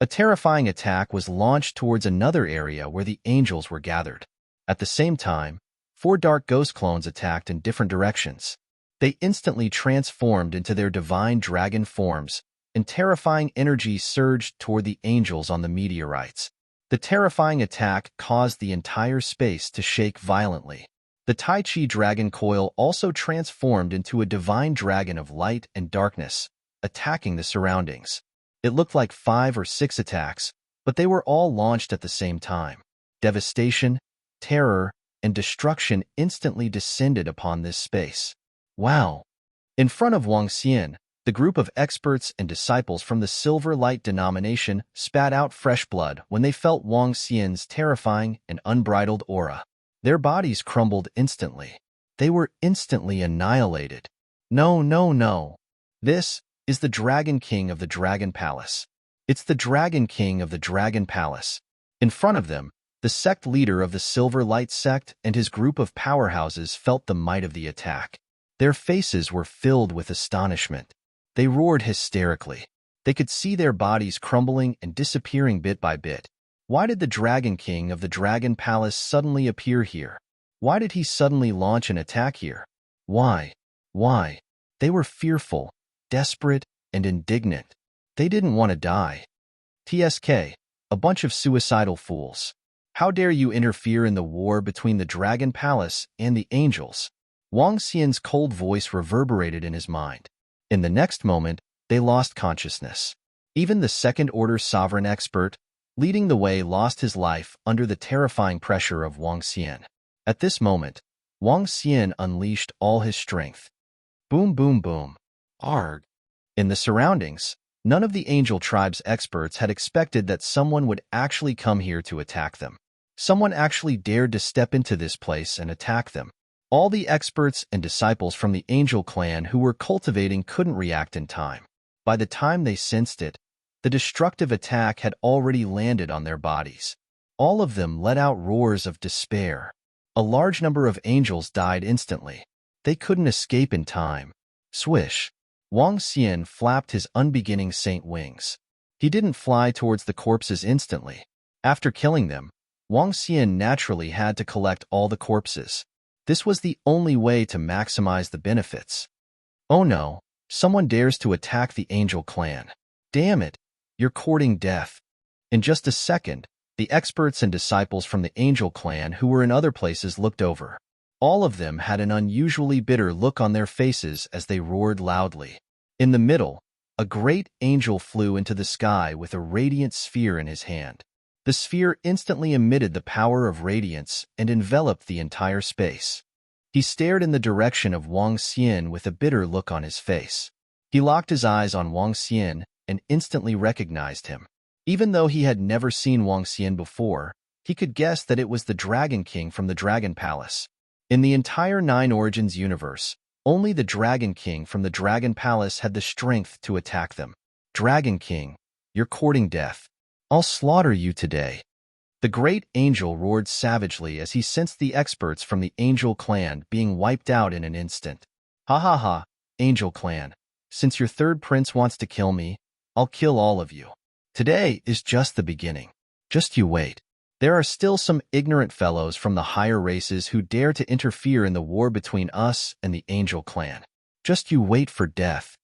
Speaker 1: A terrifying attack was launched towards another area where the angels were gathered. At the same time, 4 dark ghost clones attacked in different directions. They instantly transformed into their divine dragon forms, and terrifying energy surged toward the angels on the meteorites. The terrifying attack caused the entire space to shake violently. The Tai Chi dragon coil also transformed into a divine dragon of light and darkness, attacking the surroundings. It looked like 5 or 6 attacks, but they were all launched at the same time. Devastation, terror, and destruction instantly descended upon this space. Wow! In front of Wang Xian, The group of experts and disciples from the Silver Light denomination spat out fresh blood when they felt Wang Xian's terrifying and unbridled aura. Their bodies crumbled instantly. They were instantly annihilated. No, no, no. This is the Dragon King of the Dragon Palace. It's the Dragon King of the Dragon Palace. In front of them, the sect leader of the Silver Light sect and his group of powerhouses felt the might of the attack. Their faces were filled with astonishment. They roared hysterically. They could see their bodies crumbling and disappearing bit by bit. Why did the Dragon King of the Dragon Palace suddenly appear here? Why did he suddenly launch an attack here? Why? Why? They were fearful, desperate, and indignant. They didn't want to die. TSK, a bunch of suicidal fools. How dare you interfere in the war between the Dragon Palace and the angels? Wang Xian's cold voice reverberated in his mind. In the next moment, they lost consciousness. Even the second-order sovereign expert, leading the way, lost his life under the terrifying pressure of Wang Xian. At this moment, Wang Xian unleashed all his strength. Boom, boom, boom. Arg. In the surroundings, none of the angel tribe's experts had expected that someone would actually come here to attack them. Someone actually dared to step into this place and attack them. All the experts and disciples from the angel clan who were cultivating couldn't react in time. By the time they sensed it, the destructive attack had already landed on their bodies. All of them let out roars of despair. A large number of angels died instantly. They couldn't escape in time. Swish. Wang Xian flapped his unbeginning saint wings. He didn't fly towards the corpses instantly. After killing them, Wang Xian naturally had to collect all the corpses. This was the only way to maximize the benefits. Oh no, someone dares to attack the angel clan. Damn it, you're courting death. In just a second, the experts and disciples from the angel clan who were in other places looked over. All of them had an unusually bitter look on their faces as they roared loudly. In the middle, a great angel flew into the sky with a radiant sphere in his hand. The sphere instantly emitted the power of radiance and enveloped the entire space. He stared in the direction of Wang Xian with a bitter look on his face. He locked his eyes on Wang Xian and instantly recognized him. Even though he had never seen Wang Xian before, he could guess that it was the Dragon King from the Dragon Palace. In the entire Nine Origins universe, only the Dragon King from the Dragon Palace had the strength to attack them. Dragon King, you're courting death. I'll slaughter you today. The great angel roared savagely as he sensed the experts from the angel clan being wiped out in an instant. Ha ha ha, angel clan. Since your third prince wants to kill me, I'll kill all of you. Today is just the beginning. Just you wait. There are still some ignorant fellows from the higher races who dare to interfere in the war between us and the angel clan. Just you wait for death.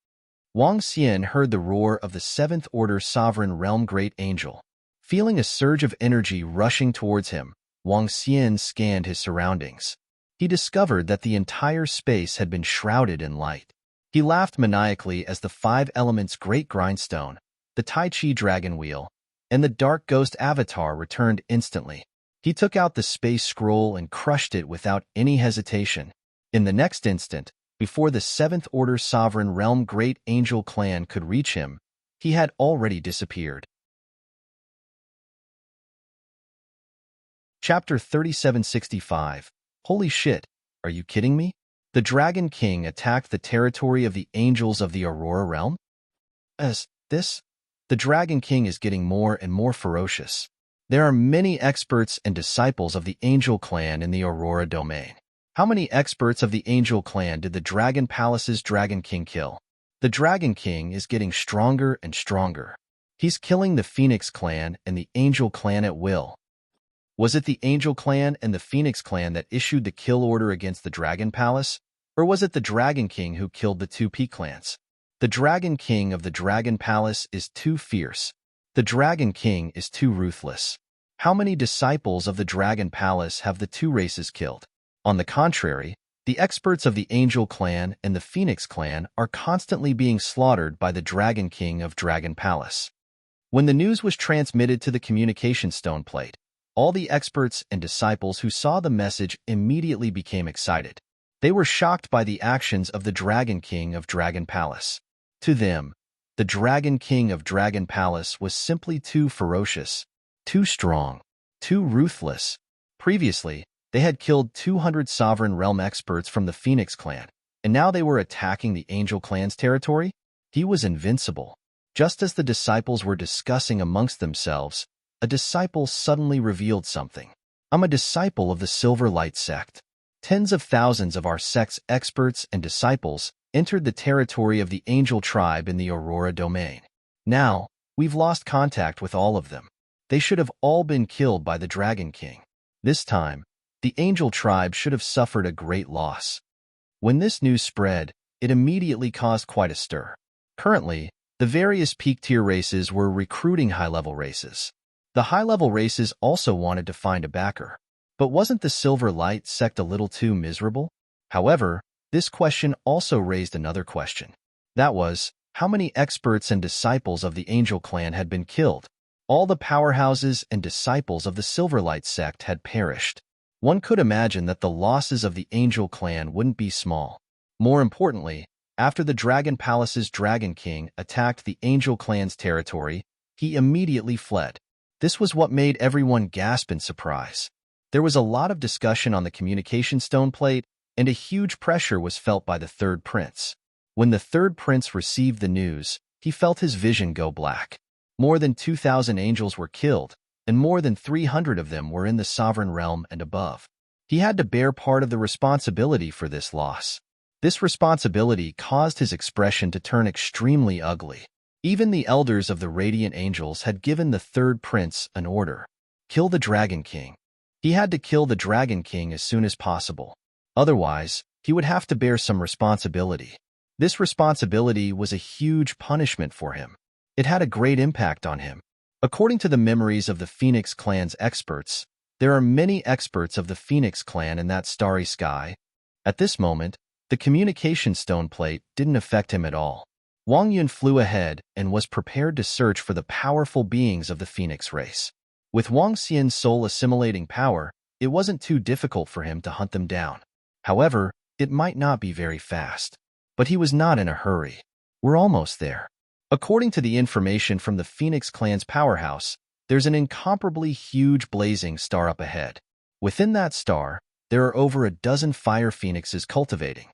Speaker 1: Wang Xian heard the roar of the seventh-order sovereign realm great angel. Feeling a surge of energy rushing towards him, Wang Xian scanned his surroundings. He discovered that the entire space had been shrouded in light. He laughed maniacally as the five elements great grindstone, the Tai Chi dragon wheel, and the dark ghost avatar returned instantly. He took out the space scroll and crushed it without any hesitation. In the next instant, before the seventh-order sovereign realm great angel clan could reach him, he had already disappeared. Chapter 3765. Holy shit, are you kidding me? The Dragon King attacked the territory of the angels of the Aurora realm? The Dragon King is getting more and more ferocious. There are many experts and disciples of the Angel Clan in the Aurora domain. How many experts of the Angel Clan did the Dragon Palace's Dragon King kill? The Dragon King is getting stronger and stronger. He's killing the Phoenix Clan and the Angel Clan at will. Was it the Angel Clan and the Phoenix Clan that issued the kill order against the Dragon Palace? Or was it the Dragon King who killed the two P clans? The Dragon King of the Dragon Palace is too fierce. The Dragon King is too ruthless. How many disciples of the Dragon Palace have the two races killed? On the contrary, the experts of the Angel Clan and the Phoenix Clan are constantly being slaughtered by the Dragon King of Dragon Palace. When the news was transmitted to the communication stone plate, all the experts and disciples who saw the message immediately became excited. They were shocked by the actions of the Dragon King of Dragon Palace. To them, the Dragon King of Dragon Palace was simply too ferocious, too strong, too ruthless. Previously, they had killed 200 Sovereign Realm experts from the Phoenix clan, and now they were attacking the Angel clan's territory? He was invincible. Just as the disciples were discussing amongst themselves, a disciple suddenly revealed something. I'm a disciple of the Silver Light sect. Tens of thousands of our sect's experts and disciples entered the territory of the Angel tribe in the Aurora domain. Now, we've lost contact with all of them. They should have all been killed by the Dragon King. This time, the Angel tribe should have suffered a great loss. When this news spread, it immediately caused quite a stir. Currently, the various peak-tier races were recruiting high-level races. The high-level races also wanted to find a backer. But wasn't the Silver Light sect a little too miserable? However, this question also raised another question. That was, how many experts and disciples of the Angel clan had been killed? All the powerhouses and disciples of the Silverlight sect had perished. One could imagine that the losses of the Angel clan wouldn't be small. More importantly, after the Dragon Palace's Dragon King attacked the Angel clan's territory, he immediately fled. This was what made everyone gasp in surprise. There was a lot of discussion on the communication stone plate, and a huge pressure was felt by the third prince. When the third prince received the news, he felt his vision go black. More than 2,000 angels were killed, and more than 300 of them were in the sovereign realm and above. He had to bear part of the responsibility for this loss. This responsibility caused his expression to turn extremely ugly. Even the elders of the Radiant Angels had given the third prince an order. Kill the Dragon King. He had to kill the Dragon King as soon as possible. Otherwise, he would have to bear some responsibility. This responsibility was a huge punishment for him. It had a great impact on him. According to the memories of the Phoenix clan's experts, there are many experts of the Phoenix clan in that starry sky. At this moment, the communication stone plate didn't affect him at all. Wang Yun flew ahead and was prepared to search for the powerful beings of the Phoenix race. With Wang Xian's soul assimilating power, it wasn't too difficult for him to hunt them down. However, it might not be very fast. But he was not in a hurry. We're almost there. According to the information from the Phoenix clan's powerhouse, there's an incomparably huge blazing star up ahead. Within that star, there are over a dozen fire phoenixes cultivating.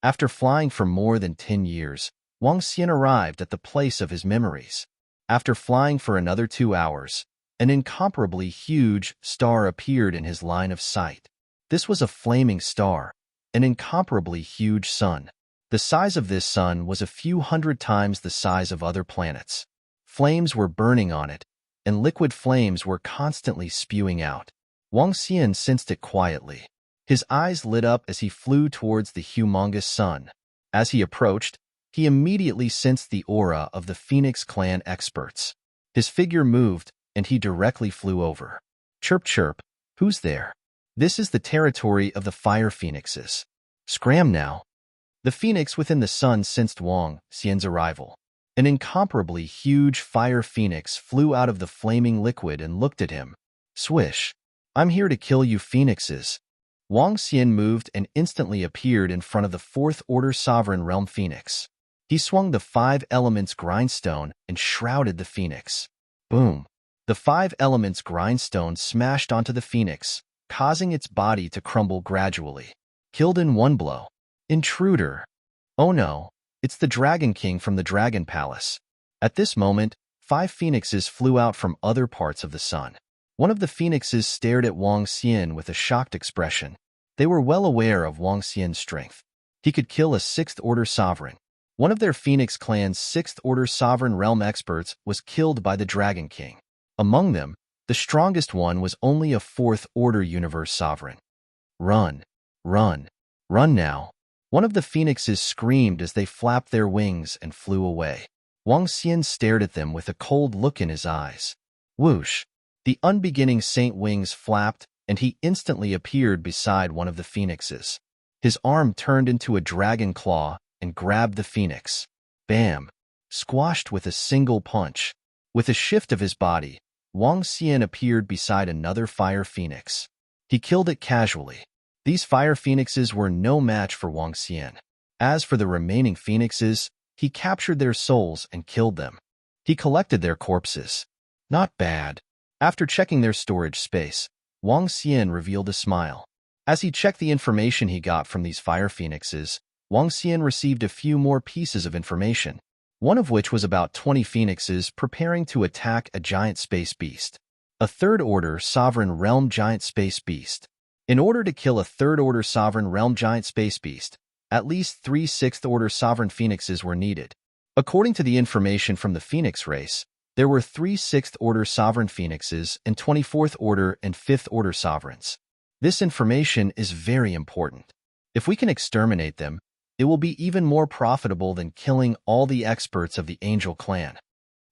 Speaker 1: After flying for more than 10 years, Wang Xian arrived at the place of his memories. After flying for another 2 hours, an incomparably huge star appeared in his line of sight. This was a flaming star, an incomparably huge sun. The size of this sun was a few hundred times the size of other planets. Flames were burning on it, and liquid flames were constantly spewing out. Wang Xian sensed it quietly. His eyes lit up as he flew towards the humongous sun. As he approached, he immediately sensed the aura of the Phoenix clan experts. His figure moved, and he directly flew over. Chirp chirp, who's there? This is the territory of the fire phoenixes. Scram now. The phoenix within the sun sensed Wang Xian's arrival. An incomparably huge fire phoenix flew out of the flaming liquid and looked at him. Swish. I'm here to kill you phoenixes. Wang Xian moved and instantly appeared in front of the Fourth Order Sovereign Realm Phoenix. He swung the 5 elements grindstone and shrouded the phoenix. Boom. The 5 elements grindstone smashed onto the phoenix, causing its body to crumble gradually. Killed in one blow. Intruder. Oh no, it's the Dragon King from the Dragon Palace. At this moment, 5 phoenixes flew out from other parts of the sun. One of the phoenixes stared at Wang Xian with a shocked expression. They were well aware of Wang Xian's strength. He could kill a 6th Order Sovereign. One of their Phoenix clan's 6th Order Sovereign Realm experts was killed by the Dragon King. Among them, the strongest one was only a 4th Order Universe Sovereign. Run, run, run now. One of the phoenixes screamed as they flapped their wings and flew away. Wang Xian stared at them with a cold look in his eyes. Whoosh! The unbeginning saint wings flapped, and he instantly appeared beside one of the phoenixes. His arm turned into a dragon claw and grabbed the phoenix. Bam! Squashed with a single punch. With a shift of his body, Wang Xian appeared beside another fire phoenix. He killed it casually. These fire phoenixes were no match for Wang Xian. As for the remaining phoenixes, He captured their souls and killed them. He collected their corpses. Not bad. After checking their storage space, Wang Xian revealed a smile. As he checked the information he got from these fire phoenixes, Wang Xian received a few more pieces of information, one of which was about 20 phoenixes preparing to attack a giant space beast. A third-order sovereign realm giant space beast. In order to kill a third-order sovereign realm giant space beast, at least 3 sixth-order sovereign phoenixes were needed. According to the information from the phoenix race, there were 3 sixth-order sovereign phoenixes and 24th-order and 5th-order sovereigns. This information is very important. If we can exterminate them, it will be even more profitable than killing all the experts of the Angel clan.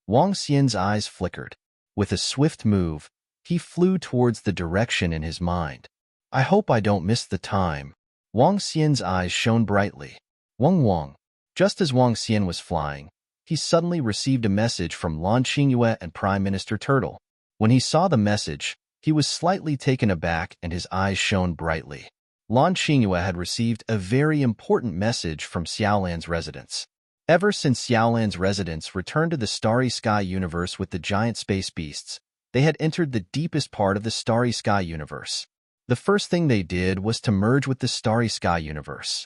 Speaker 1: Wang Xian's eyes flickered. With a swift move, he flew towards the direction in his mind. I hope I don't miss the time. Wang Xian's eyes shone brightly. Wang. Just as Wang Xian was flying, he suddenly received a message from Lan Qingyue and Prime Minister Turtle. When he saw the message, he was slightly taken aback and his eyes shone brightly. Lan Qingyue had received a very important message from Xiaolan's residents. Ever since Xiaolan's residents returned to the Starry Sky universe with the giant space beasts, they had entered the deepest part of the Starry Sky universe. The first thing they did was to merge with the Starry Sky universe.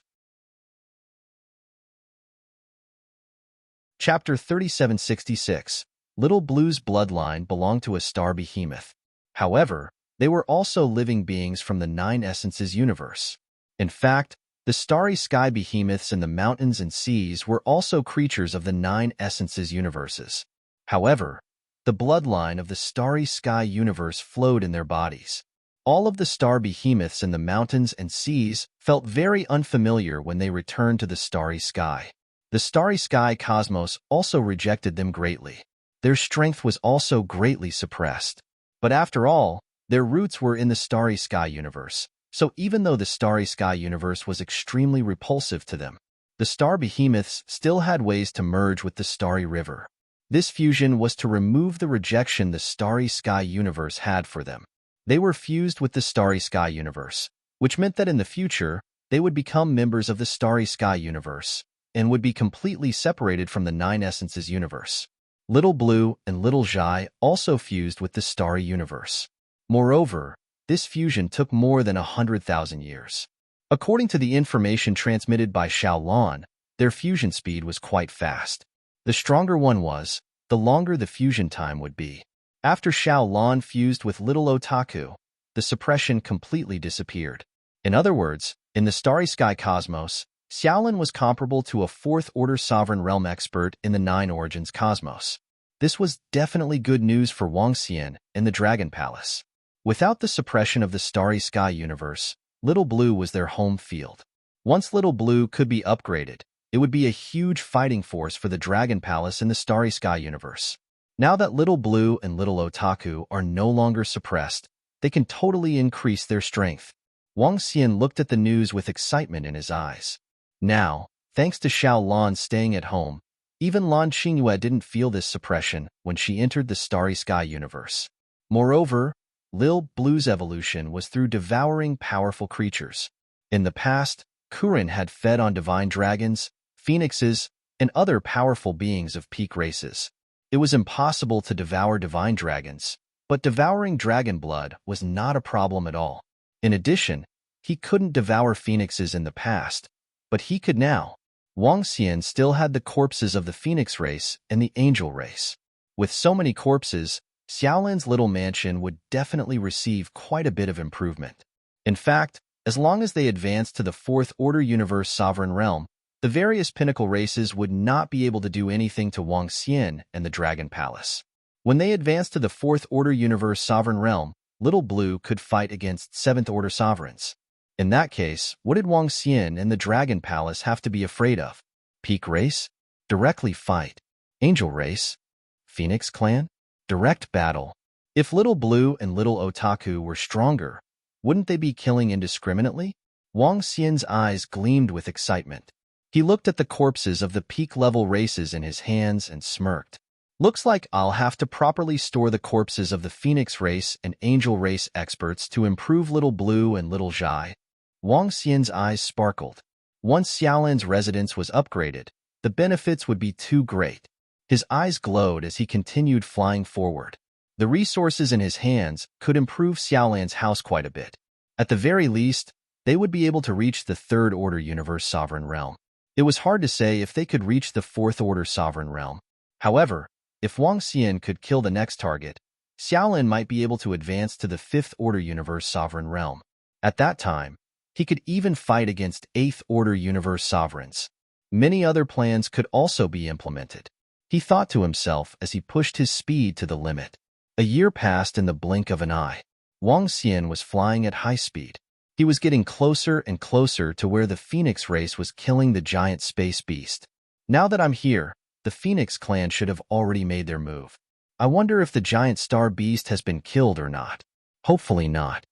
Speaker 1: Chapter 3766. Little Blue's bloodline belonged to a star behemoth. However, they were also living beings from the Nine Essences universe. In fact, the Starry Sky behemoths in the mountains and seas were also creatures of the Nine Essences universes. However, the bloodline of the Starry Sky universe flowed in their bodies. All of the star behemoths in the mountains and seas felt very unfamiliar when they returned to the Starry Sky. The Starry Sky cosmos also rejected them greatly. Their strength was also greatly suppressed. But after all, their roots were in the Starry Sky universe, so even though the Starry Sky universe was extremely repulsive to them, the star behemoths still had ways to merge with the Starry River. This fusion was to remove the rejection the Starry Sky universe had for them. They were fused with the Starry Sky universe, which meant that in the future, they would become members of the Starry Sky universe and would be completely separated from the Nine Essences universe. Little Blue and Little Zhai also fused with the Starry universe. Moreover, this fusion took more than 100,000 years. According to the information transmitted by Xiaolan, their fusion speed was quite fast. The stronger one was, the longer the fusion time would be. After Xiaolan fused with Little Otaku, the suppression completely disappeared. In other words, in the Starry Sky cosmos, Xiaolan was comparable to a fourth-order sovereign realm expert in the Nine Origins cosmos. This was definitely good news for Wang Xian and the Dragon Palace. Without the suppression of the Starry Sky universe, Little Blue was their home field. Once Little Blue could be upgraded, it would be a huge fighting force for the Dragon Palace in the Starry Sky universe. Now that Little Blue and Little Otaku are no longer suppressed, they can totally increase their strength. Wang Xian looked at the news with excitement in his eyes. Now, thanks to Xiaolan staying at home, even Lan Qingyue didn't feel this suppression when she entered the Starry Sky universe. Moreover, Lil Blue's evolution was through devouring powerful creatures. In the past, Kurin had fed on divine dragons, phoenixes, and other powerful beings of peak races. It was impossible to devour divine dragons, but devouring dragon blood was not a problem at all. In addition, he couldn't devour phoenixes in the past, but he could now. Wang Xian still had the corpses of the phoenix race and the angel race. With so many corpses, Xiaolan's little mansion would definitely receive quite a bit of improvement. In fact, as long as they advanced to the fourth-order universe sovereign realm, the various pinnacle races would not be able to do anything to Wang Xian and the Dragon Palace. When they advanced to the fourth-order universe sovereign realm, Little Blue could fight against seventh-order sovereigns. In that case, what did Wang Xian and the Dragon Palace have to be afraid of? Peak race? Directly fight. Angel race? Phoenix clan? Direct battle. If Little Blue and Little Otaku were stronger, wouldn't they be killing indiscriminately? Wang Xian's eyes gleamed with excitement. He looked at the corpses of the peak-level races in his hands and smirked. Looks like I'll have to properly store the corpses of the Phoenix race and Angel race experts to improve Little Blue and Little Zhai. Wang Xian's eyes sparkled. Once Xiaolan's residence was upgraded, The benefits would be too great. His eyes glowed as he continued flying forward. The resources in his hands could improve Xiaolan's house quite a bit. At the very least, they would be able to reach the Third Order Universe Sovereign Realm. It was hard to say if they could reach the Fourth Order Sovereign Realm. However, if Wang Xian could kill the next target, Xiaolan might be able to advance to the Fifth Order Universe Sovereign Realm. At that time, he could even fight against Eighth Order Universe Sovereigns. Many other plans could also be implemented. He thought to himself as he pushed his speed to the limit. A year passed in the blink of an eye. Wang Xian was flying at high speed. He was getting closer and closer to where the Phoenix race was killing the giant space beast. Now that I'm here, the Phoenix clan should have already made their move. I wonder if the giant star beast has been killed or not. Hopefully not.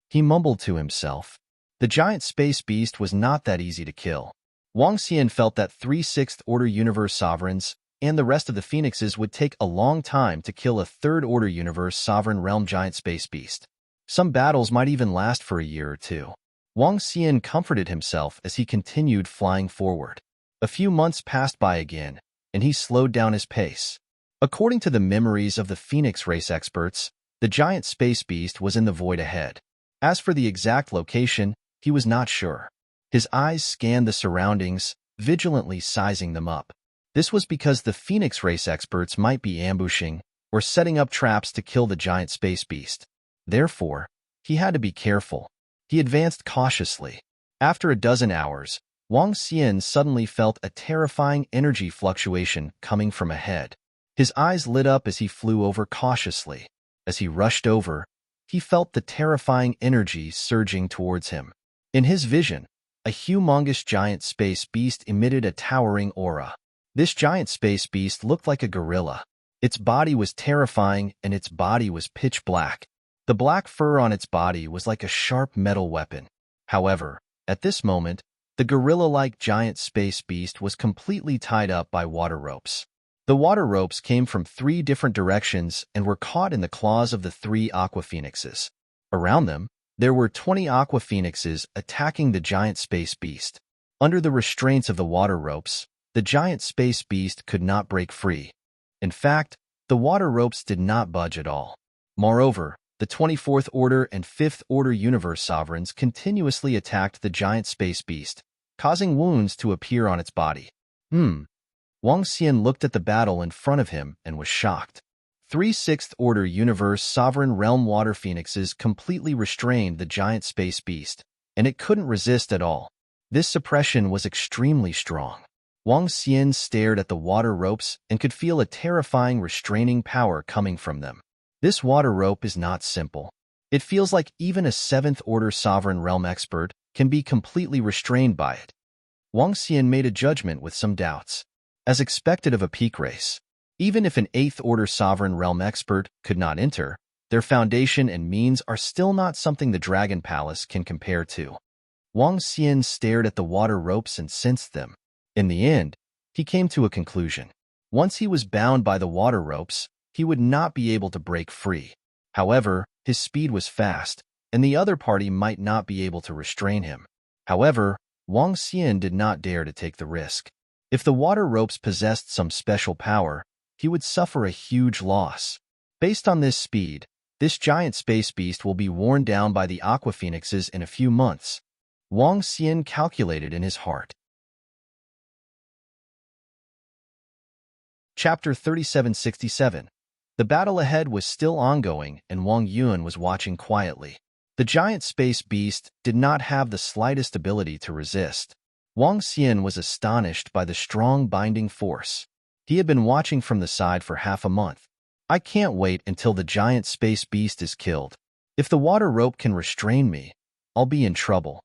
Speaker 1: He mumbled to himself. The giant space beast was not that easy to kill. Wang Xian felt that 3/6 Order Universe Sovereigns and the rest of the Phoenixes would take a long time to kill a Third Order Universe Sovereign Realm giant space beast. Some battles might even last for a year or two. Wang Xian comforted himself as he continued flying forward. A few months passed by again, and he slowed down his pace. According to the memories of the Phoenix race experts, the giant space beast was in the void ahead. As for the exact location, he was not sure. His eyes scanned the surroundings, vigilantly sizing them up. This was because the Phoenix race experts might be ambushing or setting up traps to kill the giant space beast. Therefore, he had to be careful. He advanced cautiously. After a dozen hours, Wang Xian suddenly felt a terrifying energy fluctuation coming from ahead. His eyes lit up as he flew over cautiously. As he rushed over, he felt the terrifying energy surging towards him. In his vision, a humongous giant space beast emitted a towering aura. This giant space beast looked like a gorilla. Its body was terrifying and its body was pitch black. The black fur on its body was like a sharp metal weapon. However, at this moment, the gorilla-like giant space beast was completely tied up by water ropes. The water ropes came from 3 different directions and were caught in the claws of the 3 aqua phoenixes. Around them, there were 20 aqua phoenixes attacking the giant space beast. Under the restraints of the water ropes, the giant space beast could not break free. In fact, the water ropes did not budge at all. Moreover, the 24th Order and 5th Order Universe Sovereigns continuously attacked the giant space beast, causing wounds to appear on its body. Wang Xian looked at the battle in front of him and was shocked. 3/6 Order Universe Sovereign Realm Water Phoenixes completely restrained the giant space beast, and it couldn't resist at all. This suppression was extremely strong. Wang Xian stared at the water ropes and could feel a terrifying restraining power coming from them. This water rope is not simple. It feels like even a 7th Order Sovereign Realm expert can be completely restrained by it. Wang Xian made a judgment with some doubts. As expected of a peak race, even if an 8th Order Sovereign Realm expert could not enter, their foundation and means are still not something the Dragon Palace can compare to. Wang Xian stared at the water ropes and sensed them. In the end, he came to a conclusion. Once he was bound by the water ropes, he would not be able to break free. However, his speed was fast, and the other party might not be able to restrain him. However, Wang Xian did not dare to take the risk. If the water ropes possessed some special power, he would suffer a huge loss. Based on this speed, this giant space beast will be worn down by the aqua phoenixes in a few months. Wang Xian calculated in his heart. Chapter 3767. The battle ahead was still ongoing, and Wang Yuan was watching quietly. The giant space beast did not have the slightest ability to resist. Wang Xian was astonished by the strong binding force. He had been watching from the side for half a month. I can't wait until the giant space beast is killed. If the water rope can restrain me, I'll be in trouble.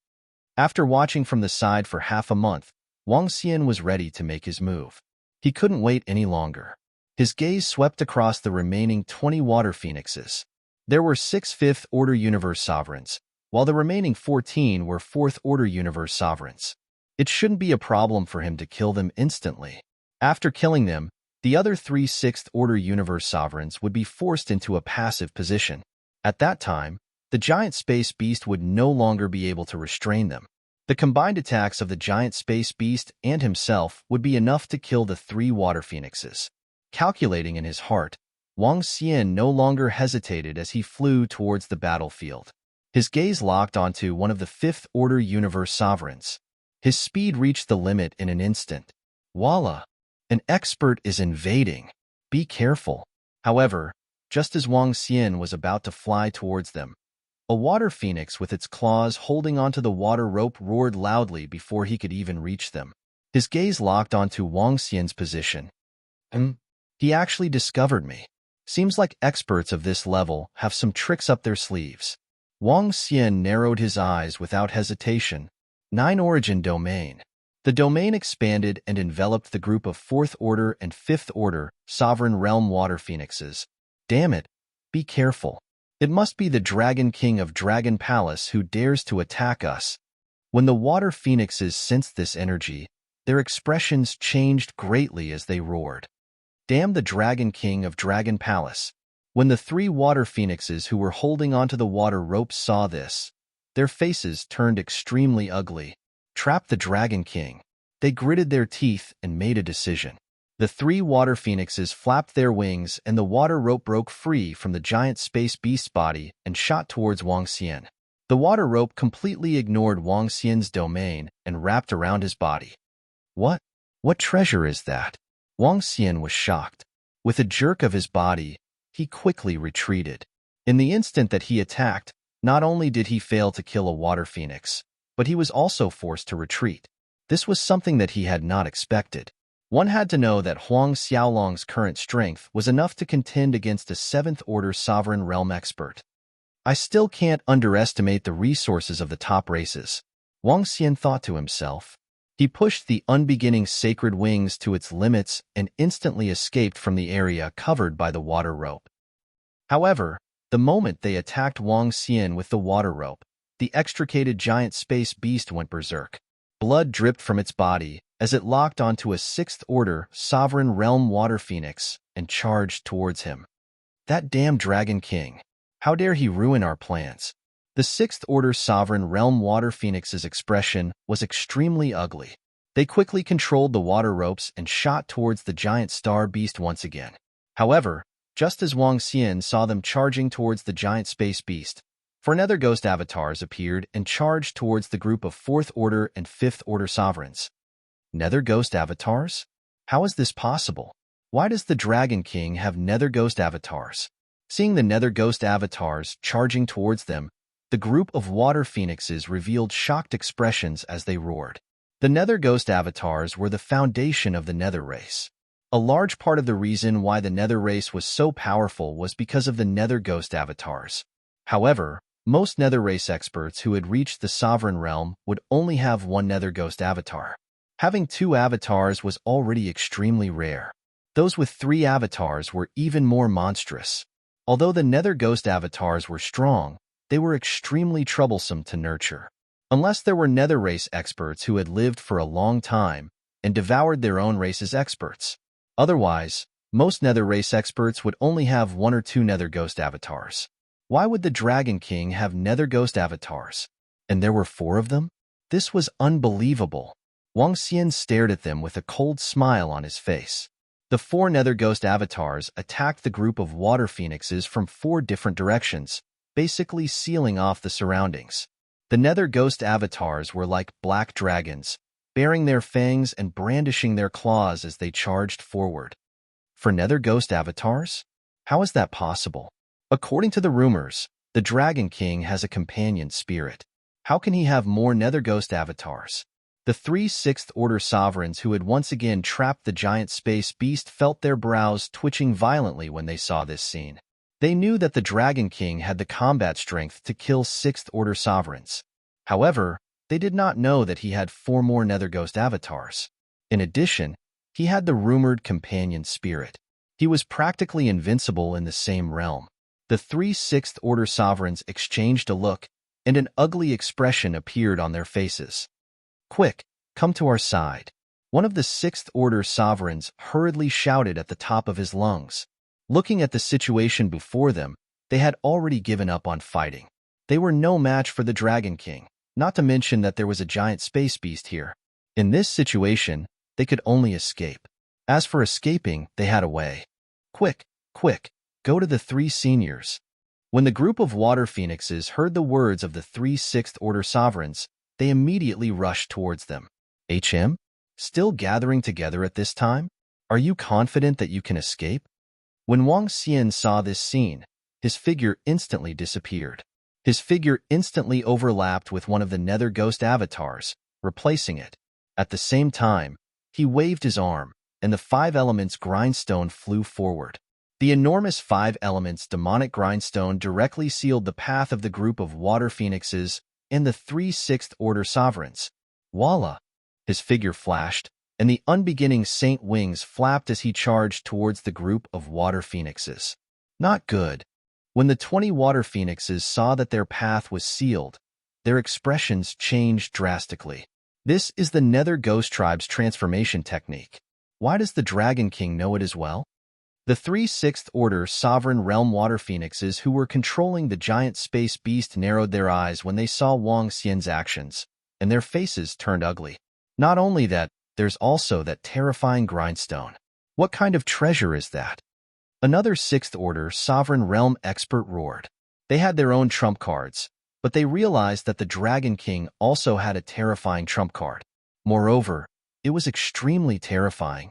Speaker 1: After watching from the side for half a month, Wang Xian was ready to make his move. He couldn't wait any longer. His gaze swept across the remaining 20 water phoenixes. There were 6 5th Order Universe Sovereigns, while the remaining 14 were 4th Order Universe Sovereigns. It shouldn't be a problem for him to kill them instantly. After killing them, the other 3 6th Order Universe Sovereigns would be forced into a passive position. At that time, the giant space beast would no longer be able to restrain them. The combined attacks of the giant space beast and himself would be enough to kill the 3 water phoenixes. Calculating in his heart, Wang Xian no longer hesitated as he flew towards the battlefield. His gaze locked onto one of the 5th Order Universe Sovereigns. His speed reached the limit in an instant. Voila! An expert is invading. Be careful. However, just as Wang Xian was about to fly towards them, a water phoenix with its claws holding onto the water rope roared loudly before he could even reach them. His gaze locked onto Wang Xian's position. He actually discovered me. Seems like experts of this level have some tricks up their sleeves. Wang Xian narrowed his eyes without hesitation. 9 Origin Domain. The domain expanded and enveloped the group of 4th Order and 5th Order Sovereign Realm Water Phoenixes. Damn it, be careful. It must be the Dragon King of Dragon Palace who dares to attack us. When the water phoenixes sensed this energy, their expressions changed greatly as they roared. Damn the Dragon King of Dragon Palace. When the 3 water phoenixes who were holding onto the water ropes saw this, their faces turned extremely ugly. Trap the Dragon King. They gritted their teeth and made a decision. The 3 water phoenixes flapped their wings and the water rope broke free from the giant space beast's body and shot towards Wang Xian. The water rope completely ignored Wang Xian's domain and wrapped around his body. What? What treasure is that? Wang Xian was shocked. With a jerk of his body, he quickly retreated. In the instant that he attacked, not only did he fail to kill a water phoenix, but he was also forced to retreat. This was something that he had not expected. One had to know that Huang Xiaolong's current strength was enough to contend against a 7th Order Sovereign Realm expert. I still can't underestimate the resources of the top races, Wang Xian thought to himself. He pushed the unbeginning sacred wings to its limits and instantly escaped from the area covered by the water rope. However, the moment they attacked Wang Xian with the water rope, the extricated giant space beast went berserk. Blood dripped from its body as it locked onto a 6th Order Sovereign Realm Water Phoenix and charged towards him. That damn Dragon King. How dare he ruin our plans? The 6th Order Sovereign Realm Water Phoenix's expression was extremely ugly. They quickly controlled the water ropes and shot towards the giant star beast once again. However, just as Wang Xian saw them charging towards the giant space beast, 4 Nether Ghost avatars appeared and charged towards the group of 4th Order and 5th Order sovereigns. Nether Ghost avatars? How is this possible? Why does the Dragon King have Nether Ghost avatars? Seeing the Nether Ghost avatars charging towards them, the group of water phoenixes revealed shocked expressions as they roared. The Nether Ghost avatars were the foundation of the Nether race. A large part of the reason why the Nether race was so powerful was because of the Nether Ghost avatars. However, most Nether race experts who had reached the Sovereign Realm would only have 1 Nether Ghost avatar. Having 2 avatars was already extremely rare. Those with 3 avatars were even more monstrous. Although the Nether Ghost avatars were strong, they were extremely troublesome to nurture. Unless there were Nether race experts who had lived for a long time and devoured their own race's experts. Otherwise, most Nether race experts would only have 1 or 2 Nether Ghost avatars. Why would the Dragon King have Nether Ghost avatars? And there were 4 of them? This was unbelievable. Wang Xian stared at them with a cold smile on his face. The 4 Nether Ghost avatars attacked the group of water phoenixes from 4 different directions, basically sealing off the surroundings. The Nether Ghost avatars were like black dragons, baring their fangs and brandishing their claws as they charged forward. For Nether Ghost avatars? How is that possible? According to the rumors, the Dragon King has a companion spirit. How can he have more Nether Ghost avatars? The 3 6th Order sovereigns who had once again trapped the giant space beast felt their brows twitching violently when they saw this scene. They knew that the Dragon King had the combat strength to kill 6th Order sovereigns. However, they did not know that he had 4 more Nether Ghost avatars. In addition, he had the rumored companion spirit. He was practically invincible in the same realm. The 3 6th Order sovereigns exchanged a look, and an ugly expression appeared on their faces. Quick, come to our side. One of the 6th Order sovereigns hurriedly shouted at the top of his lungs. Looking at the situation before them, they had already given up on fighting. They were no match for the Dragon King. Not to mention that there was a giant space beast here. In this situation, they could only escape. As for escaping, they had a way. Quick, quick, go to the three seniors. When the group of water phoenixes heard the words of the three sixth-order sovereigns, they immediately rushed towards them. HM? Still gathering together at this time? Are you confident that you can escape? When Wang Xian saw this scene, his figure instantly disappeared. His figure instantly overlapped with one of the nether ghost avatars, replacing it. At the same time, he waved his arm, and the five elements grindstone flew forward. The enormous five elements demonic grindstone directly sealed the path of the group of water phoenixes and the three sixth-order sovereigns. Voila! His figure flashed, and the unbeginning saint wings flapped as he charged towards the group of water phoenixes. Not good. When the 20 water phoenixes saw that their path was sealed, their expressions changed drastically. This is the Nether Ghost Tribe's transformation technique. Why does the Dragon King know it as well? The three sixth-order sovereign realm water phoenixes who were controlling the giant space beast narrowed their eyes when they saw Wang Xian's actions, and their faces turned ugly. Not only that, there's also that terrifying grindstone. What kind of treasure is that? Another sixth-order sovereign realm expert roared. They had their own trump cards, but they realized that the Dragon King also had a terrifying trump card. Moreover, it was extremely terrifying.